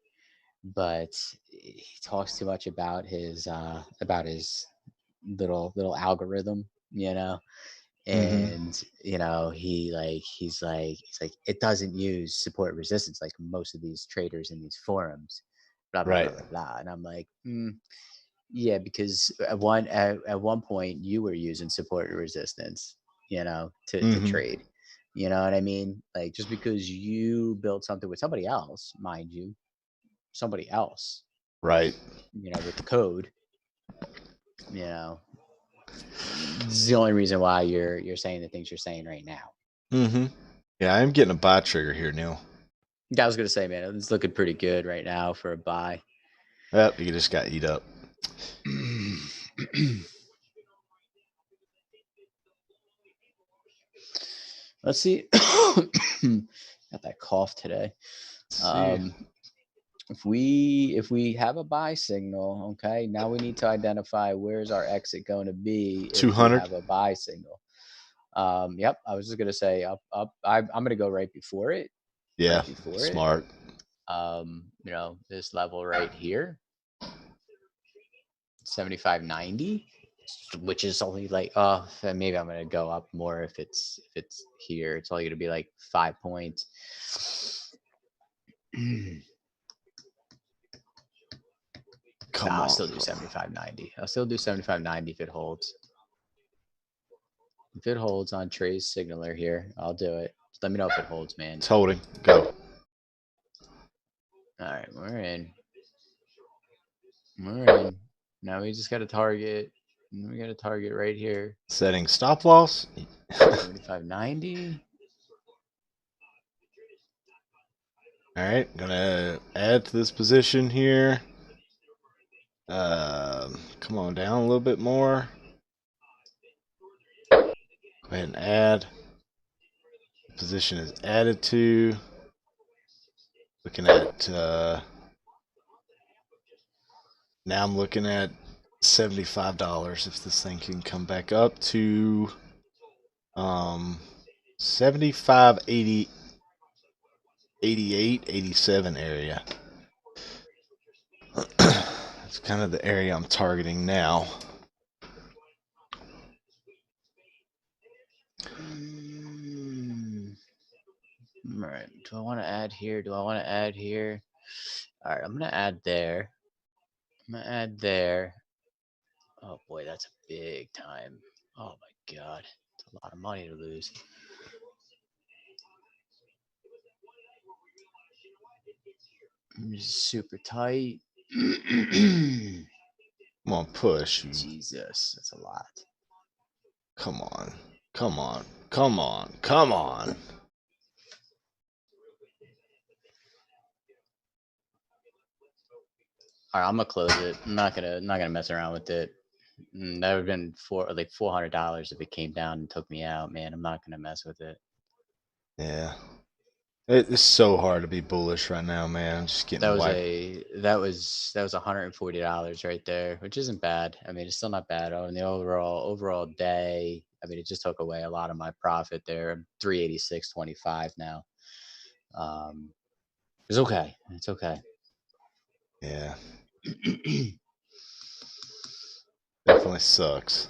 but he talks too much about his little algorithm, and he's like it doesn't use support resistance like most of these traders in these forums, blah blah blah blah blah. And I'm like, yeah, because at one point you were using support resistance, to trade. You know what I mean? Like just because you built something with somebody else, mind you, somebody else, right? With the code, this is the only reason why you're saying the things you're saying right now. Yeah, I'm getting a buy trigger here, Neal. Yeah, I was gonna say, man, it's looking pretty good right now for a buy. Yep, you just got eat up. Let's see. Got that cough today. If we have a buy signal, okay, now we need to identify where's our exit going to be if 200. we have a buy signal. Yep, I was just gonna say up. I'm gonna go right before it. Yeah, right before smart. It. This level right here, 75.90, which is only like maybe I'm gonna go up more if it's here. It's only gonna be like 5 points. I'll still do 75.90. I'll still do 75.90 if it holds. If it holds on Trae's signaler here, I'll do it. Just let me know if it holds, man. It's holding. Go. All right, we're in. We're in. Now we just got to target. We got a target right here. Setting stop loss. 75.90. All right, gonna add to this position here. Come on down a little bit more. Go ahead and add. Position is added to. Looking at now I'm looking at $75 if this thing can come back up to 75, 80, 88, 87 area. That's kind of the area I'm targeting now. All right. Do I want to add here? Do I want to add here? All right. I'm going to add there. I'm going to add there. Oh, boy, that's a big time. Oh, my God. It's a lot of money to lose. Super tight. Come on, push. Jesus, that's a lot. Come on. Come on. Come on. Come on. All right, I'm gonna close it. I'm not gonna mess around with it. That would have been like $400 if it came down and took me out, man. I'm not gonna mess with it. Yeah. It's so hard to be bullish right now, man. I'm just getting wiped. That was $140 right there, which isn't bad. I mean, it's still not bad. Oh, in the overall day, I mean, it just took away a lot of my profit there. I'm 386.25 now. It's okay. It's okay. Yeah. Definitely sucks.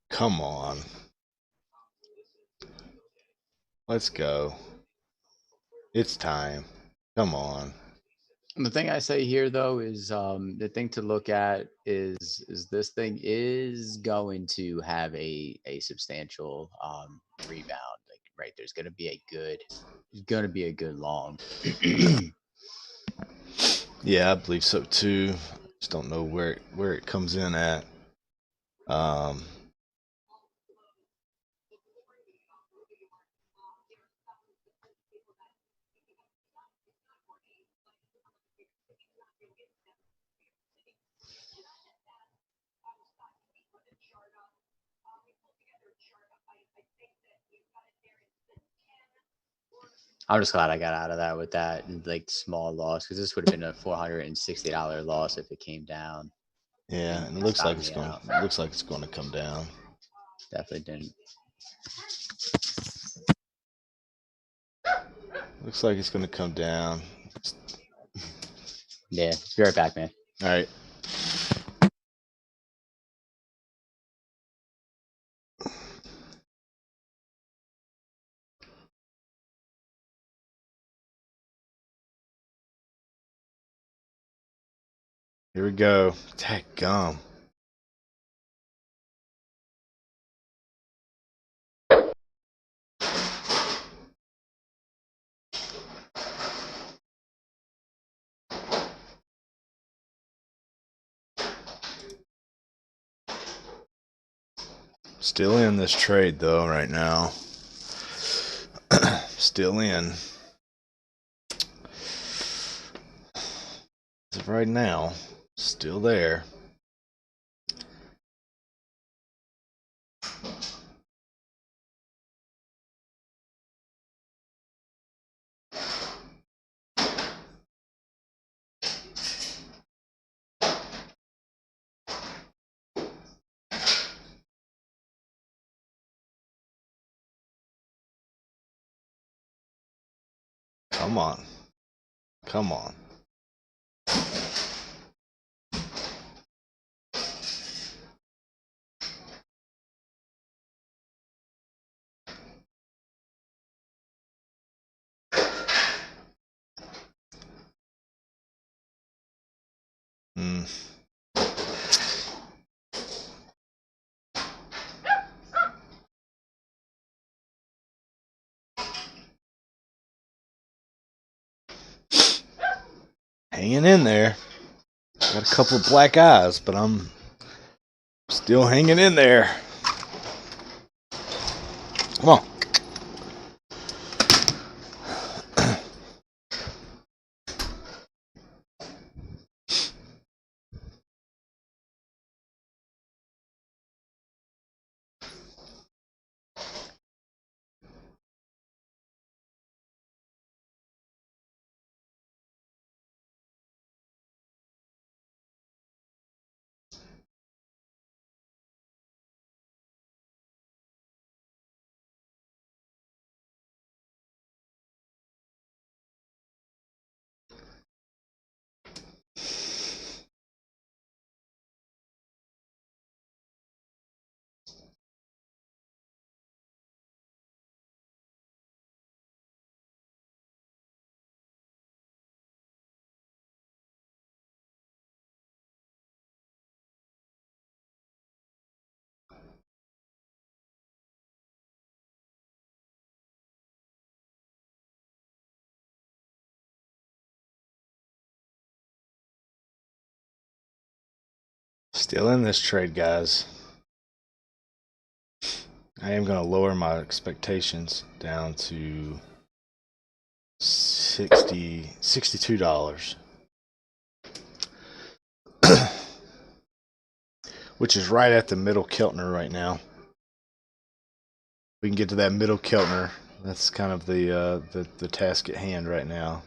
Come on. Let's go. It's time. Come on. The thing I say here, though, is the thing to look at is this thing is going to have a substantial rebound. Like, right, there's going to be a good long. Yeah, I believe so too. Just don't know where it comes in at. I'm just glad I got out of that with that like small loss, because this would have been a $460 loss if it came down. Yeah, and it looks like it's going to come down. Definitely didn't. Looks like it's going to come down. Yeah, be right back, man. All right. Here we go. Dadgum. Still in this trade though right now. Still in. As of right now, still there. Come on. Come on. Hanging in there. Got a couple of black eyes, but I'm still hanging in there. Come on. Still in this trade, guys. I am going to lower my expectations down to $62. Which is right at the middle Keltner right now. We can get to that middle Keltner. That's kind of the task at hand right now.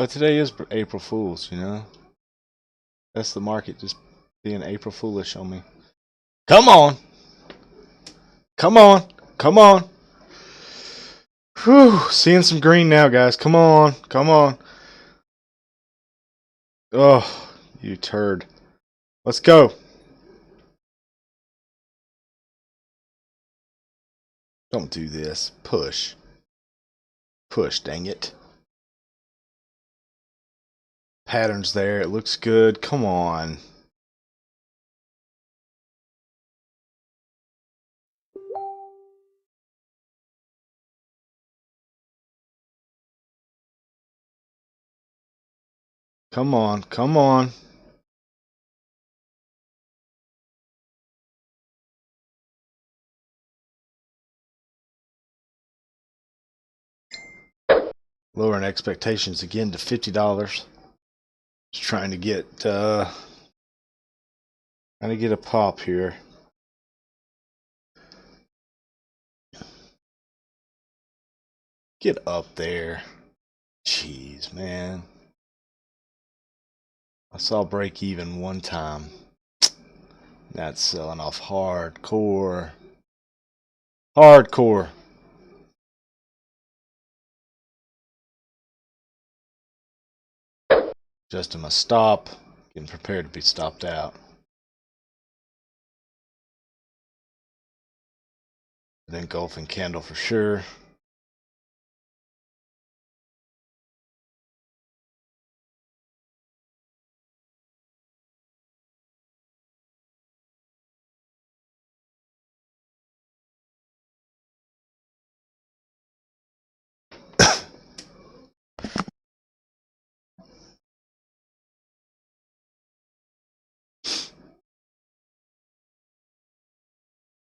Oh, today is April Fool's, you know? That's the market just being April Foolish on me. Come on! Come on! Come on! Whew! Seeing some green now, guys. Come on! Come on! Oh, you turd. Let's go! Don't do this. Push. Push, dang it. Patterns there. It looks good. Come on. Come on. Come on. Lowering expectations again to $50. Just trying to get a pop here. Get up there. Jeez, man. I saw break even one time. That's selling off hardcore. Hardcore. Adjusting my stop. Getting prepared to be stopped out. Then engulfing candle for sure.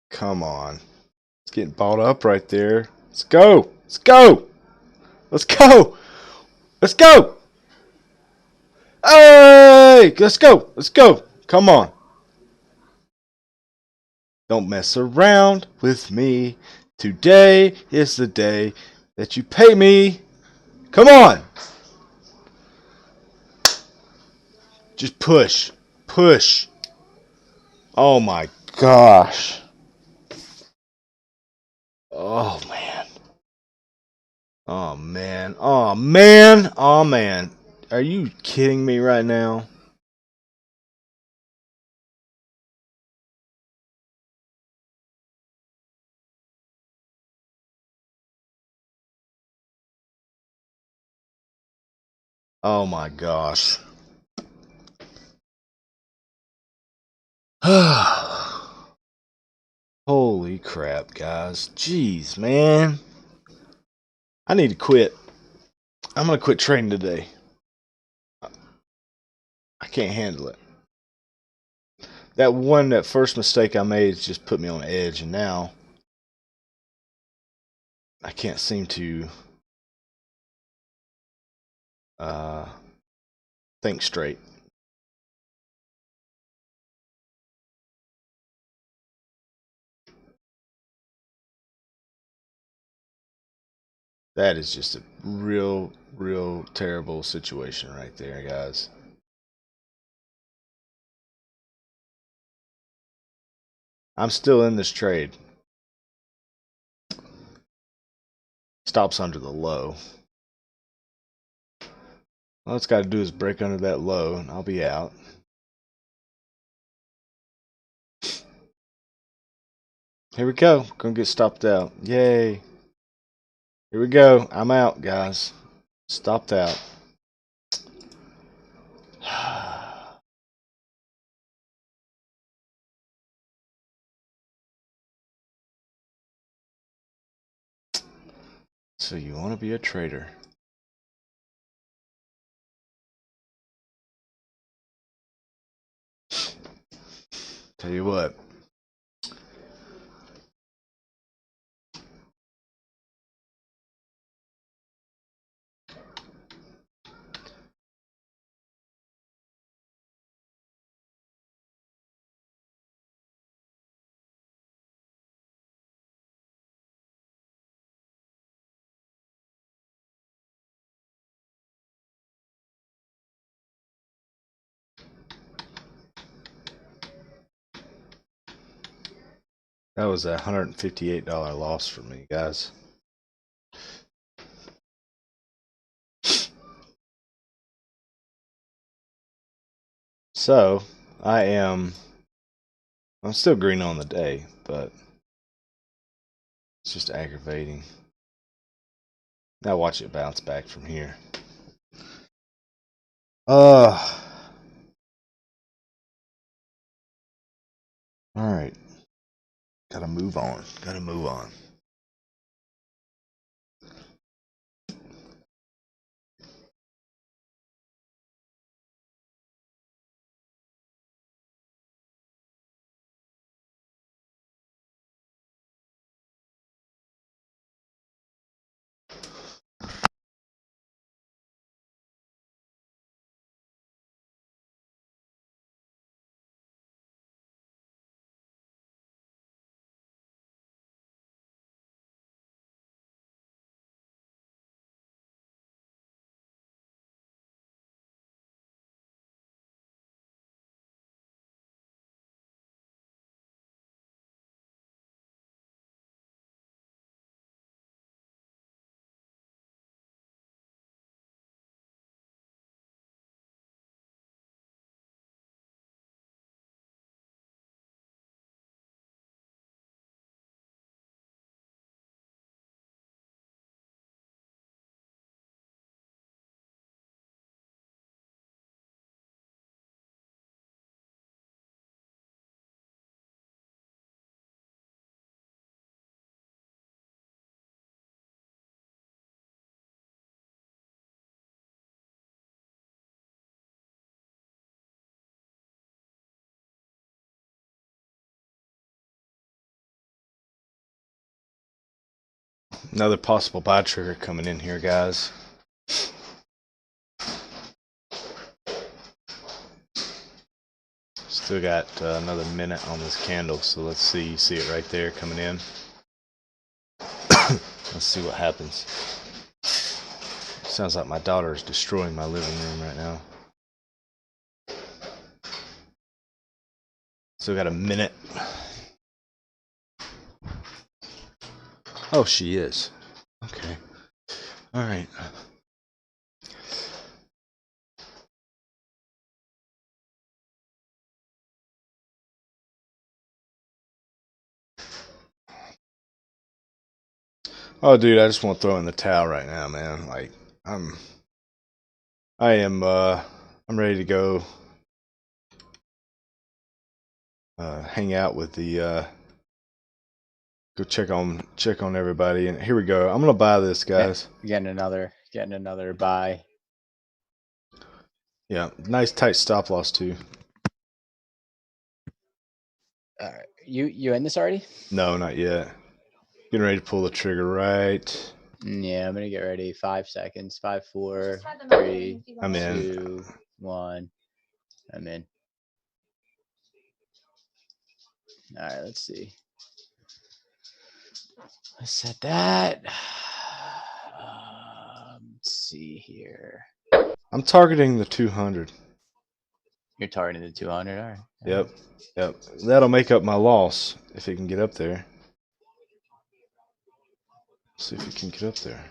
Come on. It's getting balled up right there. Let's go. Let's go. Let's go. Let's go. Hey, let's go. Let's go. Come on. Don't mess around with me. Today is the day that you pay me. Come on. Just push. Push. Oh my gosh. Oh man. Oh man. Oh man. Oh man. Are you kidding me right now? Oh my gosh. Holy crap, guys. Jeez, man. I need to quit. I'm going to quit trading today. I can't handle it. That first mistake I made just put me on edge, and now I can't seem to think straight. That is just a real terrible situation right there, guys. I'm still in this trade. Stop stops under the low. All it's got to do is break under that low, and I'll be out. Here we go. Gonna get stopped out. Yay. Here we go. I'm out, guys. Stopped out. So you want to be a trader? Tell you what. That was a $158 loss for me, guys. So, I'm still green on the day, but it's just aggravating. Now watch it bounce back from here. Alright. Gotta move on. Gotta move on. Another possible buy trigger coming in here, guys. Still got another minute on this candle, so let's see. You see it right there coming in. Let's see what happens. Sounds like my daughter is destroying my living room right now. Still got a minute. Oh, she is. Okay. All right. Oh, dude, I just want to throw in the towel right now, man. Like, I'm ready to go hang out with the go check on everybody. And here we go. I'm gonna buy this, guys. Getting another buy. Yeah, nice tight stop loss too. All right, you in this already? No, not yet. Getting ready to pull the trigger right. Yeah, I'm gonna get ready. 5 seconds. 5, 4, 3, I'm in. 2, 1. I'm in. All right, let's see. Let's set that. Let's see here. I'm targeting the 200. You're targeting the 200. All right. Yep. That'll make up my loss if it can get up there. See if we can get up there.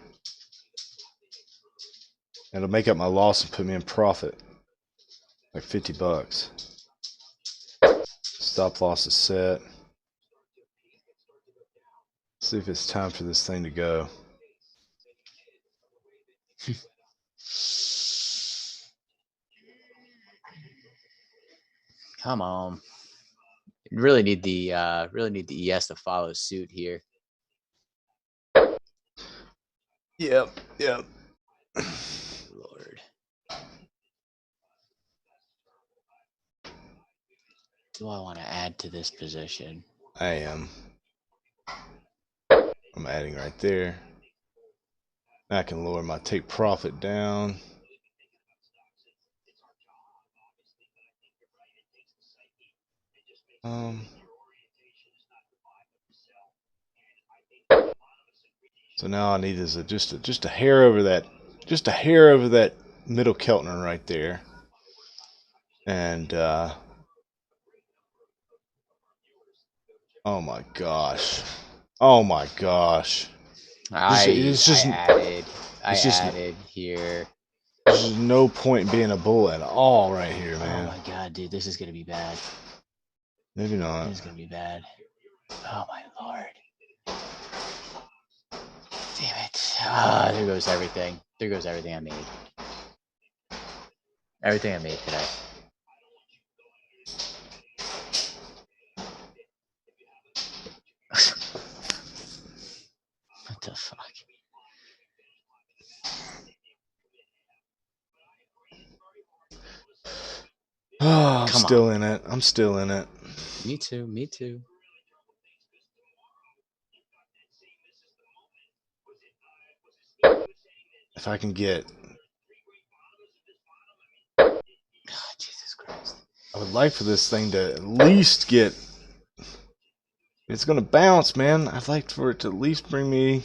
It'll make up my loss and put me in profit. Like $50. Stop loss is set. See if it's time for this thing to go. Come on. Really need the ES to follow suit here. Yep. Lord. Do I want to add to this position? I am. I'm adding right there. I can lower my take profit down. So now I need is just a hair over that, middle Keltner right there, and oh my gosh, I added here. There's just no point in being a bull at all right here, man. Oh my god, dude, this is gonna be bad. Maybe not. This is gonna be bad. Oh my lord. Damn it. Ah, there goes everything. There goes everything I made. Everything I made today. What the fuck? Oh, I'm still in it. I'm still in it. Me too. Me too. If I can get, God, Jesus Christ. I would like for this thing to at least get. It's gonna bounce, man. I'd like for it to at least bring me.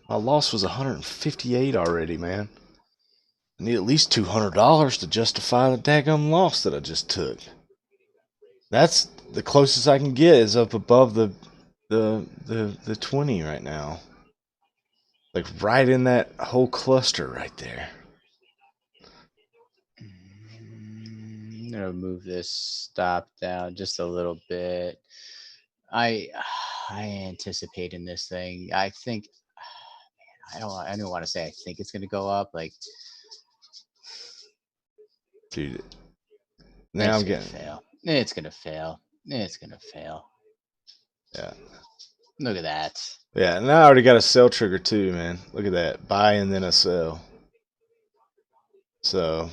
My loss was 158 already, man. I need at least $200 to justify the daggum loss that I just took. That's the closest I can get is up above the 20 right now. Like right in that whole cluster right there. I'm gonna move this stop down just a little bit. I anticipate in this thing. I think I don't want to say I think it's gonna go up. Like, dude, now I'm getting fail. It's gonna fail. It's gonna fail. Yeah. Look at that. Yeah, and I already got a sell trigger too, man. Look at that. Buy and then a sell. So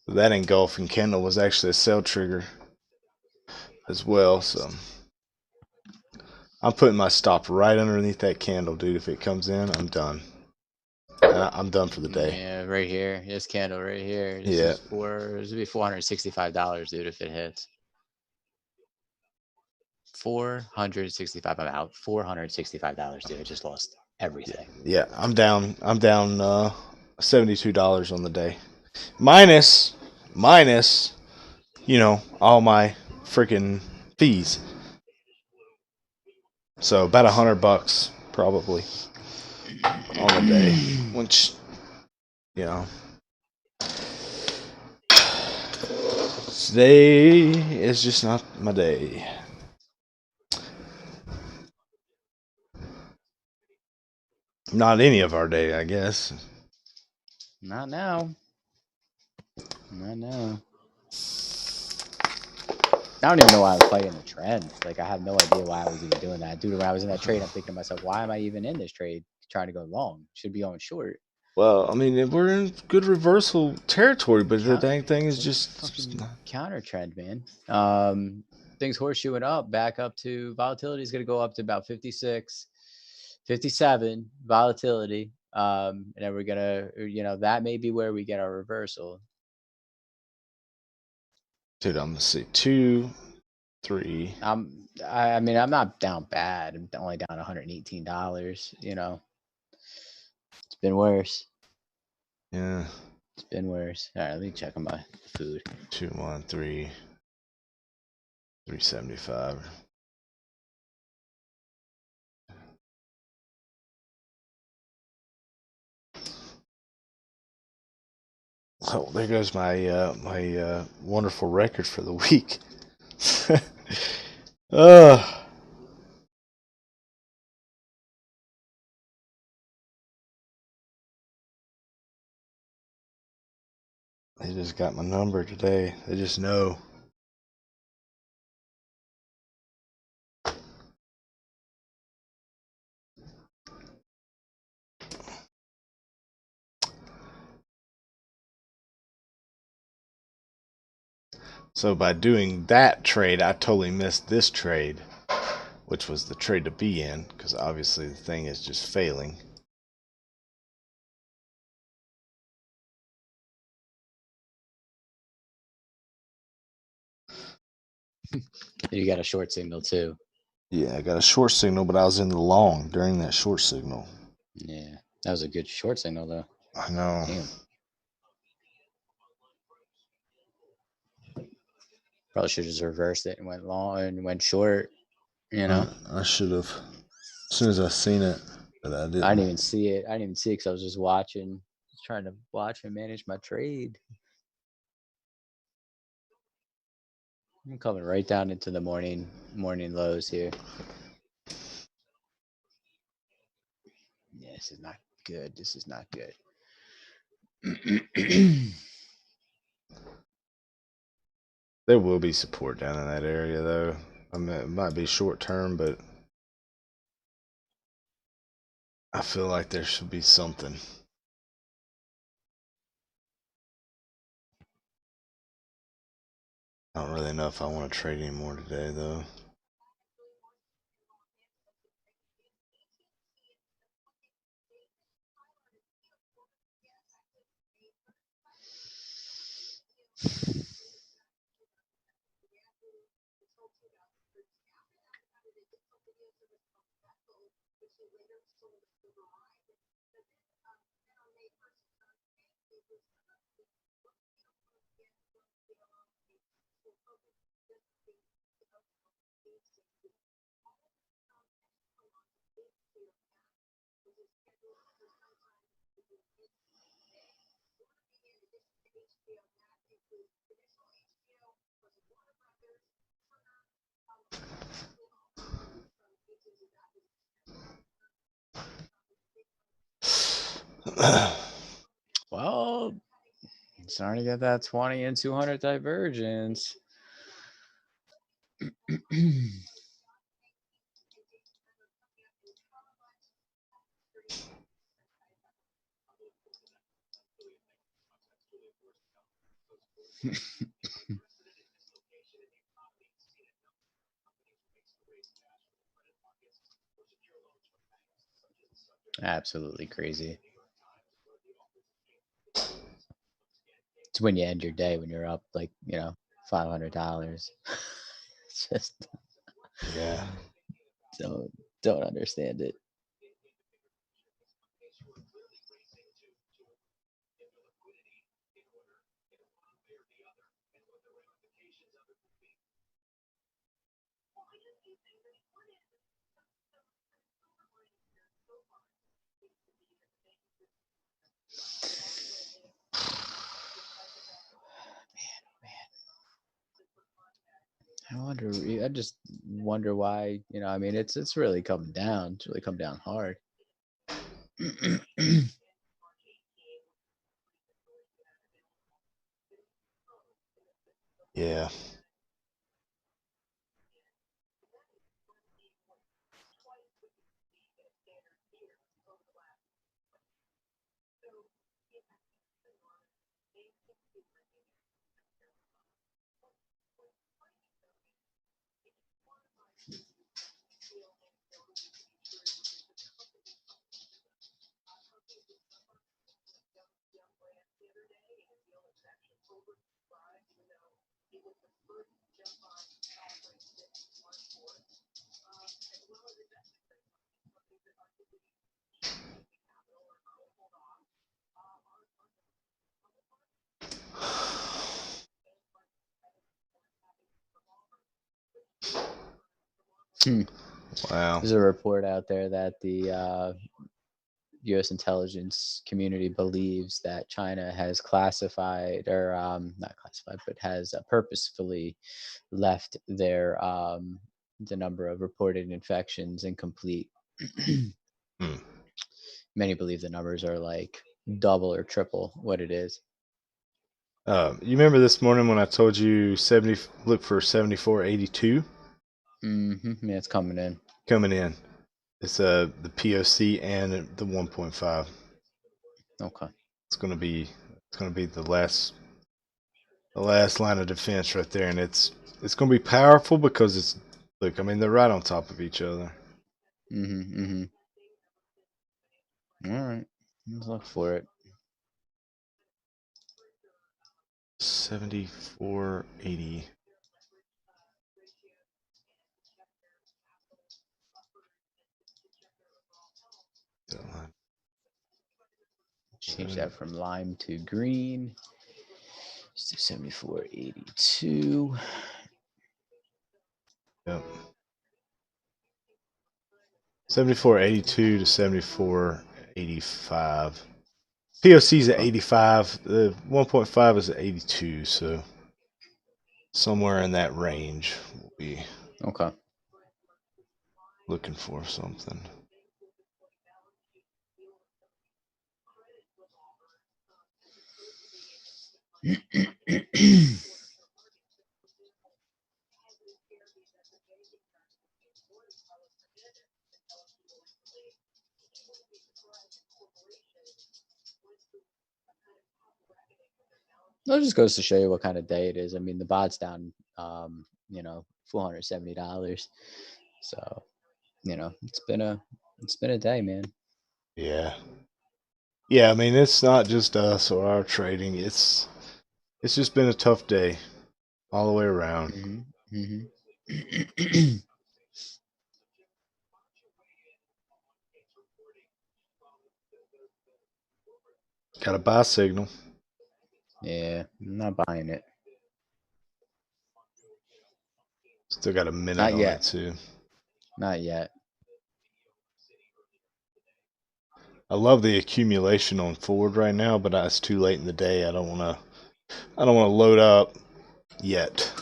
that engulfing candle was actually a sell trigger as well. So I'm putting my stop right underneath that candle, dude. If it comes in, I'm done. I'm done for the day. Yeah, right here. This candle right here. This Yeah. is this would be $465, dude, if it hits. 465. I'm out. $465, dude. I just lost everything. Yeah, I'm down $72 on the day. Minus, all my freaking fees. So about $100 probably on the day, which, today is just not my day. Not any of our day, I guess. Not now. Not now. I don't even know why I was playing the trend. Like, I have no idea why I was even doing that. Dude, when I was in that trade, I'm thinking to myself, why am I even in this trade trying to go long? Should be on short. Well, I mean, we're in good reversal territory, but the dang thing is just counter trend, man. Things horseshoeing up, back up to volatility is going to go up to about 56, 57 volatility. And then we're going to, that may be where we get our reversal. Dude, I'm gonna say 2, 3. I mean, I'm not down bad. I'm only down $118. It's been worse. Yeah. It's been worse. All right, let me check on my food. 213, 375. Oh, there goes my wonderful record for the week. uh, they just got my number today. They just know. So by doing that trade, I totally missed this trade, which was the trade to be in, because obviously the thing is just failing. You got a short signal too. Yeah, I got a short signal, but I was in the long during that short signal. Yeah, that was a good short signal though. I know. Damn. Probably should have just reversed it and went long and went short. You know. I should have. As soon as I seen it, but I didn't. I didn't even see it. I didn't even see it because I was just watching, just trying to watch and manage my trade. I'm coming right down into the morning lows here. Yeah, this is not good. This is not good. There will be support down in that area, though. I mean, it might be short term, but I feel like there should be something. I don't really know if I want to trade anymore today, though. Well, starting to get that 20 and 200 divergence. Absolutely crazy. It's when you end your day when you're up like, $500. It's just Yeah. don't understand it. I just wonder why, I mean, it's really coming down. It's really come down hard. Yeah. Wow. There's a report out there that the U.S. intelligence community believes that China has classified, or not classified, but has purposefully left their the number of reported infections incomplete. Many believe the numbers are like double or triple what it is. You remember this morning when I told you look for 7482? Yeah, it's coming in. Coming in. It's the POC and the 1.5. Okay. It's gonna be the last line of defense right there, and it's gonna be powerful because it's look. I mean, they're right on top of each other. All right, let's look for it. 7480. Change that from lime to green. Let's do 7482. Yep. 7482 to 7485. POC's at 85. The 1.5 is at 82. So somewhere in that range, we'll be looking for something. That just goes to show you what kind of day it is. I mean, the bot's down, $470. So, it's been a day, man. Yeah. Yeah, I mean, it's not just us or our trading. It's just been a tough day all the way around. Got a buy signal. Yeah, I'm not buying it. Still got a minute Not on yet. it too. Not yet. I love the accumulation on forward right now, but it's too late in the day. I don't want to load up yet.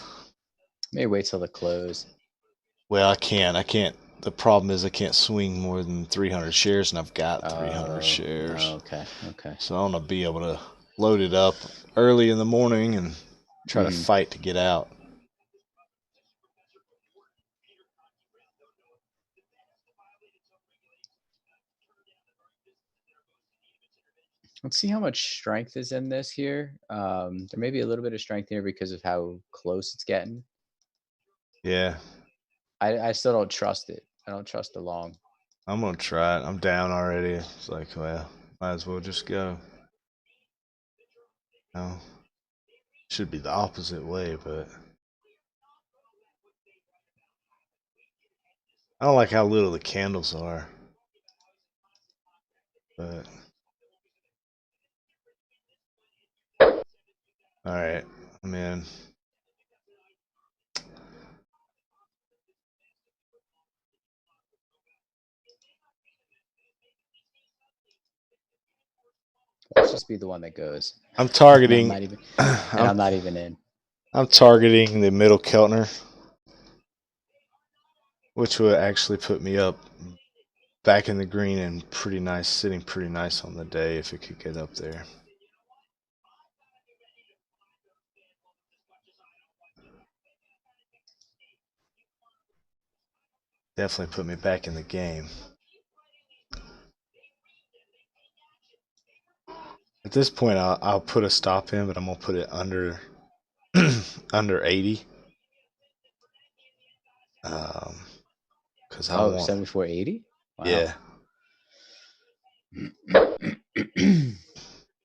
Maybe wait till the close. Well, I can't. The problem is I can't swing more than 300 shares, and I've got 300 shares. Okay. So I want to be able to load it up early in the morning and try to fight to get out. Let's see how much strength is in this here. There may be a little bit of strength here because of how close it's getting. Yeah. I still don't trust it. I don't trust the long. I'm going to try it. I'm down already. It's like, well, might as well just go. No. Should be the opposite way, but I don't like how little the candles are. But all right, I'm in. Let's just be the one that goes. I'm targeting. I'm not even in. I'm targeting the middle Keltner, which would actually put me up back in the green and pretty nice, sitting pretty nice on the day if it could get up there. Definitely put me back in the game. At this point, I'll put a stop in, but I'm gonna put it under under 80. Because I want 7480. Wow. Yeah.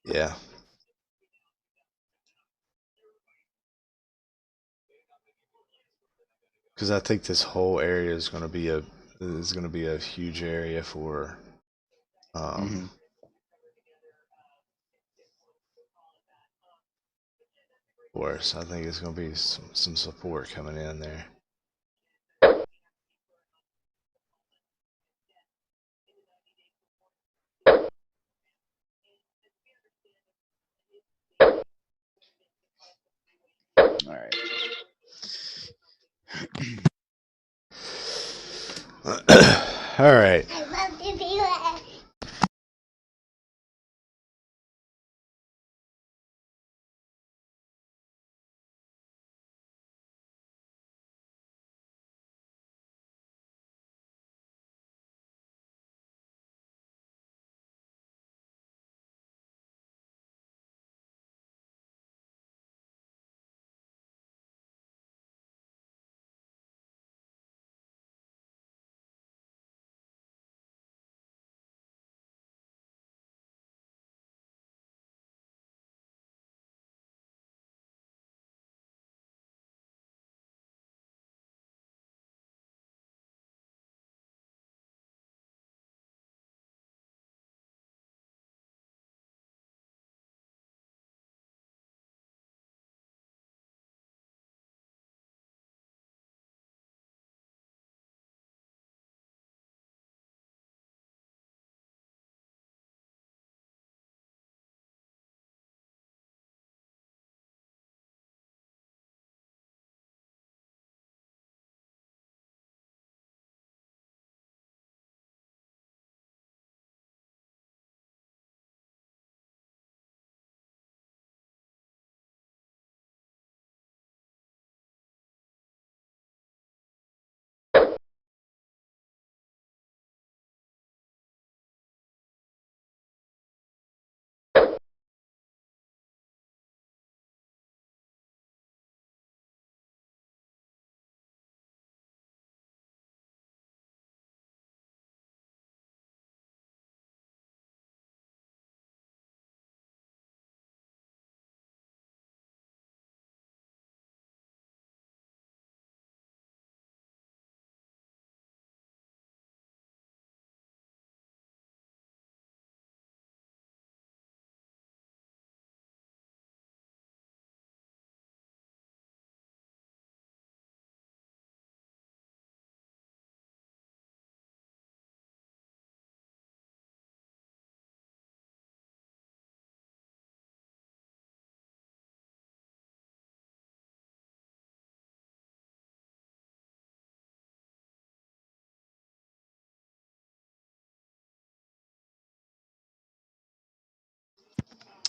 Yeah. Because I think this whole area is going to be a huge area for for us. I think it's going to be some support coming in there. All right. All right. I love to be left.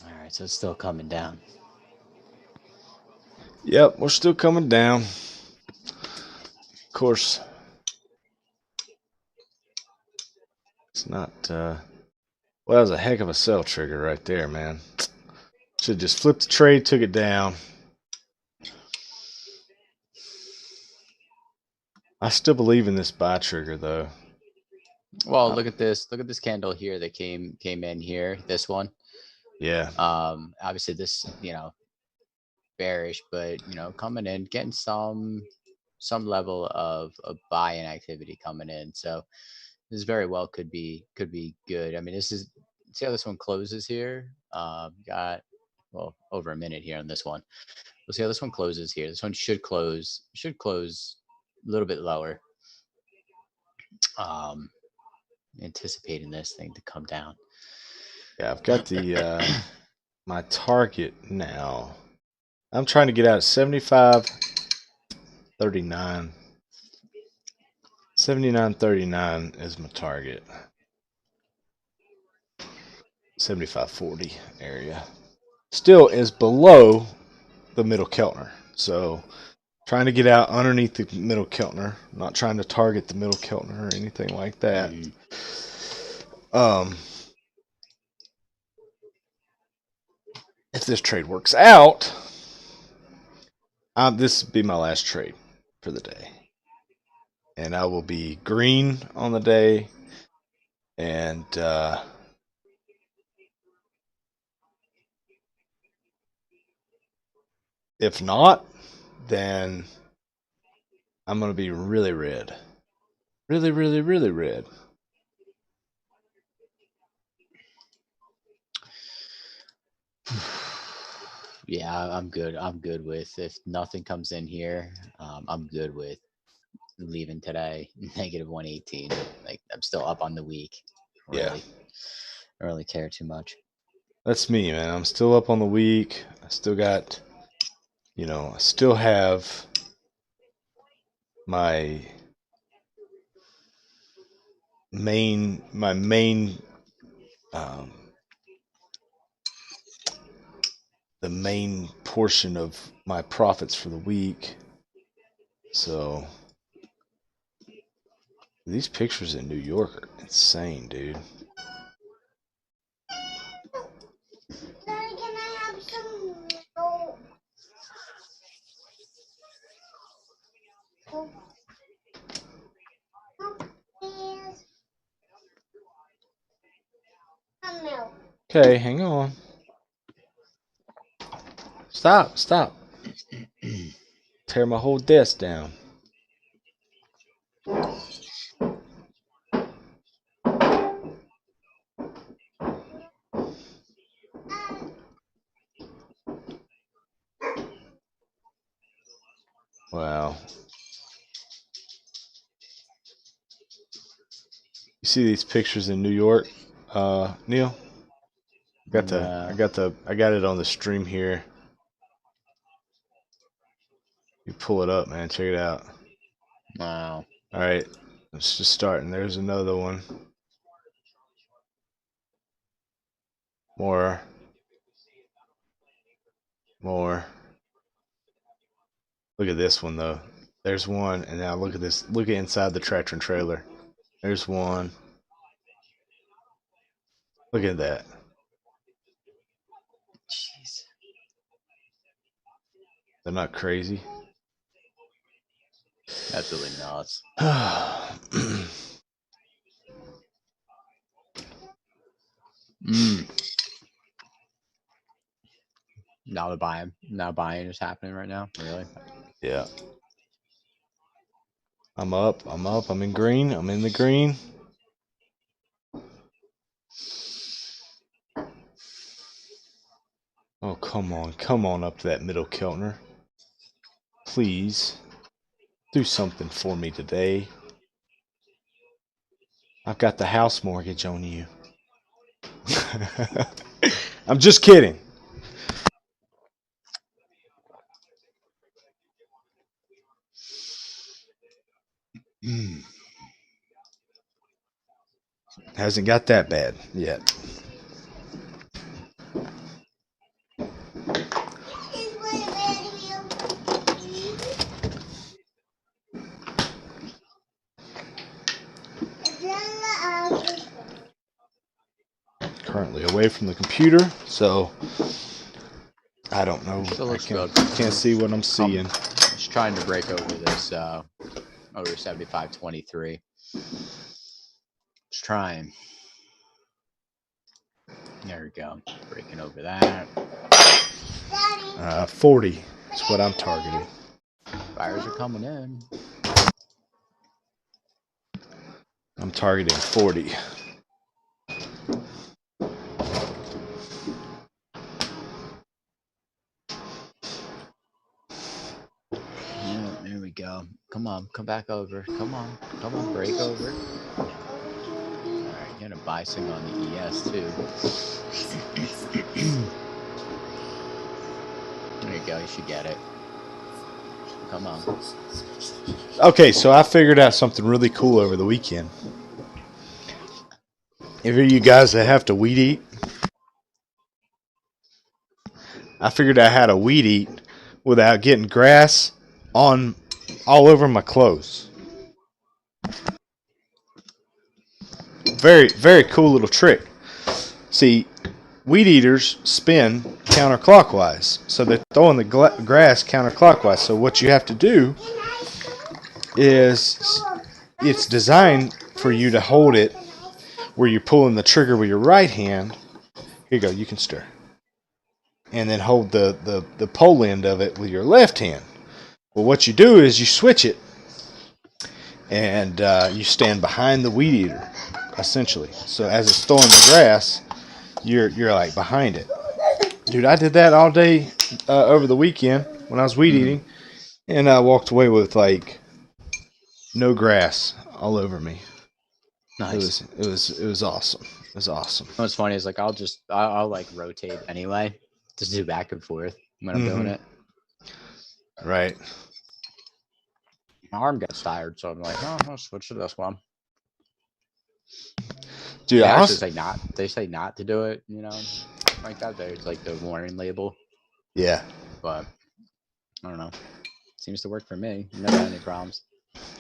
All right, so it's still coming down. Yep, we're still coming down. Of course, it's not. Well, that was a heck of a sell trigger right there, man. Should just flip the trade, took it down. I still believe in this buy trigger, though. Well, look at this. Look at this candle here that came in here. This one. Yeah. Obviously this, bearish, but coming in, getting some level of buy-in activity coming in. So this very well could be good. I mean, this is, see how this one closes here. Got over a minute here on this one. We'll see how this one closes here. This one should close a little bit lower. Anticipating this thing to come down. Yeah, I've got the my target now. I'm trying to get out at 75.39. 79.39 is my target. 75.40 area. Still is below the middle Keltner. So trying to get out underneath the middle Keltner. Not trying to target the middle Keltner or anything like that. If this trade works out, this will be my last trade for the day. And I will be green on the day. And if not, then I'm going to be really red. Really, really, really red. Yeah, I'm good. I'm good with, if nothing comes in here, I'm good with leaving today negative 118. Like, I'm still up on the week. Really. Yeah. I don't really care too much. That's me, man. I'm still up on the week. I still got you know, I still have my main the main portion of my profits for the week. So these pictures in New York are insane, dude. Daddy, can I have some milk? Please. Some milk. Okay, hang on. Stop. Tear my whole desk down. Wow. You see these pictures in New York, Neal? I got it on the stream here. You pull it up, man. Check it out. Wow. All right, let's just start. And there's another one. More. Look at this one though. There's one, and now look at this. Look at inside the tractor and trailer. There's one. Look at that. Jeez. They're not crazy. Absolutely nuts. Now buying is happening right now. Really? Yeah. I'm up. I'm in green. I'm in the green. Oh, come on up to that middle, Keltner. Please do something for me today. I've got the house mortgage on you. I'm just kidding. Hasn't got that bad yet. Currently away from the computer, so I don't know. I can't see what I'm seeing. Just trying to break over this over 75.23. Just trying. There we go. Breaking over that. 40 is what I'm targeting. Buyers are coming in. I'm targeting 40. Yeah, there we go. Come on, come back over. Come on, break over. Alright, you're gonna buy some on the ES too. There you go, you should get it. Come on. Okay, so I figured out something really cool over the weekend. If you guys that have to weed eat, I figured out how to weed eat without getting grass on all over my clothes. Very, very cool little trick. See, weed eaters spin counterclockwise, so they're throwing the grass counterclockwise. So what you have to do is it's designed for you to hold it where you're pulling the trigger with your right hand. Here you go, you can stir. And then hold the pole end of it with your left hand. Well, what you do is you switch it, and you stand behind the weed eater, essentially. So as it's throwing the grass, you're like behind it. Dude, I did that all day over the weekend when I was weed eating, and I walked away with like no grass all over me. Nice. It was awesome. It was awesome. What's funny is like I'll like rotate anyway, just do back and forth when I'm doing it. Right. My arm gets tired, so I'm like, oh, I'll switch to this one. Dude, They actually say not. They say not to do it. You know, like that. There's like the warning label. Yeah. But I don't know. Seems to work for me. Never had any problems.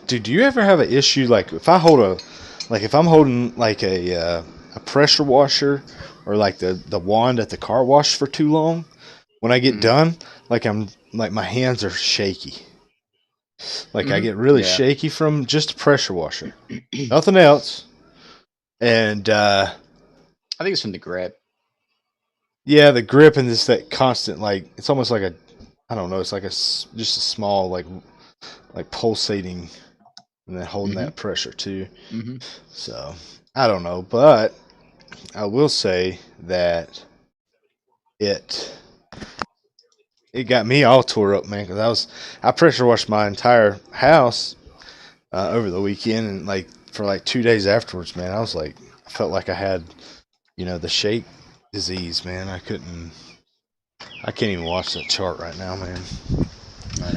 Dude, do you ever have an issue like if I'm holding like a pressure washer or like the wand at the car wash for too long? When I get done, like my hands are shaky. Like I get really shaky from just a pressure washer, nothing else. And I think it's from the grip. Yeah, the grip and just that constant, like it's almost like I don't know, it's like just a small like pulsating, and then holding that pressure too. So I don't know, but I will say that it got me all tore up, man, because I pressure washed my entire house over the weekend, and like for like 2 days afterwards, man, I felt like I had, the shake disease, man. I can't even watch that chart right now, man. I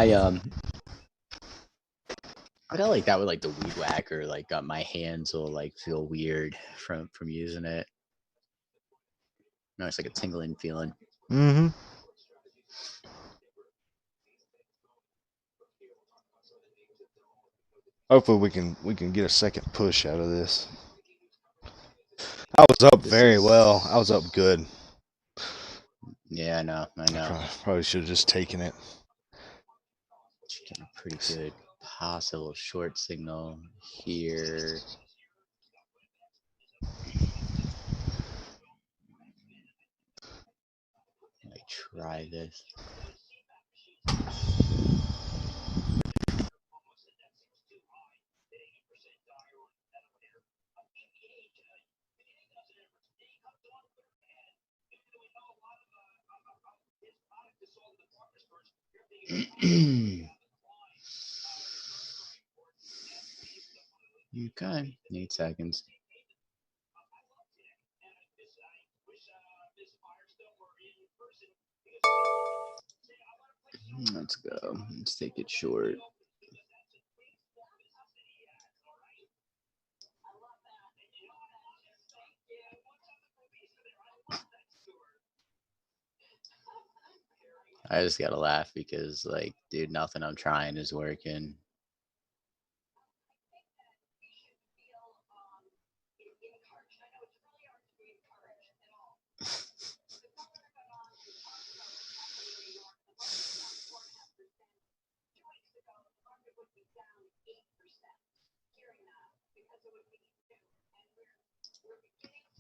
know. I got like that with like the weed whacker. Like my hands will like feel weird from using it. No, it's like a tingling feeling. Mm-hmm. Hopefully we can get a second push out of this. I was up very well. I was up good. Yeah, I know. Probably should have just taken it. Getting a pretty good possible short signal here. Let me try this. Okay, 8 seconds. Let's go. Let's take it short. I just gotta laugh because, like, dude, nothing I'm trying is working.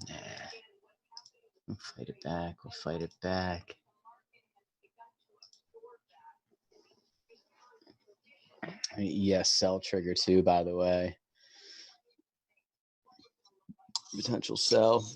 Nah. We'll fight it back. We'll fight it back. Yes, sell trigger too, by the way. Potential sell.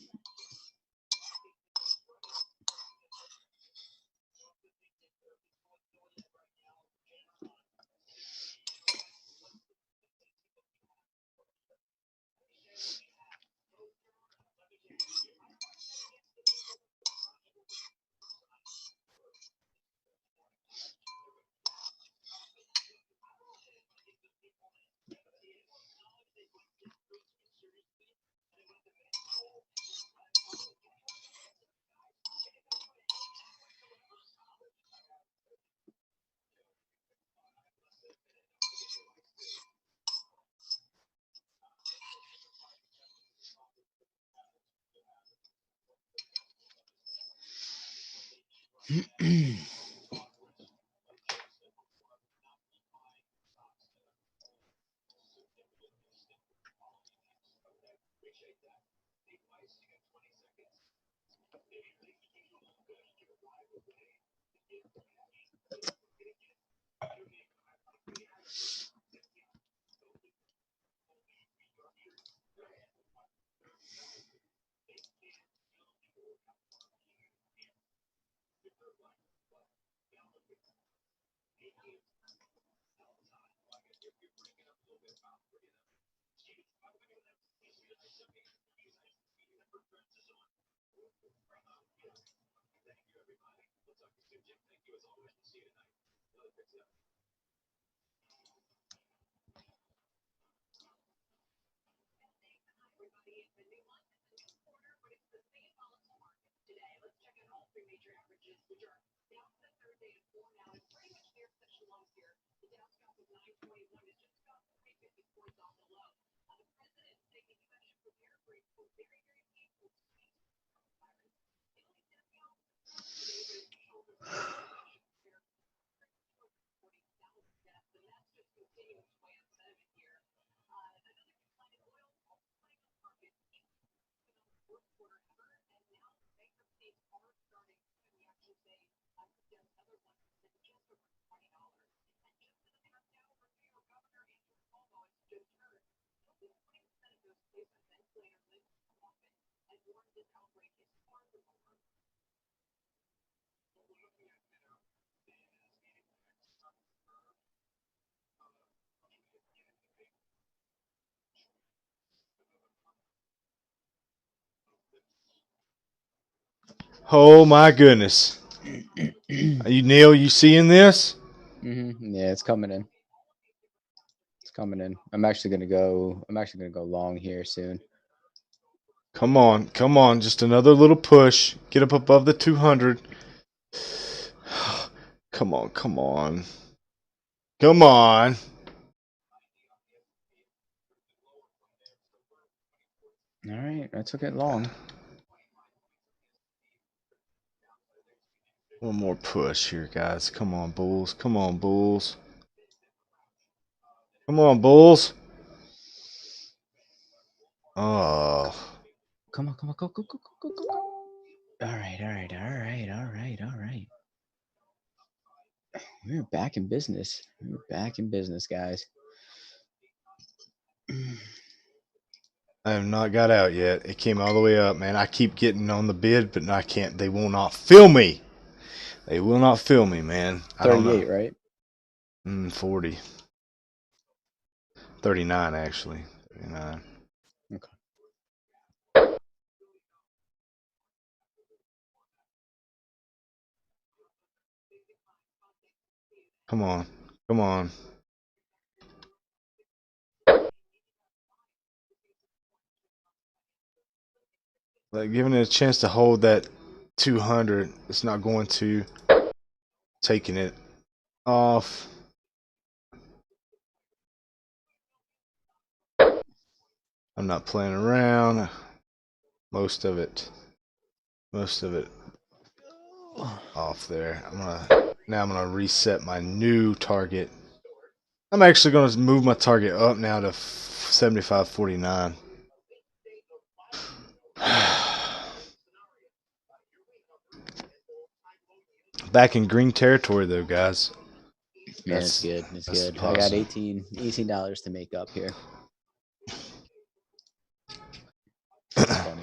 Oh my goodness. You Neal, you seeing this? Yeah, it's coming in. It's coming in. I'm actually gonna go long here soon. Come on, just another little push. Get up above the 200. Come on. Come on. All right, I took it long. One more push here, guys. Come on, Bulls. Come on, Bulls. Come on, Bulls. Oh. Come on, go. All right. We're back in business. Guys. I have not got out yet. It came all the way up, man. I keep getting on the bid, but I can't. They will not fill me. They will not fill me, man. I don't know. 38, right? 40. 39, actually. 39. Okay. Come on. Like, giving it a chance to hold that 200. It's not going to. Taking it off. I'm not playing around. Most of it off there. I'm gonna reset my new target. I'm actually gonna move my target up now to 75.49. Back in green territory though, guys. Yeah, it's good. It's good. I got $18 to make up here. That's funny.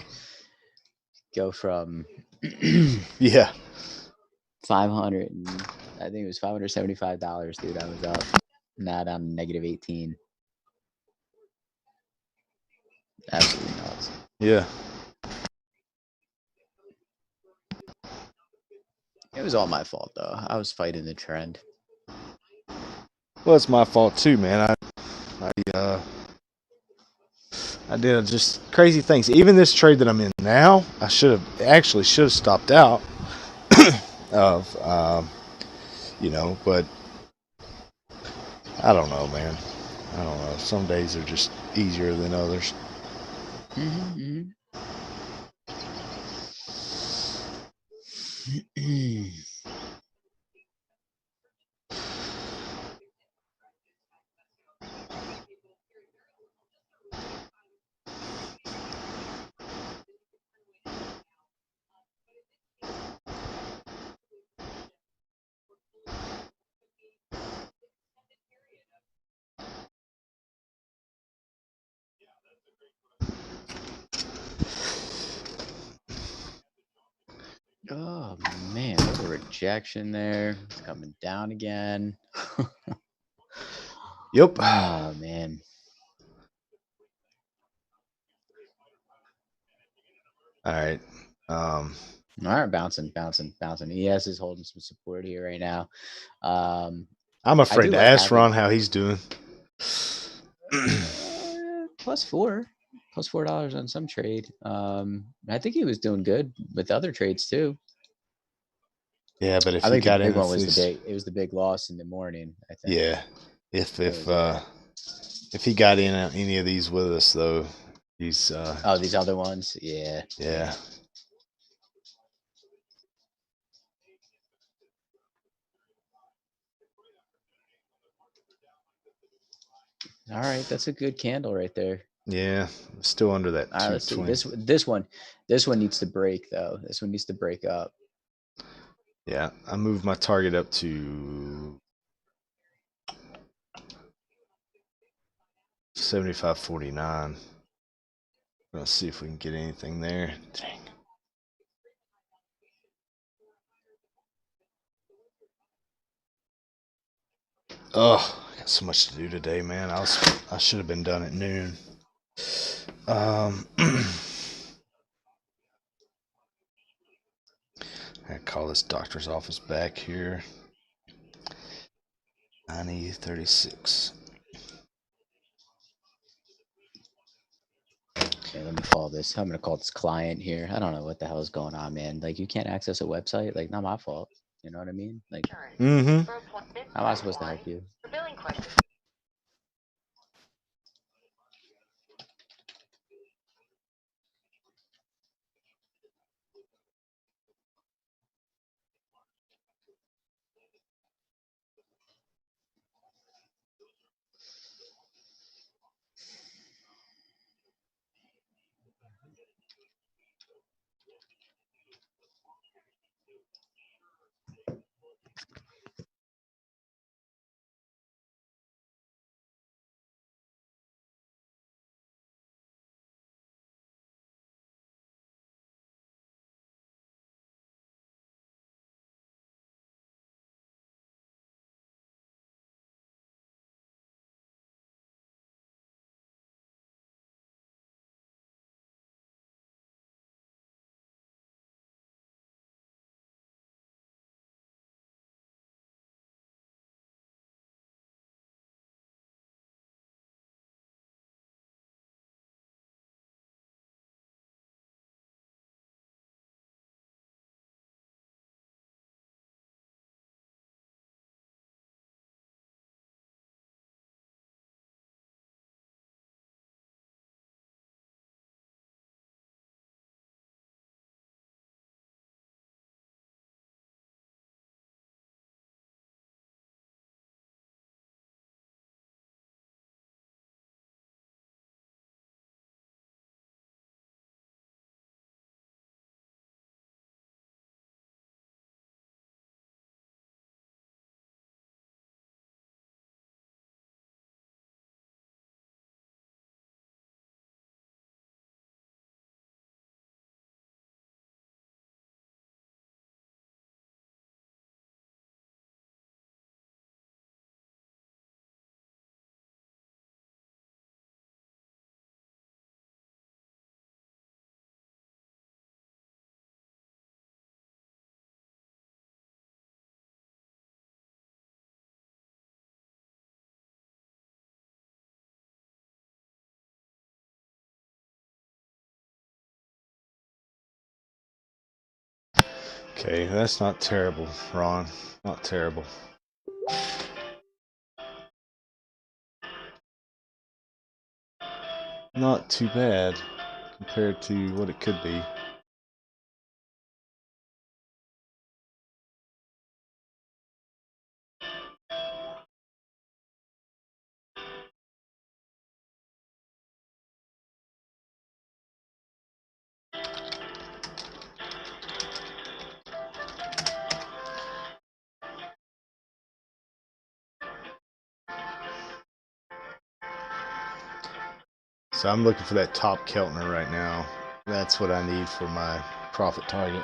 Go from yeah, 500. I think it was $575, dude. I was up. Now I'm negative 18. Absolutely nuts. Yeah. It was all my fault though. I was fighting the trend. Well, it's my fault too, man. I did just crazy things. Even this trade that I'm in now, I should have stopped out of, but I don't know, man. I don't know. Some days are just easier than others. Oh man, what a rejection there. It's coming down again. Yep. Oh man. All right. All right, bouncing. ES is holding some support here right now. I'm I afraid do to like ask having Ron how he's doing. +4, +$4 on some trade. I think he was doing good with other trades too. Yeah, but if I he think the got in big one was this, it was the big loss in the morning, I think. yeah, if That was it. if he got in any of these with us though, he's Oh, these other ones? Yeah. yeah. All right, that's a good candle right there. Yeah, still under that All right, let's see. 220. This one needs to break though. This one needs to break up. Yeah, I moved my target up to 75.49. Let's see if we can get anything there. Dang. Oh, I got so much to do today, man. I should have been done at noon. I call this doctor's office back here. 9036. Okay, let me follow this. I'm gonna call this client here. I don't know what the hell is going on, man. Like, you can't access a website. Like, not my fault. You know what I mean? Like, Mm-hmm. how am I supposed to help you? Okay, that's not terrible, Ron. Not terrible. Not too bad compared to what it could be. So I'm looking for that top Keltner right now. That's what I need for my profit target.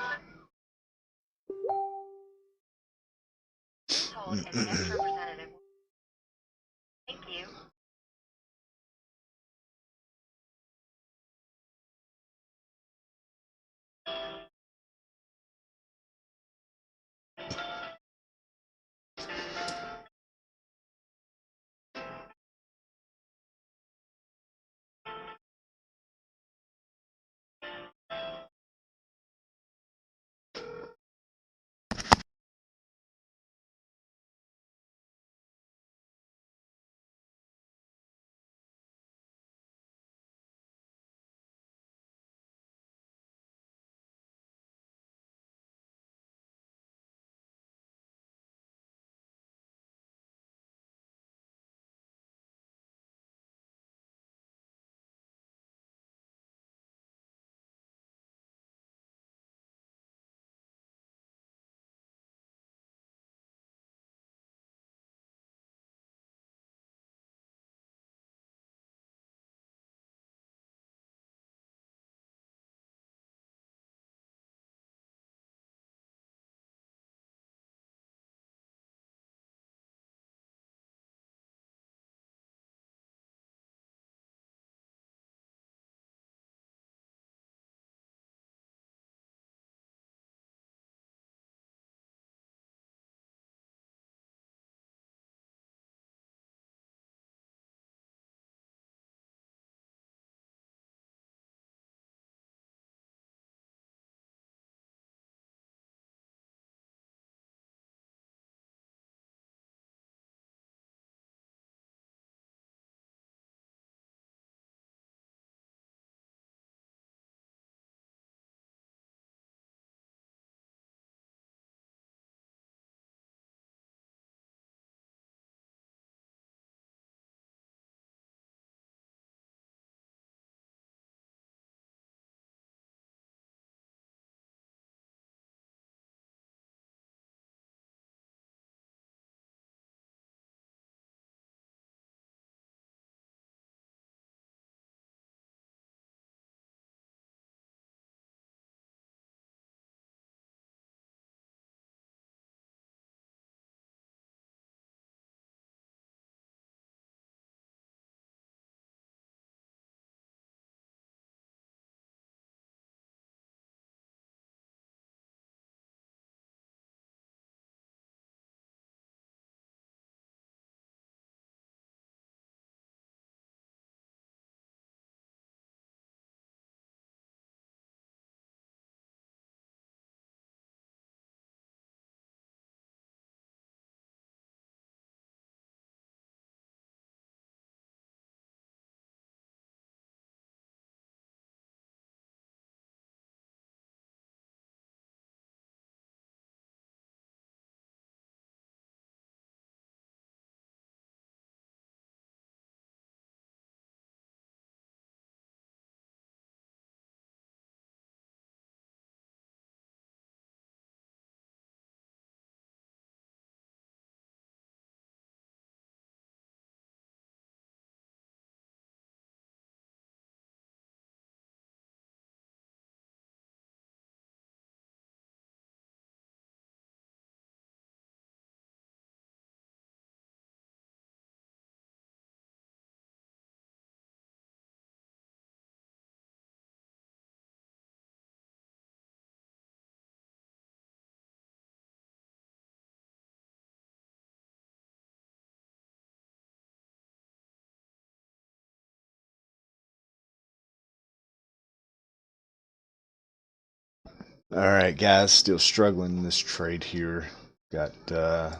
All right, guys, still struggling in this trade here. Got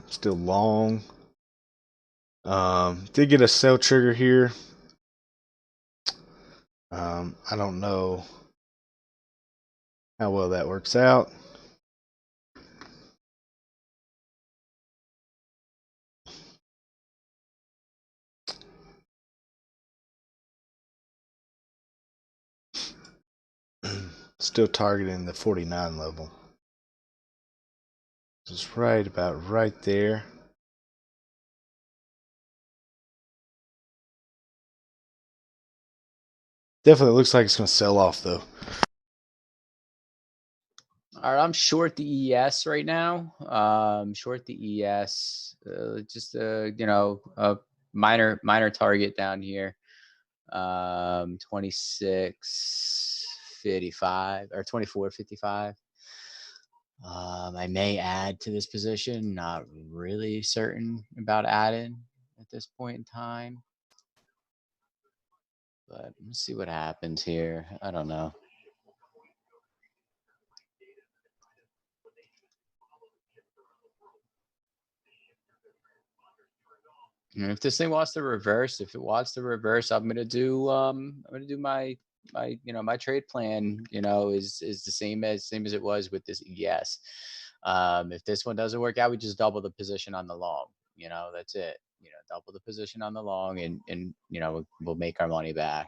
still long. Did get a sell trigger here. I don't know how well that works out. Still targeting the 49 level. Just right about right there. Definitely looks like it's going to sell off though. All right, I'm short the ES right now. Short the ES. Just a minor target down here. 26.55 or 24.55. I may add to this position. Not really certain about adding at this point in time. But let's see what happens here. I don't know. And if this thing wants to reverse, I'm gonna do my trade plan. Is the same as it was with this ES. If this one doesn't work out, we just double the position on the long. That's it. Double the position on the long, and we'll make our money back.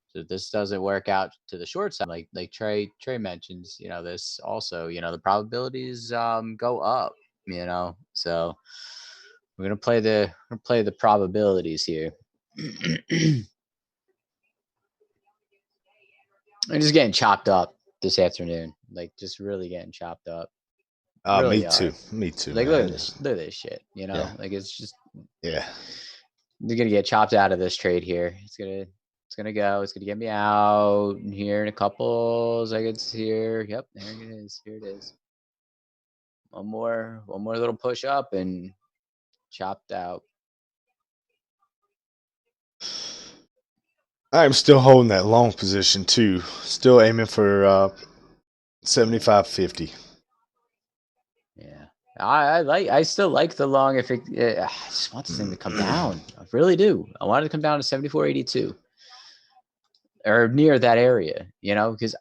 So if this doesn't work out to the short side, like Trae mentions, this also, the probabilities go up. So we're gonna play the probabilities here. I'm just getting chopped up this afternoon, like just really getting chopped up. Really Me too. hard. Me too. Like man. look at this shit. Yeah. Like it's just Yeah. You're gonna get chopped out of this trade here. It's gonna go. It's gonna get me out here in a couple seconds here. Yep, there it is. Here it is. One more little push up and chopped out. I'm still holding that long position too. Still aiming for 75.50. Yeah, I still like the long. If I just want this thing to come down. I really do. I want it to come down to 74.82 or near that area. Because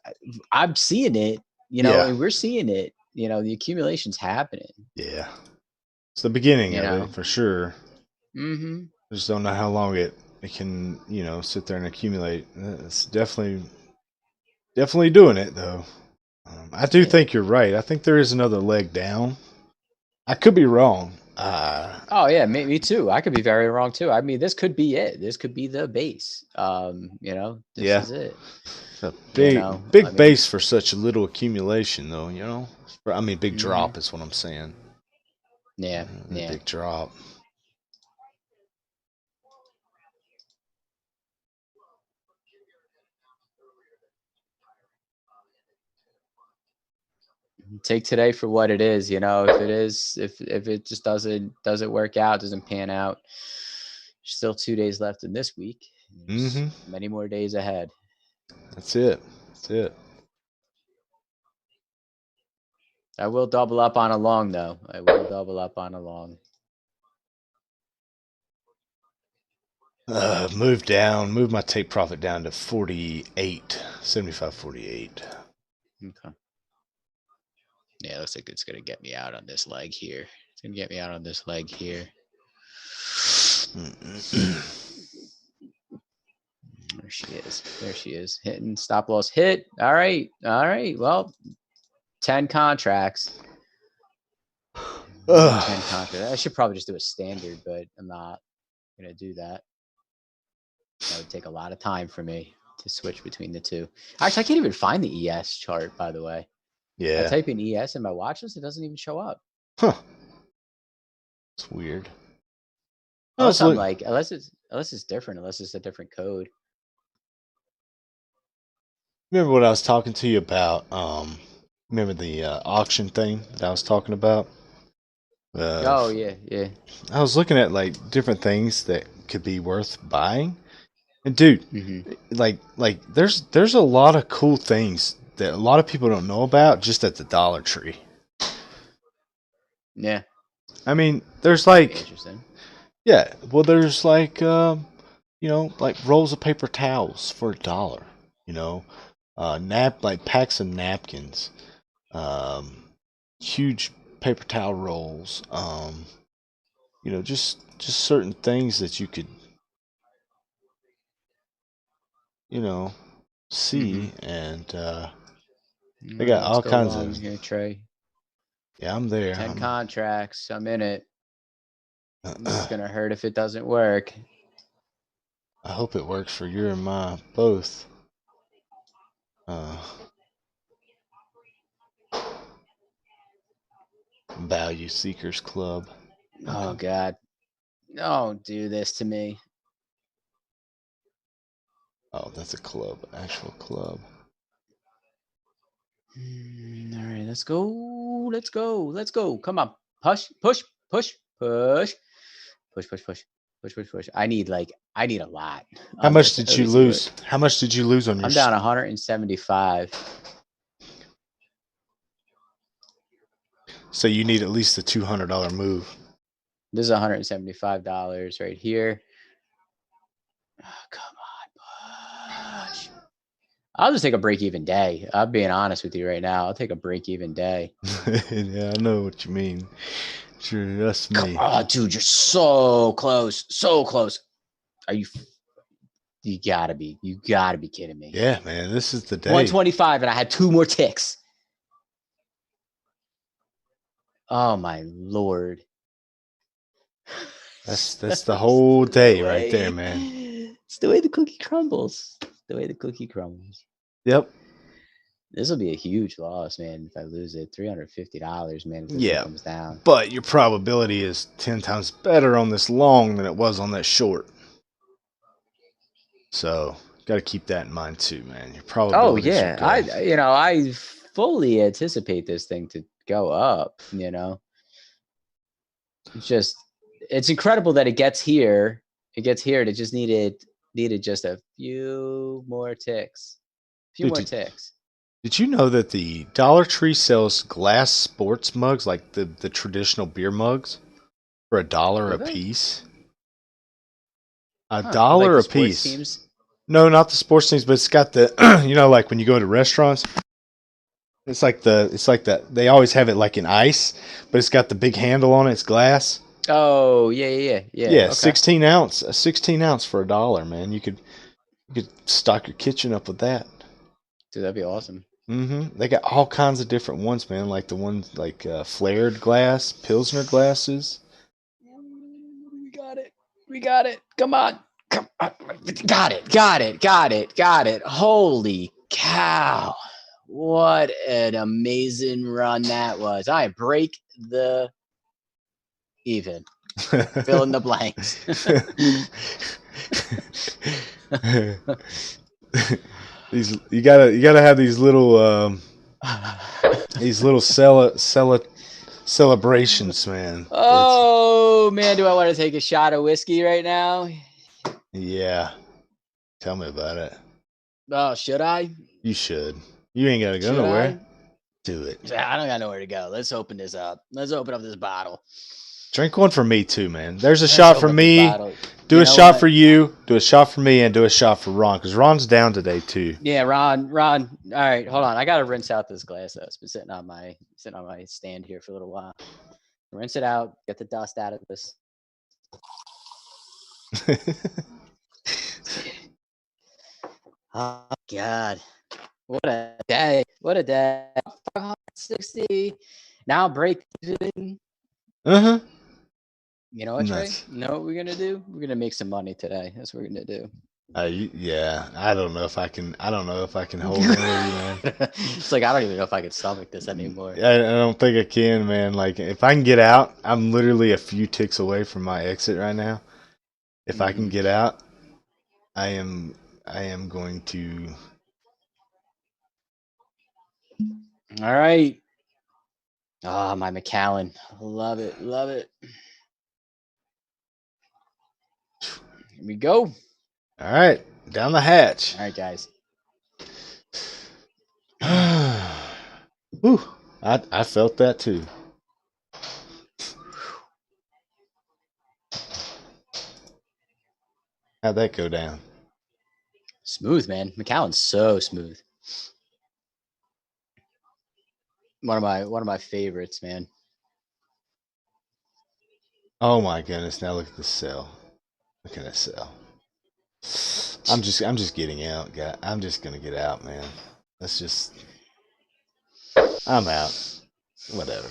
I'm seeing it. And we're seeing it. The accumulation's happening. Yeah. It's the beginning of it for sure. Mm-hmm. I just don't know how long it can, sit there and accumulate. It's definitely doing it though. I do think you're right. I think there is another leg down. I could be wrong. Oh yeah, me too. I could be very wrong too. I mean, this could be it. This could be the base. This is it. It's a big base for such a little accumulation, though. Big drop is what I'm saying. Yeah, big drop. Take today for what it is. If it just doesn't work out, doesn't pan out. Still 2 days left in this week. Many more days ahead. That's it. I will double up on a long though. I will double up on a long. Move my take profit down to 48, 75.48. Okay. Yeah, looks like it's gonna get me out on this leg here. It's gonna get me out on this leg here. There she is. Hitting stop loss hit. All right. Well, 10 contracts. 10 contracts. I should probably just do a standard, but I'm not gonna do that. That would take a lot of time for me to switch between the two. Actually, I can't even find the ES chart, by the way. Yeah. I type in ES in my watch list, it doesn't even show up. Huh. It's weird. Unless I'm like, unless it's different, unless it's a different code. Remember what I was talking to you about? Remember the auction thing that I was talking about? Oh yeah. I was looking at like different things that could be worth buying, and dude, like there's a lot of cool things that a lot of people don't know about just at the Dollar Tree. Yeah. I mean, there's like, Interesting. yeah, well, there's like, like rolls of paper towels for $1. Like packs of napkins, huge paper towel rolls. Just certain things that you could, see, and they got Let's all go kinds long of. here, Trae. Yeah, I'm there. 10 contracts. I'm in it. It's going to hurt if it doesn't work. I hope it works for you and my both. Value Seekers Club. Oh, God. Don't do this to me. Oh, that's a club. Actual club. All right, let's go. Let's go. Let's go. Come on. Push, push, push, push. Push, push, push. Push, push, push. I need a lot. How much did you lose? How much did you lose on your? I'm down 175. So you need at least a $200 move. This is $175 right here. Oh, come on, push. I'll just take a break-even day. I'm being honest with you right now. I'll take a break-even day. Yeah, I know what you mean. Sure, that's me. Oh, dude, you're so close. So close. You gotta be kidding me. Yeah, man, this is the day. 125, and I had 2 more ticks. Oh my Lord. That's the whole day right there, man. It's the way the cookie crumbles. Yep. This will be a huge loss, man, if I lose it. $350, man, if this thing comes down. But your probability is 10 times better on this long than it was on that short. So, got to keep that in mind too, man. Your probability. Oh yeah, I fully anticipate this thing to go up. It's incredible that it gets here. It just needed just a few more ticks. Did you know that the Dollar Tree sells glass sports mugs, like the traditional beer mugs, for $1 a piece? $1 a piece. Teams? No, not the sports teams, but it's got the like when you go to restaurants, it's like that they always have it like in ice, but it's got the big handle on it. It's glass. Oh yeah. Yeah, okay. 16 ounce for $1, man. You could stock your kitchen up with that. Dude, that'd be awesome. Mm-hmm. They got all kinds of different ones, man. Like the ones like flared glass, Pilsner glasses. We got it. Come on. Got it. Holy cow. What an amazing run that was. I break the even. Fill in the blanks. You gotta have these little celebrations, man. Oh man, do I want to take a shot of whiskey right now? Yeah. Tell me about it. Oh, should I? You should. You ain't gotta go nowhere. Do it. I don't got nowhere to go. Let's open this up. Let's open up this bottle. Drink one for me too, man. There's a shot for me. Do a shot for you. Do a shot for me, and do a shot for Ron, because Ron's down today too. Yeah, Ron. All right, hold on. I gotta rinse out this glass though. It's been sitting on my stand here for a little while. Rinse it out. Get the dust out of this. Oh God. What a day. 560. Now break even. Uh-huh. You know what, Trae? You know what we're gonna do? We're gonna make some money today. That's what we're gonna do. Yeah. I don't know if I can hold it with you, man. It's like I don't even know if I can stomach this anymore. I don't think I can, man. Like if I can get out, I'm literally a few ticks away from my exit right now. If I can get out, I am going to. All right. Oh, my McAllen. Love it. Here we go. All right. Down the hatch. All right, guys. Whew, I felt that too. How'd that go down? Smooth, man. McAllen's so smooth. One of my favorites, man. Oh my goodness! Now look at this cell. Look at that cell. I'm just getting out, guy. I'm just gonna get out, man. I'm out. Whatever.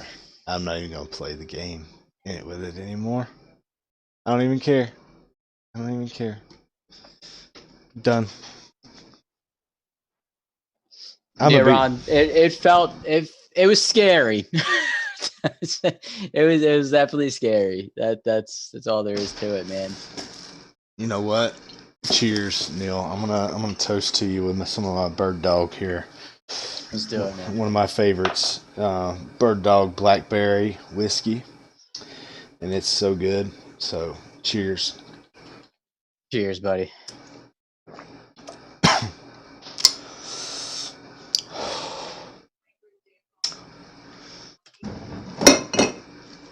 I'm not even gonna play the game with it anymore. I don't even care. I don't even care. Done. Yeah, Ron. It was scary. it was definitely scary. That's all there is to it, man. You know what? Cheers, Neal. I'm gonna toast to you with some of my Bird Dog here. Let's do it, man. One of my favorites, Bird Dog Blackberry whiskey, and it's so good. So, cheers. Cheers, buddy.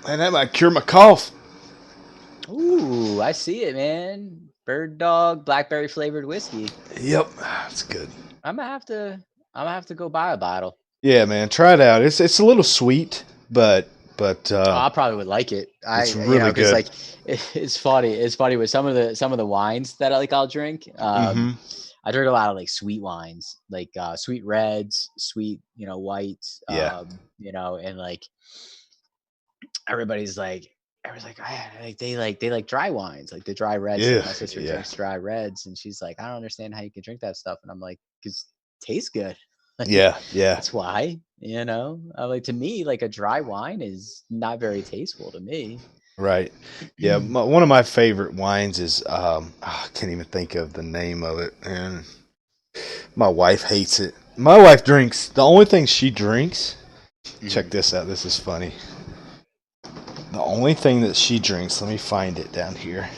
Man, that might cure my cough. Ooh, I see it, man. Bird Dog Blackberry flavored whiskey. Yep, that's good. I'm gonna have to go buy a bottle. Yeah, man, try it out. It's a little sweet, but I probably would like it. It's really good. Like it's funny. It's funny with some of the wines that I'll drink. I drink a lot of like sweet wines, like sweet reds, sweet whites. And like everybody's like they like dry wines, like the dry reds. Yeah, my sister drinks dry reds, and she's like, I don't understand how you can drink that stuff. And I'm like, because it tastes good. Like, yeah. That's why. Like to me, like a dry wine is not very tasteful to me. Right. Yeah. One of my favorite wines is I can't even think of the name of it, and my wife hates it. My wife drinks the only thing she drinks. Check this out. This is funny. The only thing that she drinks. Let me find it down here.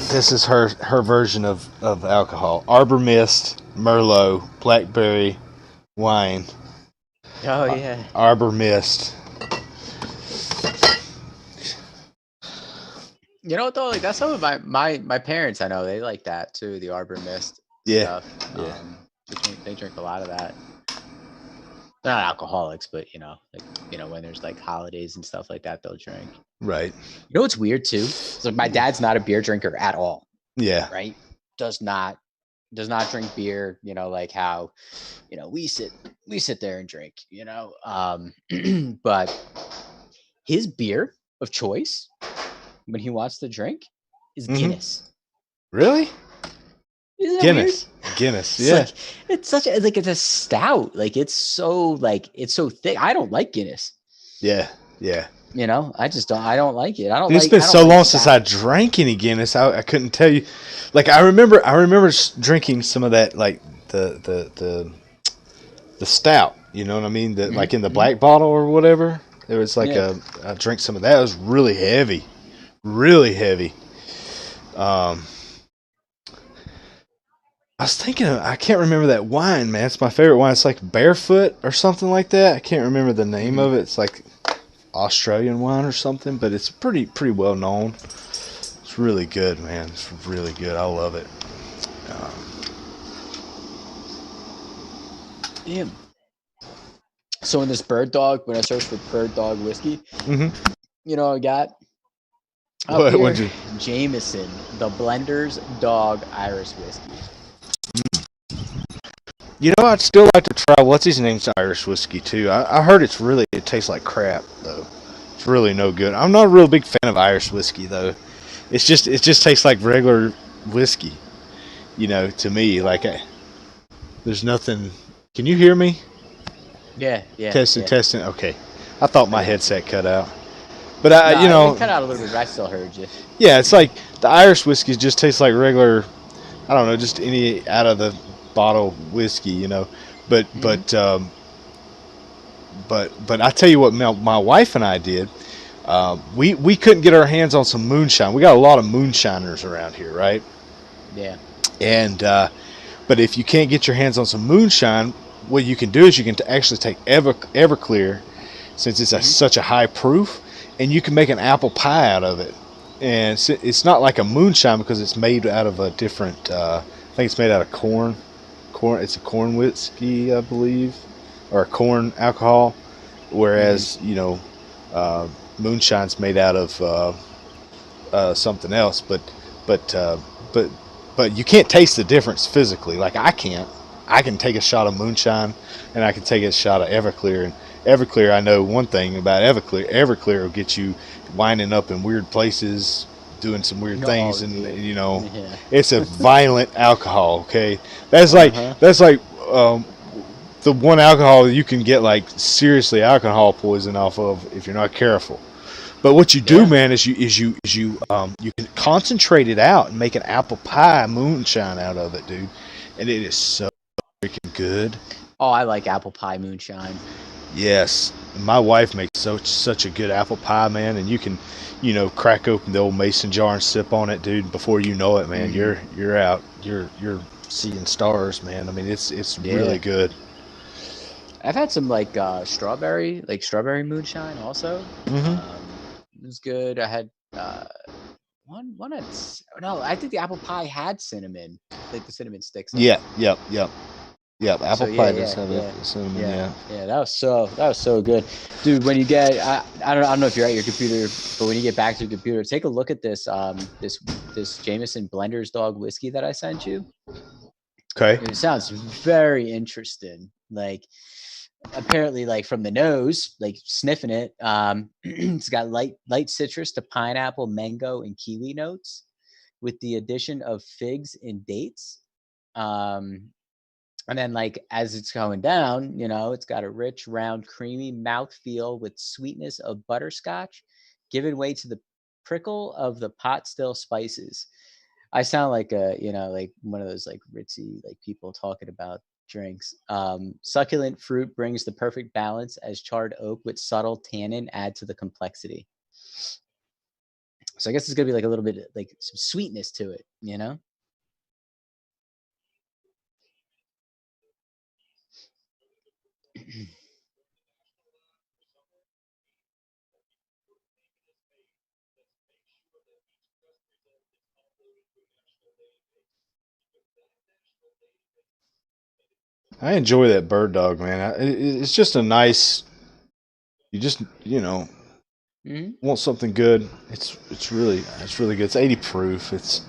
This is her version of alcohol: Arbor Mist, Merlot, Blackberry wine. Oh yeah. Arbor Mist. You know what though? Like that's some of my parents I know, they like that too, the Arbor Mist stuff. Yeah. They drink a lot of that. They're not alcoholics, but when there's like holidays and stuff like that, they'll drink. Right. You know what's weird too? It's like my dad's not a beer drinker at all. Yeah. Right? Does not drink beer, like how, we sit there and drink, but his beer of choice when he wants to drink is Guinness. Really? Isn't that Guinness. weird? Guinness. It's Yeah. like, it's such a it's a stout. It's so thick. I don't like Guinness. Yeah. Yeah. I don't like it. It's been so long since I drank any Guinness. I couldn't tell you. Like I remember drinking some of that, like the stout. You know what I mean? Like in the black bottle or whatever. There was like I drank some of that. It was really heavy, really heavy. I was thinking, I can't remember that wine, man. It's my favorite wine. It's like Barefoot or something like that. I can't remember the name of it. It's like Australian wine or something, but it's pretty well known. It's really good, man. It's really good. I love it. Damn. So in this Bird Dog, when I searched for Bird Dog whiskey, I got up here, Jameson, the Blender's Dog Irish whiskey. I'd still like to try what's his name's Irish whiskey too. I heard it tastes like crap though. It's really no good. I'm not a real big fan of Irish whiskey though. It just tastes like regular whiskey. To me, like there's nothing. Can you hear me? Yeah. Testing. Okay, I thought my headset cut out, but it cut out a little bit, but I still heard you. Yeah, it's like the Irish whiskey just tastes like regular. I don't know, just any out of the bottle whiskey, but I tell you what, my wife and I did. We couldn't get our hands on some moonshine. We got a lot of moonshiners around here, right? Yeah. And but if you can't get your hands on some moonshine, what you can do is you can actually take Everclear, since it's such a high proof, and you can make an apple pie out of it. And it's not like a moonshine because it's made out of a different. I think it's made out of corn. It's a corn whiskey, I believe, or a corn alcohol. Whereas moonshine's made out of something else. But you can't taste the difference physically. Like I can't. I can take a shot of moonshine and I can take a shot of Everclear. And Everclear, I know one thing about Everclear. Everclear will get you winding up in weird places, doing some weird things, and it's a violent alcohol. Okay, that's like the one alcohol you can get like seriously alcohol poison off of if you're not careful. But what you do, man, is you can concentrate it out and make an apple pie moonshine out of it, dude, and it is so freaking good. Oh, I like apple pie moonshine. Yes, my wife makes such a good apple pie, man, and you can, crack open the old mason jar and sip on it, dude. Before you know it, man, you're out, you're seeing stars, man. I mean, it's really good. I've had some strawberry moonshine also. It was good. I had one had I think the apple pie had cinnamon, like the cinnamon sticks. Yep. Apple pie does have cinnamon. Yeah. That was so good, dude. When you get, I don't know if you're at your computer, but when you get back to your computer, take a look at this this Jameson Blender's Dog whiskey that I sent you. Okay. It sounds very interesting. Like, apparently, like from the nose, like sniffing it, it's got light citrus to pineapple, mango, and kiwi notes, with the addition of figs and dates. And then, like, as it's going down, it's got a rich, round, creamy mouthfeel with sweetness of butterscotch, giving way to the prickle of the pot still spices. I sound like like one of those like ritzy like people talking about drinks. Succulent fruit brings the perfect balance as charred oak with subtle tannin add to the complexity. So I guess it's gonna be like a little bit like some sweetness to it, I enjoy that bird dog, man. It's just a nice. You just want something good. It's really good. It's 80 proof. It's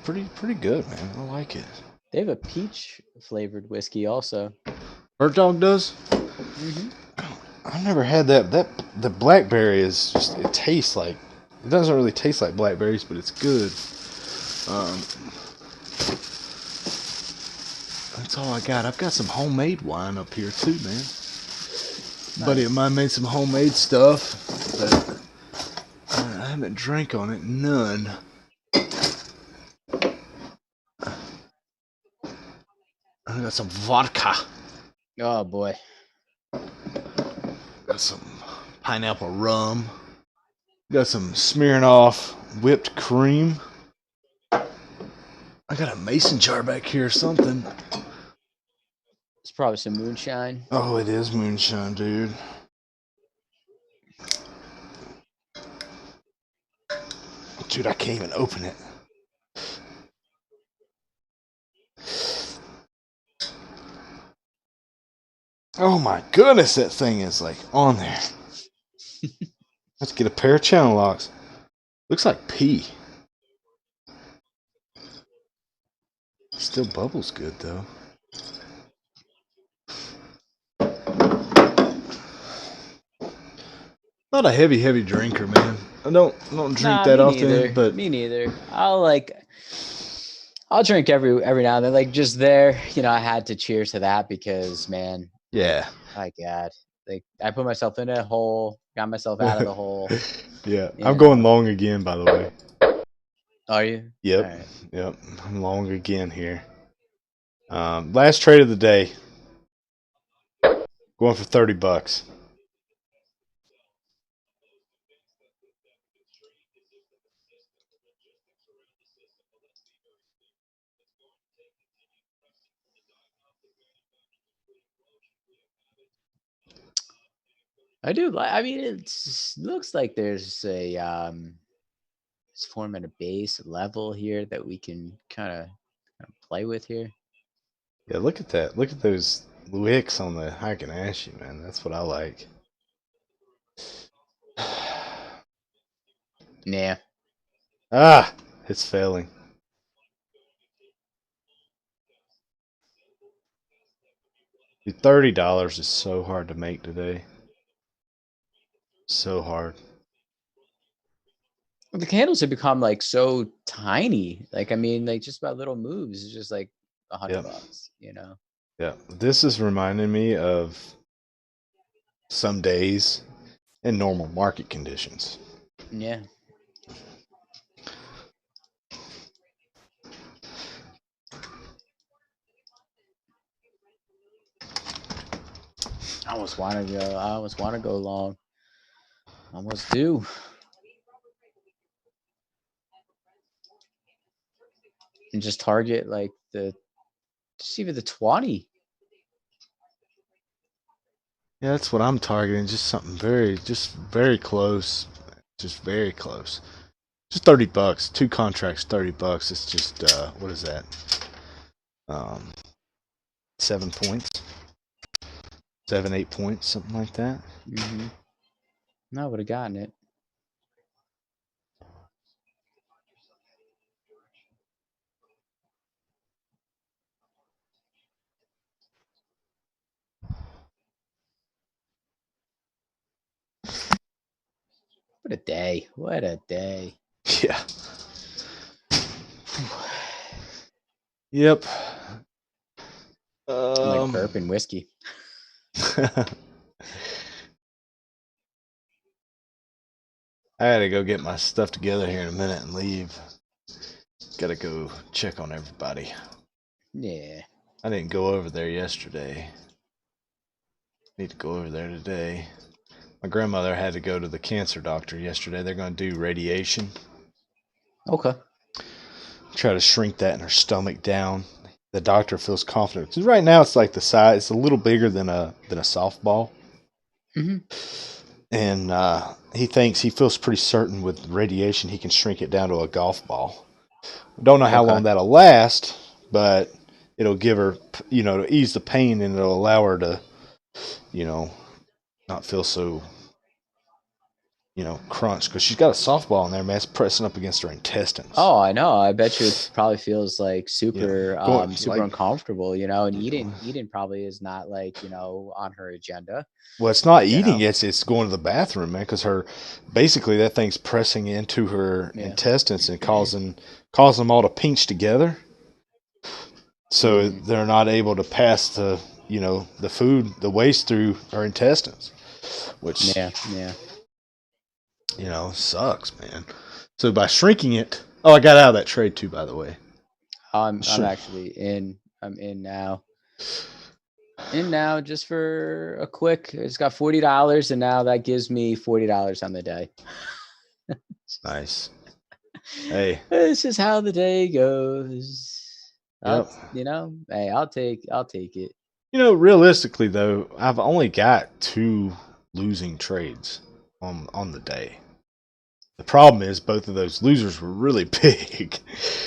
pretty good, man. I like it. They have a peach flavored whiskey also. Bird dog does. I've never had that. The blackberry is just. It tastes like. It doesn't really taste like blackberries, but it's good. That's all I got. I've got some homemade wine up here too, man. Nice. Buddy of mine made some homemade stuff, but I haven't drank on it none. I got some vodka. Oh boy. Got some pineapple rum. Got some Smirnoff whipped cream. I got a mason jar back here or something. It's probably some moonshine. Oh, it is moonshine, dude. Dude, I can't even open it. Oh my goodness, that thing is like on there. Let's get a pair of channel locks. Looks like pee. Still bubbles good though. Not a heavy drinker, man. I don't drink that often, neither. But me neither. I'll drink every now and then, like just there. I had to cheers to that because, man. Yeah. My God, like I put myself in a hole, got myself out of the hole. Yeah, I'm going long again, by the way. Are you? Yep. Right. Yep. I'm long again here. Last trade of the day. Going for $30. I do. I mean, it looks like there's a it's forming a base level here that we can kind of play with here. Yeah, look at that. Look at those wicks on the Heiken-Ashi, man. That's what I like. Yeah. Ah, it's failing. Dude, $30 is so hard to make today. So hard. Well, the candles have become like so tiny. Like, I mean, like just about little moves is just like $100, you know? Yeah. This is reminding me of some days in normal market conditions. Yeah. I almost want to go. I almost want to go long. Almost do. And just target like just even the 20. Yeah, that's what I'm targeting. Just something just very close. Just very close. Just $30. 2 contracts, $30. It's just what is that? 7 points. 7, 8 points, something like that. No, I would have gotten it. What a day. What a day. Yeah. Yep. I'm like burping whiskey. I gotta go get my stuff together here in a minute and leave. Gotta go check on everybody. Yeah. I didn't go over there yesterday. Need to go over there today. My grandmother had to go to the cancer doctor yesterday. They're going to do radiation. Okay. Try to shrink that in her stomach down. The doctor feels confident. Because right now it's like the size, it's a little bigger than a softball. And he feels pretty certain with radiation he can shrink it down to a golf ball. Don't know how long that'll last, but it'll give her, to ease the pain, and it'll allow her to, not feel so, crunched, because she's got a softball in there, man. It's pressing up against her intestines. Oh, I know. I bet you it probably feels like super, super uncomfortable, and eating probably is not like, on her agenda. Well, it's not eating; it's going to the bathroom, man. Because basically that thing's pressing into her intestines and causing them all to pinch together, so they're not able to pass the the waste through her intestines, which sucks, man. So by shrinking it, I got out of that trade too, by the way. I'm actually in. I'm in now. In now, just for a quick. It's got $40, and now that gives me $40 on the day. Nice. Hey, this is how the day goes. Yep. Hey, I'll take it. Realistically though, I've only got 2 losing trades on the day. The problem is both of those losers were really big.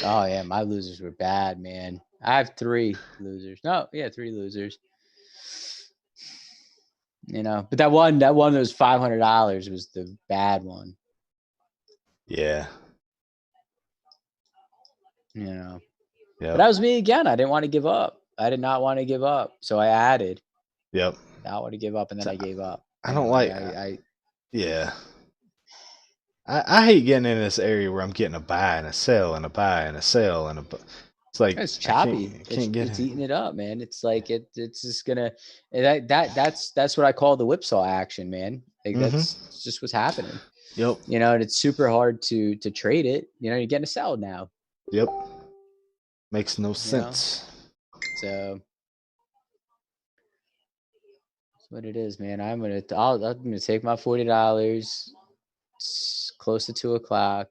Oh yeah, my losers were bad, man. I have 3 losers. No, yeah, 3 losers. But that one that was $500 was the bad one. Yeah. But that was me again. I didn't want to give up. I did not want to give up, so I added. Yep. I want to give up, and then I gave up. I don't like. Yeah. I hate getting in this area where I'm getting a buy and a sell and a buy and a sell and it's like it's choppy. It's eating it up, man. It's like it's just gonna that's what I call the whipsaw action, man. Like that's just what's happening. Yep. And it's super hard to trade it. You're getting a sell now. Yep. Makes no sense. So that's what it is, man. I'm gonna take my $40. It's close to 2:00,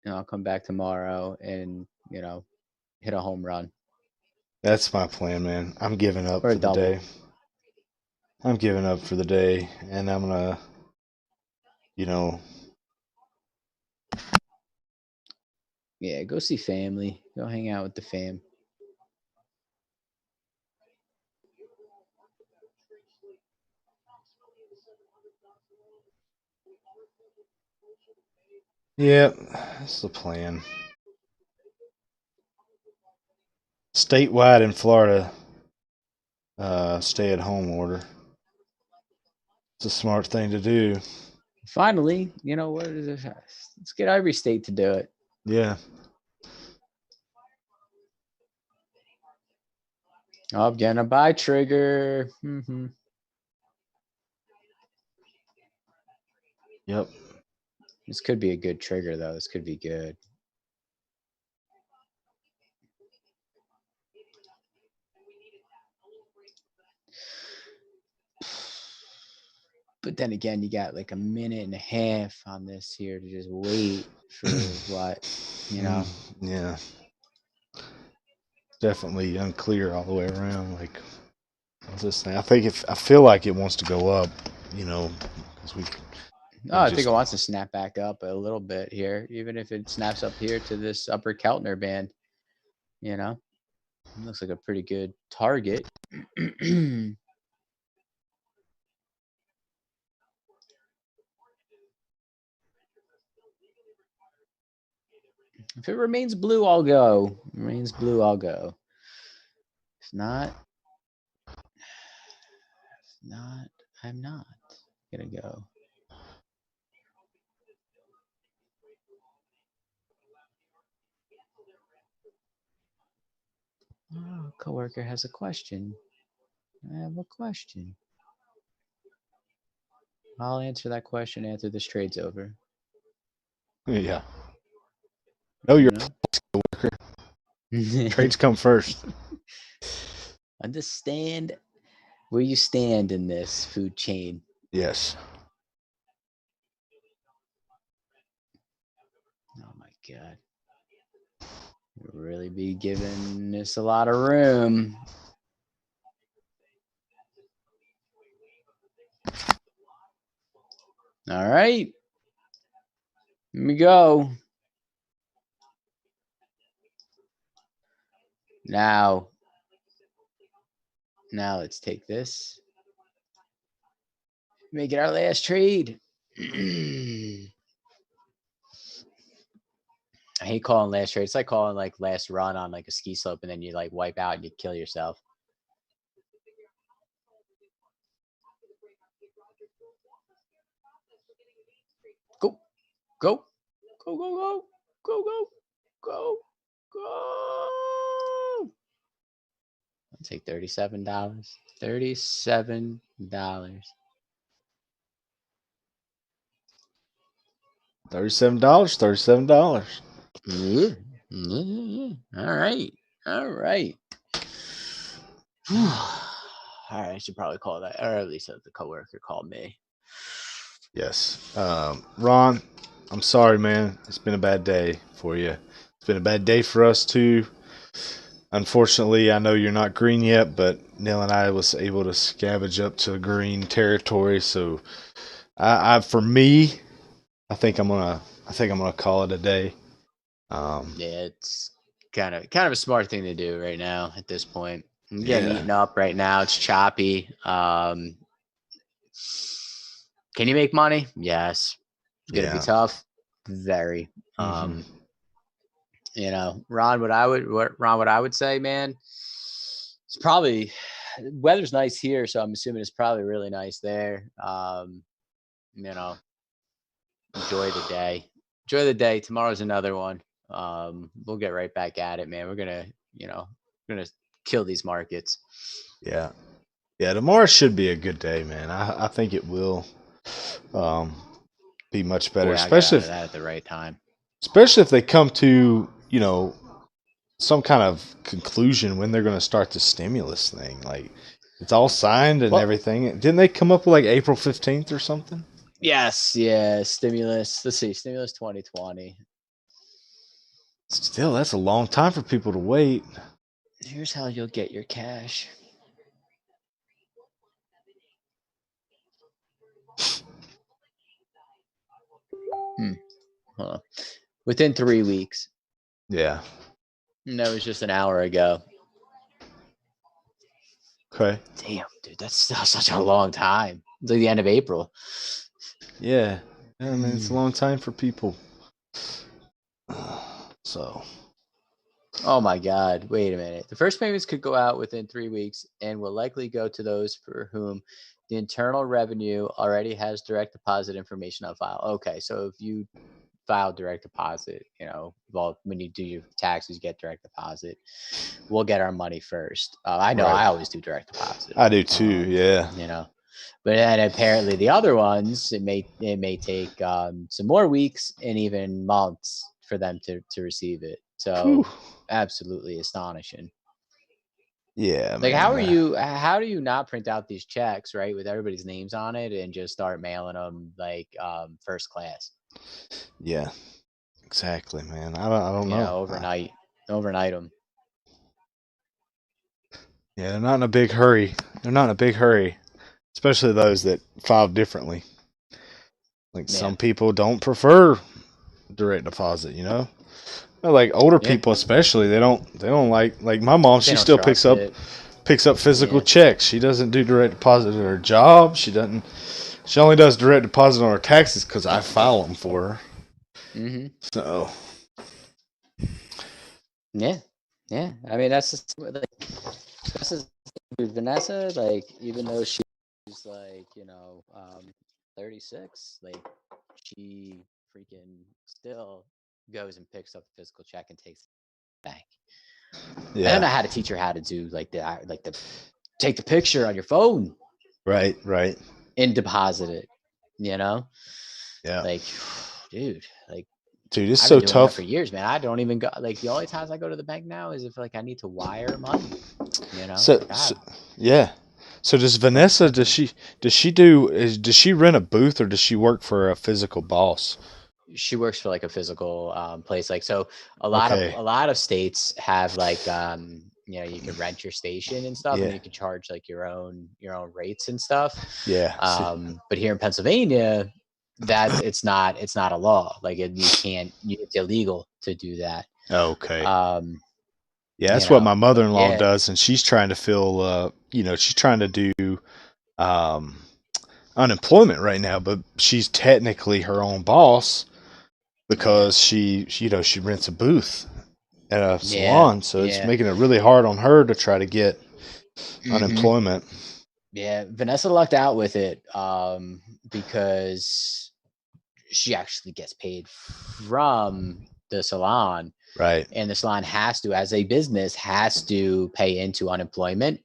and I'll come back tomorrow and hit a home run. That's my plan, man. I'm giving up for the day. I'm giving up for the day, and I'm gonna, you know, Yeah, go see family. Go hang out with the fam. yeah, that's the plan. Statewide in Florida, stay-at-home order. It's a smart thing to do. Finally, you know what is it? Let's get every state to do it. Yeah. I'm gonna buy trigger. Mm-hmm. Yep. This could be a good trigger, though. This could be good. But then again, you got like a minute and a half on this here to just wait for what, you know? Yeah. Definitely unclear all the way around. Like, what's this thing? I feel like it wants to go up, you know, because we. Oh, I think it wants to snap back up a little bit here, even if it snaps up here to this upper Keltner band. You know, it looks like a pretty good target. If it remains blue, I'll go. Remains blue, I'll go. If not, I'm not gonna go. Oh, coworker has a question. I have a question. I'll answer that question after this trade's over. Yeah. Know your You know? coworker. Trades come first. Understand where you stand in this food chain. Yes. Oh my God. You'll really be giving this a lot of room. All right. Here we go. Now let's take this. Make it our last trade. I hate calling last trade. It's like calling like last run on like a ski slope and then you like wipe out and you kill yourself. Go. Go. Go, go, go. Go, go. Go. Go. I'll take $37. $37. $37. All right. All right. All right. I should probably call that, or at least have the coworker call me. Yes. Ron, I'm sorry, man. It's been a bad day for you. It's been a bad day for us too. Unfortunately, I know you're not green yet, but Neal and I was able to scavenge up to green territory. So, for me, I think I'm gonna call it a day. Yeah, it's kind of a smart thing to do right now at this point. I'm getting eaten up right now. It's choppy. Can you make money? Yes. It's gonna be tough. Very. You know, Ron, what I would say, man, it's probably weather's nice here, so I'm assuming it's probably really nice there. You know, enjoy the day. Enjoy the day. Tomorrow's another one. We'll get right back at it, man. We're gonna kill these markets. Yeah. Yeah, tomorrow should be a good day, man. I think it will be much better, Boy, I got out of that at the right time. Especially if they come to, you know, some kind of conclusion when they're going to start the stimulus thing. Like, it's all signed and everything. Didn't they come up with like April 15th or something? Yes, yeah, stimulus. Let's see, stimulus 2020. Still, that's a long time for people to wait. Here's how you'll get your cash. Hold on. Within 3 weeks. Yeah. And that was just an hour ago. Okay. Damn, dude, that's still such a long time. It's like the end of April. Yeah. I mean, it's a long time for people. So. Oh my God. Wait a minute. The first payments could go out within 3 weeks and will likely go to those for whom the Internal Revenue already has direct deposit information on file. Okay. So if you file direct deposit, well, when you do your taxes, you get direct deposit. We'll get our money first. I know I always do direct deposit. I do too. Yeah. But then apparently the other ones, it may take some more weeks and even months for them to receive it. So absolutely astonishing. Yeah. Like, man, how do you not print out these checks, right, with everybody's names on it and just start mailing them like first class? Yeah. Exactly, man. I don't know. Overnight them. Yeah, they're not in a big hurry. Especially those that file differently. Like some people don't prefer direct deposit, Like older people especially, they don't like my mom, she still picks up physical checks. She doesn't do direct deposit at her job. She only does direct deposit on her taxes because I file them for her. Mm-hmm. So yeah. I mean, that's just like Vanessa. Like, even though she's like 36, like she freaking still goes and picks up the physical check and takes it to the bank. yeah. I don't know how to teach her how to do like the take the picture on your phone. Right. And deposit it. Yeah. Like, dude, it's I've so been doing tough that for years, man. I don't even go. Like, the only times I go to the bank now is if like I need to wire money. So yeah. So does Vanessa? Does she rent a booth or does she work for a physical boss? She works for like a physical place. Like, so a lot of states have like you can rent your station and stuff, and then you can charge like your own rates and stuff. Yeah. But here in Pennsylvania, that it's not a law. Like, it's illegal to do that. Okay. Yeah, that's what my mother-in-law does, and she's trying to fill. She's trying to do unemployment right now, but she's technically her own boss because she rents a booth at a salon, so it's making it really hard on her to try to get unemployment. Yeah, Vanessa lucked out with it because she actually gets paid from the salon. Right. And the salon has to, as a business, pay into unemployment.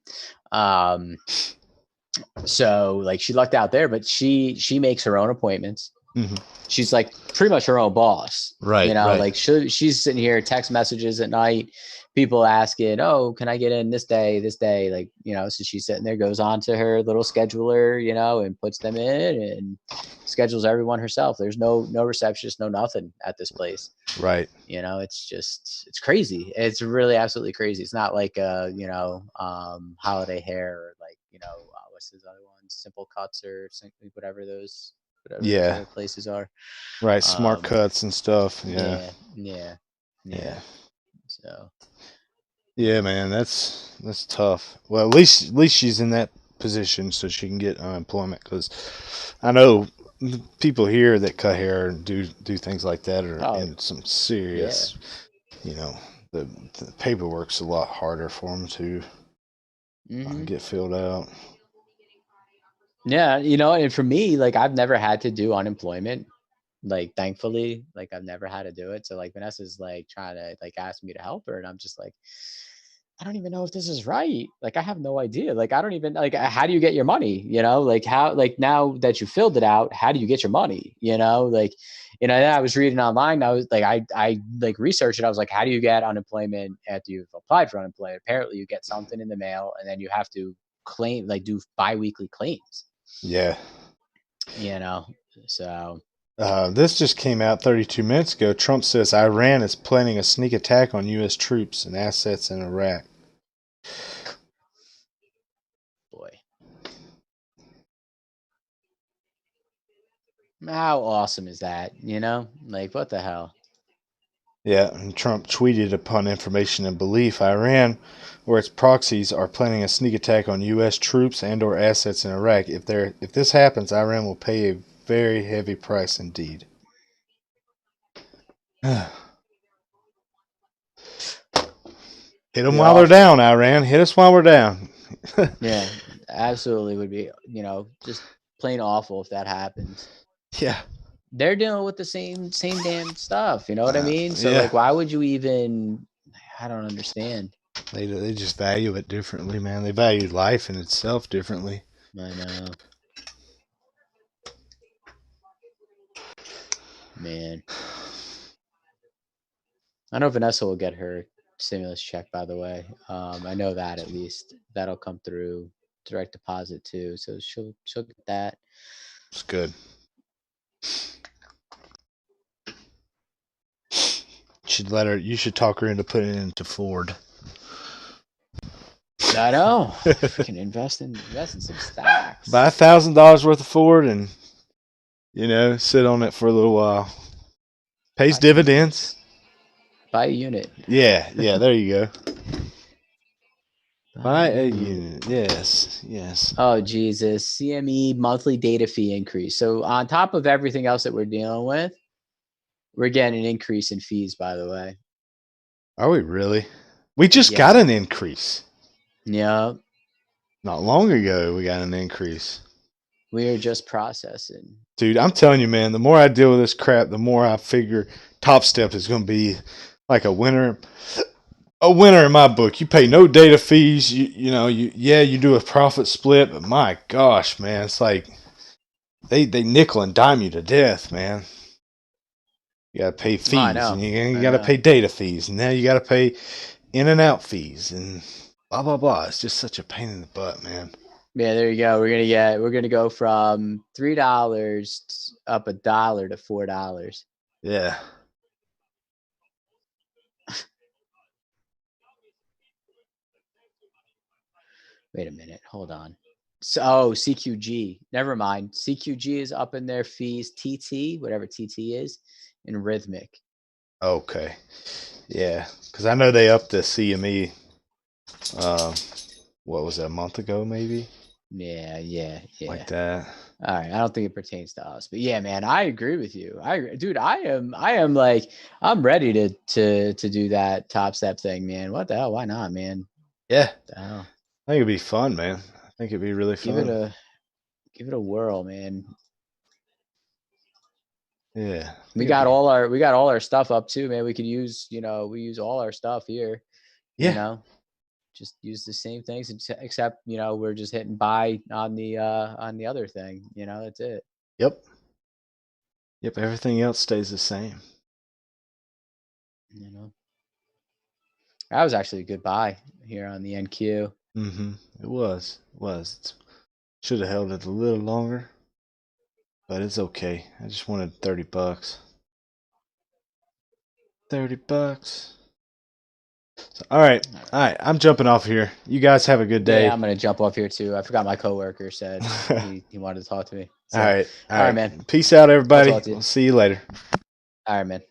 So like she lucked out there, but she makes her own appointments. Mm-hmm. She's like pretty much her own boss. Right. Like she's sitting here, text messages at night, people asking, oh, can I get in this day? Like, so she's sitting there, goes on to her little scheduler, and puts them in and schedules everyone herself. There's no receptionist, no nothing at this place. Right. It's crazy. It's really absolutely crazy. It's not like Holiday Hair or like, what's those other ones? Simple Cuts or whatever those other places are. Right. Smart Cuts and stuff. Yeah. So. Yeah, man, that's tough. Well, at least she's in that position so she can get unemployment, because I know people here that cut hair and do things like that are in some serious, the paperwork's a lot harder for them to get filled out. Yeah, and for me, like, I've never had to do unemployment. Like, thankfully, like, I've never had to do it. So like Vanessa's like trying to like ask me to help her, and I'm just like, I don't even know if this is right. Like, I have no idea. Like, I don't even like, how do you get your money? Like, how, like, now that you filled it out, how do you get your money? Like, then I was reading online. I was like, I like researched it. I was like, how do you get unemployment after you've applied for unemployment? Apparently you get something in the mail and then you have to claim, like, do bi-weekly claims. Yeah. So. This just came out 32 minutes ago. Trump says Iran is planning a sneak attack on U.S. troops and assets in Iraq. Boy. How awesome is that? You know, like what the hell? Yeah, and Trump tweeted upon information and belief Iran or its proxies are planning a sneak attack on U.S. troops and or assets in Iraq. If this happens, Iran will pay a very heavy price indeed. Hit them while they're down, Iran. Hit us while we're down. Yeah, absolutely would be, just plain awful if that happens. Yeah. They're dealing with the same damn stuff, you know what I mean? So yeah. like why would you even I don't understand. They just value it differently, man. They value life in itself differently. I know. Man. I know Vanessa will get her stimulus check, by the way. I know that at least. That'll come through direct deposit too. So she'll get that. It's good. You should talk her into putting it into Ford. I know. Freaking invest in some stocks. Buy $1,000 worth of Ford and sit on it for a little while. Pays dividends. Buy a unit. Yeah, there you go. Buy a unit. Yes. Oh Jesus. CME monthly data fee increase. So on top of everything else that we're dealing with, we're getting an increase in fees, by the way. Are we really? We just got an increase. Yeah. Not long ago, we got an increase. We are just processing. Dude, I'm telling you, man, the more I deal with this crap, the more I figure Top Step is going to be like a winner. A winner in my book. You pay no data fees. You do a profit split, but my gosh, man, it's like they nickel and dime you to death, man. You got to pay fees, and you got to pay data fees, and now you got to pay in and out fees, and blah blah blah. It's just such a pain in the butt, man. Yeah, there you go. We're gonna go from $3 up $1 to $4. Yeah. Wait a minute. Hold on. So, CQG. Never mind. CQG is up in their fees. TT, whatever TT is, and Rhythmic. Okay. Yeah, because I know they upped the CME. What was that, a month ago, maybe? Yeah. Like that. All right. I don't think it pertains to us, but yeah, man, I agree with you. Dude, I am like, I'm ready to do that Top Step thing, man. What the hell? Why not, man? Yeah. What the hell? I think it'd be fun, man. I think it'd be really fun. Give it a whirl, man. Yeah. We got all our stuff up too, man. We could use, we use all our stuff here. Yeah. Just use the same things except, we're just hitting buy on the other thing. That's it. Yep. Everything else stays the same. That was actually a good buy here on the NQ. Mm-hmm. It was. Should have held it a little longer, but it's okay. I just wanted $30. $30. So, all right. I'm jumping off here. You guys have a good day. Yeah, I'm gonna jump off here too. I forgot my coworker said he wanted to talk to me. So, all right, man. Peace out, everybody. We'll see you later. All right, man.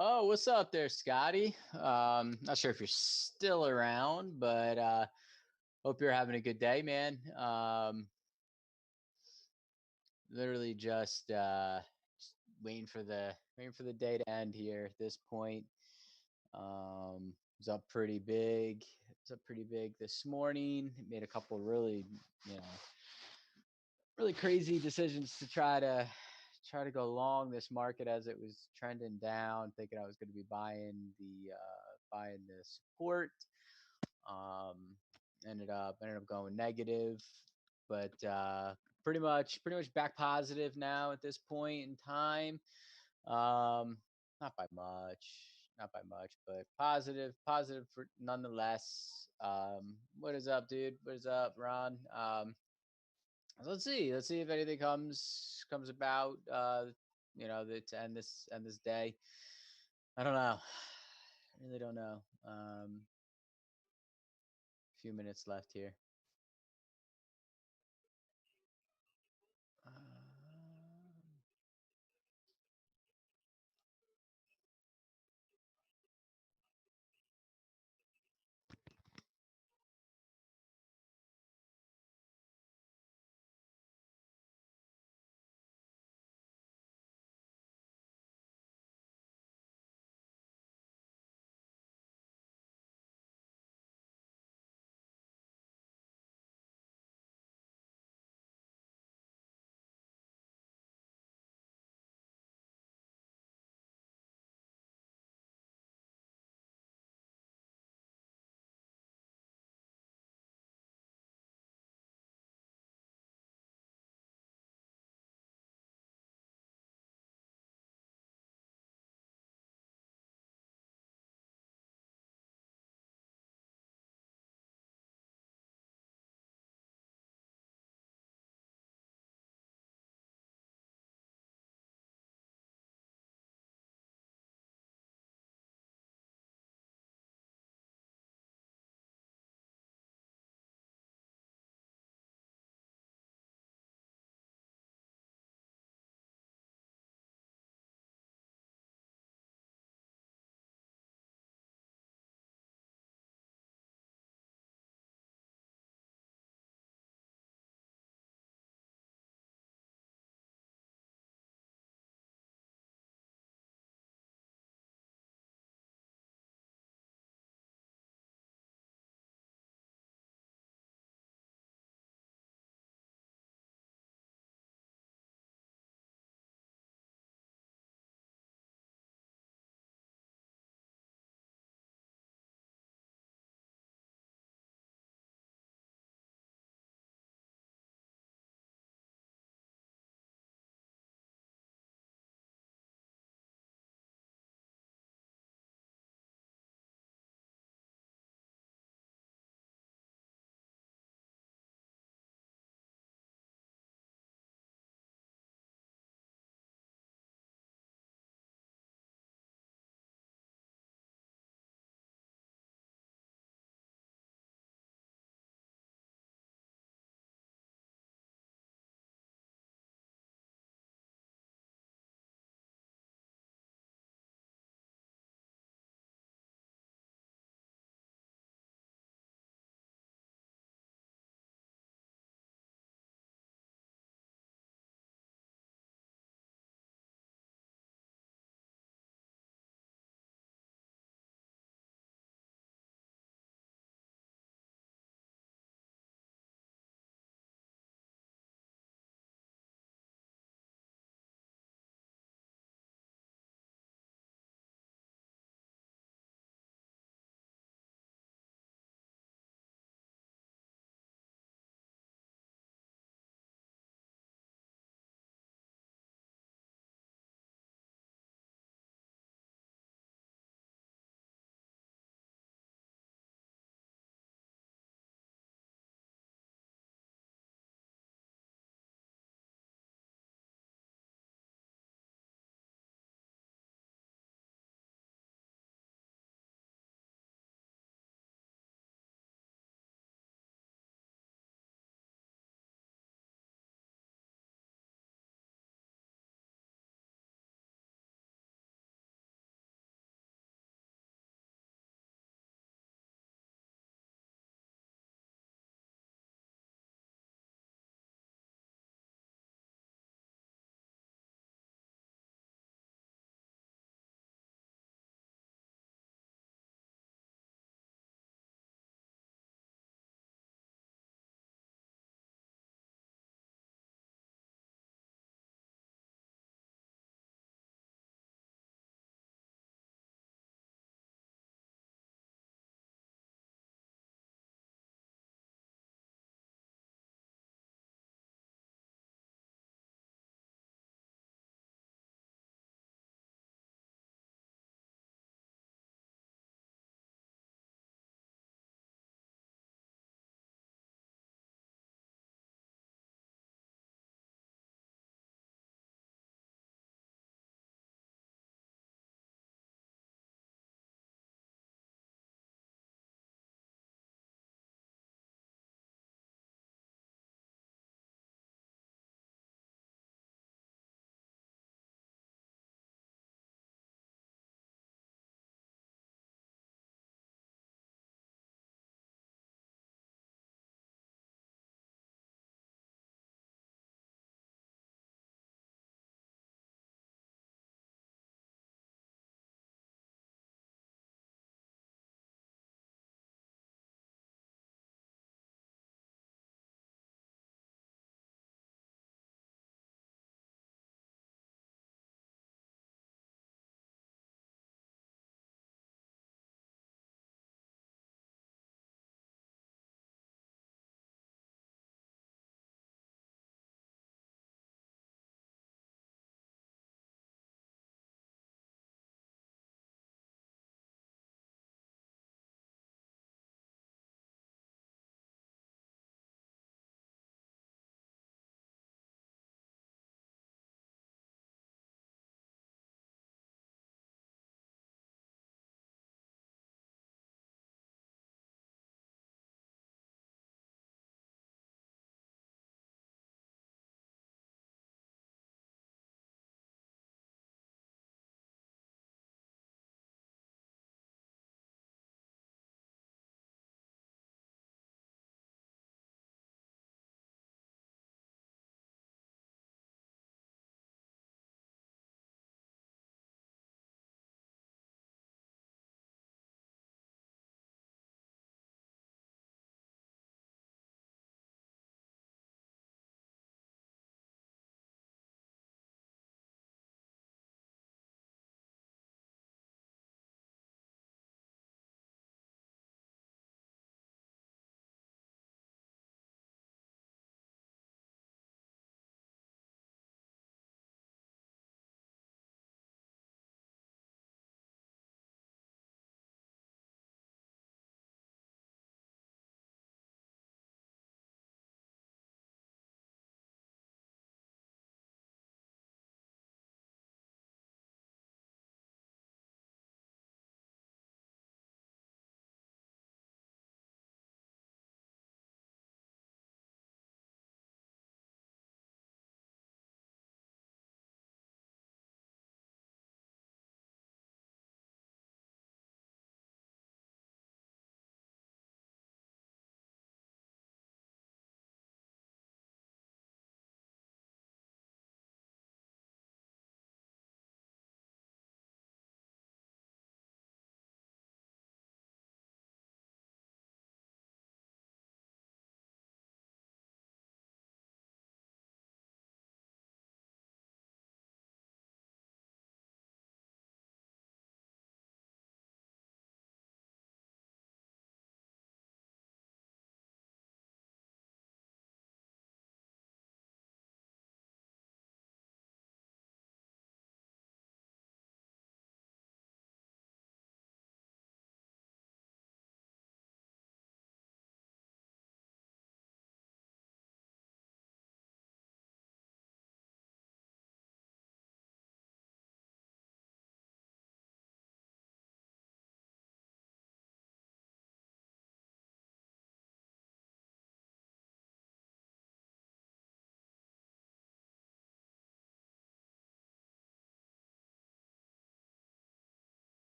Oh, what's up there, Scotty? Not sure if you're still around, but hope you're having a good day, man. Literally just waiting for the day to end here at this point. Was up pretty big. Was up pretty big this morning. Made a couple really, you know, really crazy decisions to try to go long this market as it was trending down, thinking I was going to be buying the support. Ended up going negative, but pretty much back positive now at this point in time. Not by much, but positive for nonetheless. What is up, dude? What is up, Ron? So let's see if anything comes about. To end this day. I don't know. I really don't know. Few minutes left here.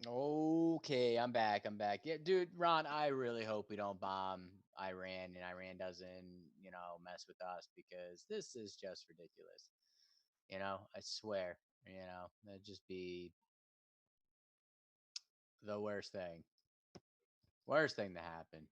Okay, I'm back. I'm back. Yeah, dude, Ron, I really hope we don't bomb Iran and Iran doesn't, mess with us because this is just ridiculous. I swear, that'd just be the worst thing. Worst thing to happen.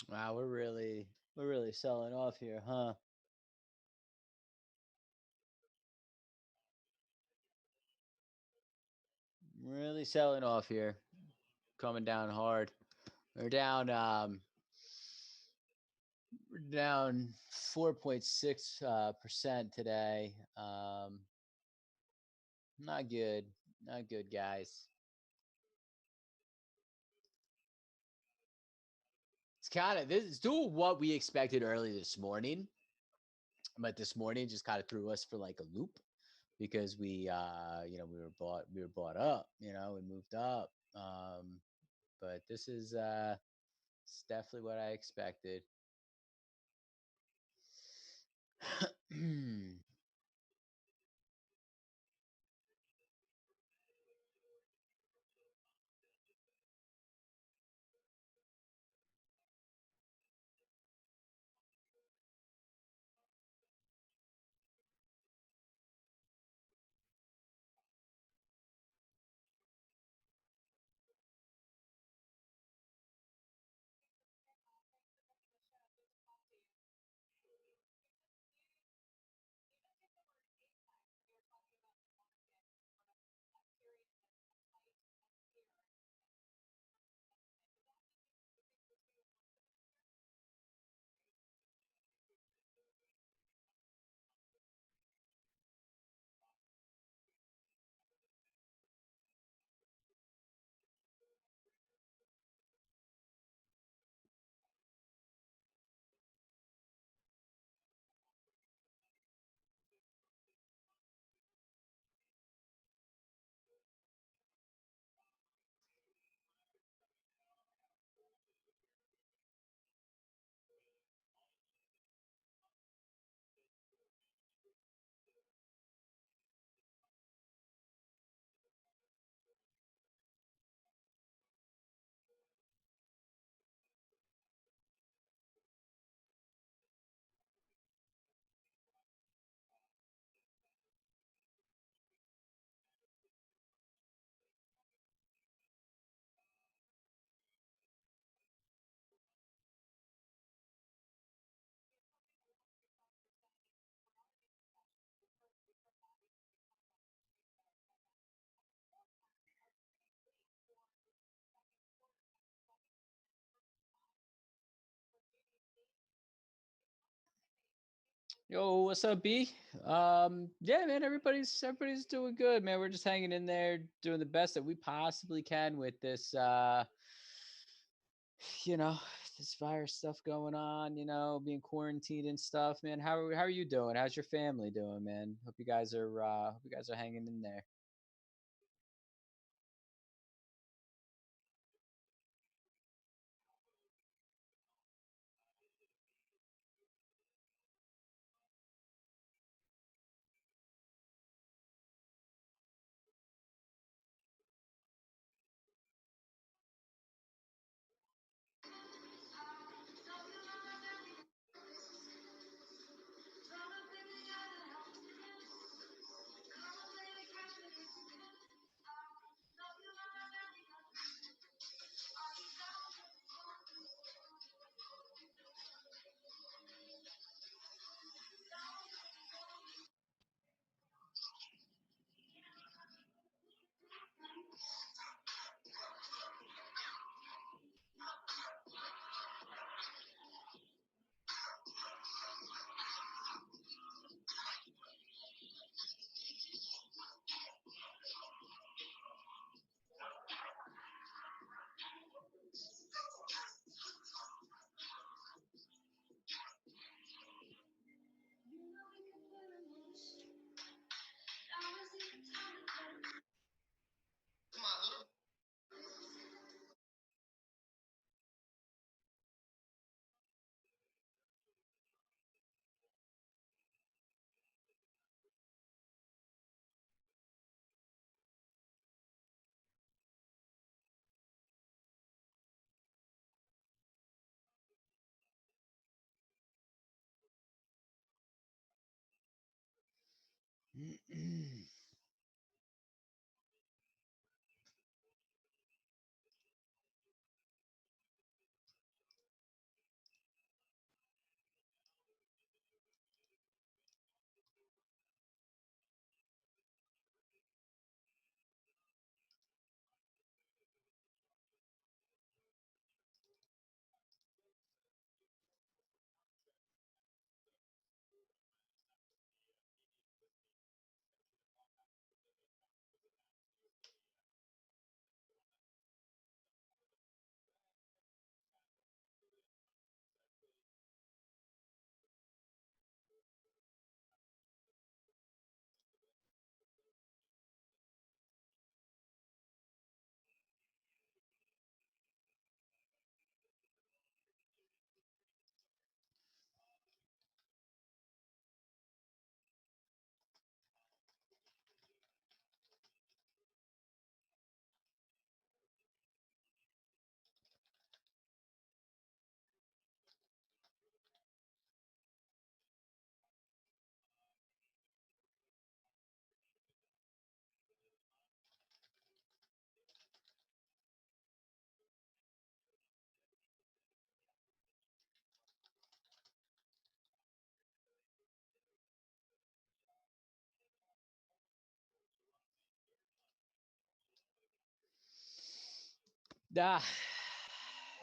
Wow, we're really selling off here, huh? Really selling off here. Coming down hard. We're down 4.6% today. Not good. Not good, guys. This is doing what we expected early this morning. But this morning just kind of threw us for like a loop because we were bought up, we moved up. But this is it's definitely what I expected. Yo, what's up, B? Yeah, man, everybody's doing good, man. We're just hanging in there, doing the best that we possibly can with this you know, this virus stuff going on, being quarantined and stuff, man. How are you doing? How's your family doing, man? Hope you guys are hanging in there.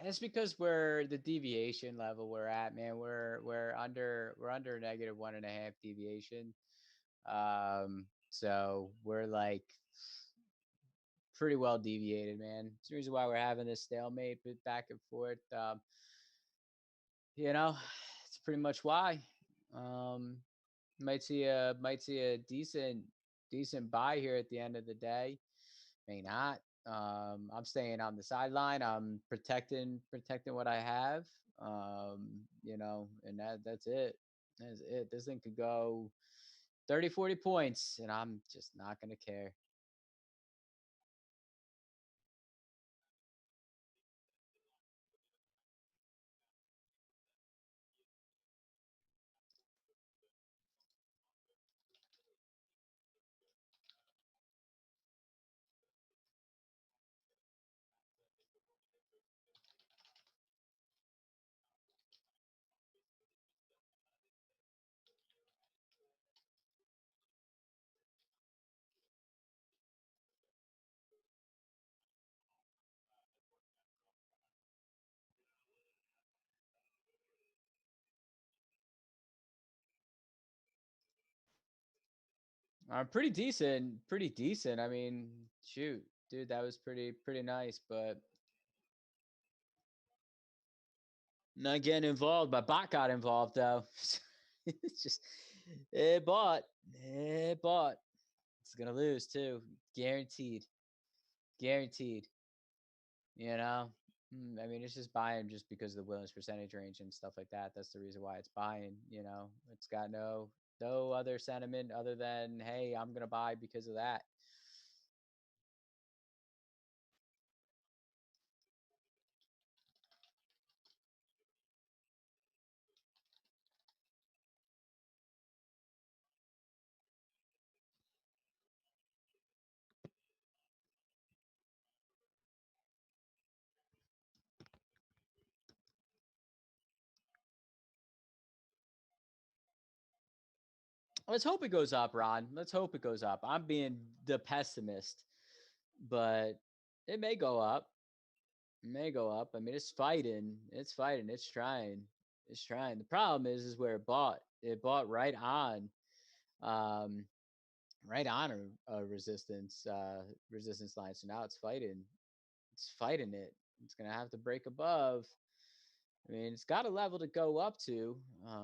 It's because we're the deviation level we're at, man. We're under -1.5 deviation. So we're like pretty well deviated, man. It's the reason why we're having this stalemate, but back and forth. It's pretty much why. Might see a decent buy here at the end of the day. May not. I'm staying on the sideline. I'm protecting what I have. And that's it. That's it. This thing could go 30, 40 points, and I'm just not gonna care. Pretty decent. Pretty decent. I mean, shoot, dude, that was pretty nice, but not getting involved. My bot got involved though. It's just it bought. It's gonna lose too. Guaranteed. Guaranteed. I mean, it's just buying just because of the willingness percentage range and stuff like that. That's the reason why it's buying. It's got no other sentiment other than, hey, I'm gonna buy because of that. Let's hope it goes up, Ron. Let's hope it goes up. I'm being the pessimist, but it may go up. It may go up. I mean, it's fighting. It's fighting. It's trying. It's trying. The problem is where it bought. It bought um, right on a resistance line. So now it's fighting. It's fighting it. It's gonna have to break above. I mean, it's got a level to go up to.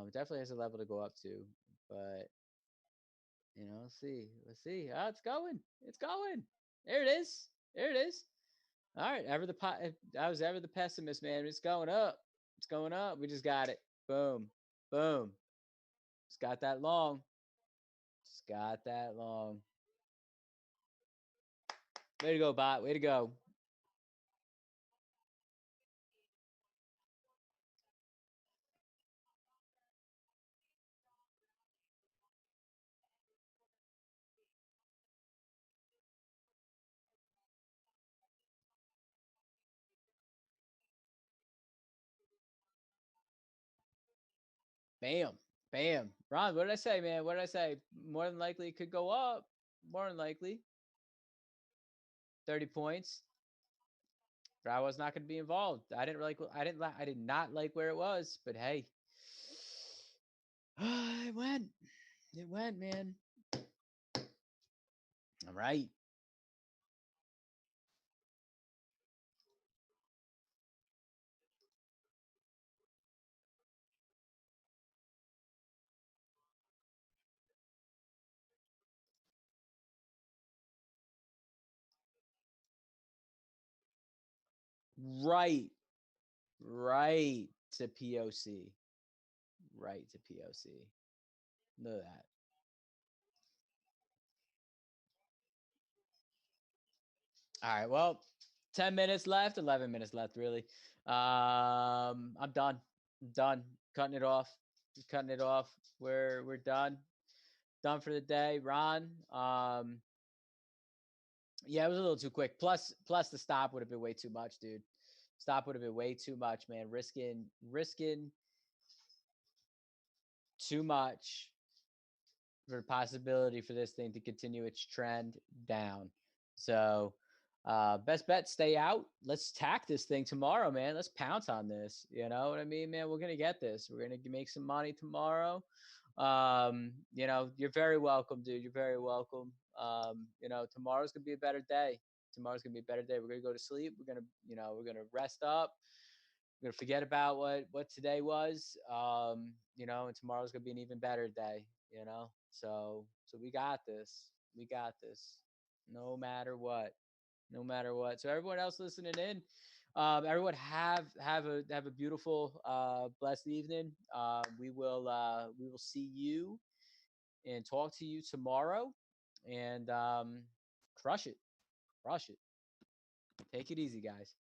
It definitely has a level to go up to, but let's see. Let's see. Oh, it's going. It's going. There it is. There it is. All right. I was ever the pessimist, man. It's going up. It's going up. We just got it. Boom. Boom. Just got that long. Just got that long. Way to go, bot. Way to go. Bam. Bam. Ron, what did I say, man? What did I say? More than likely it could go up. More than likely. 30 points. But I was not going to be involved. I did not like where it was, but hey. It went. It went, man. All right. Right. Right to POC. Right to POC. Know that. All right. Well, 10 minutes left, 11 minutes left, really. I'm done. I'm done. Cutting it off. Just cutting it off. We're done. Done for the day. Ron. Yeah, it was a little too quick. Plus the stop would have been way too much, dude. Stop would have been way too much, man. Risking too much for the possibility for this thing to continue its trend down. So Best bet, stay out. Let's tack this thing tomorrow, man. Let's pounce on this. You know what I mean, man? We're gonna get this. We're gonna make some money tomorrow. You're very welcome, dude. You're very welcome. Tomorrow's gonna be a better day. Tomorrow's gonna be a better day. We're gonna go to sleep. We're gonna rest up. We're gonna forget about what today was. And tomorrow's gonna be an even better day. So we got this. We got this. No matter what. No matter what. So everyone else listening in, everyone have a beautiful, blessed evening. We will see you and talk to you tomorrow, and crush it, crush it. Take it easy, guys.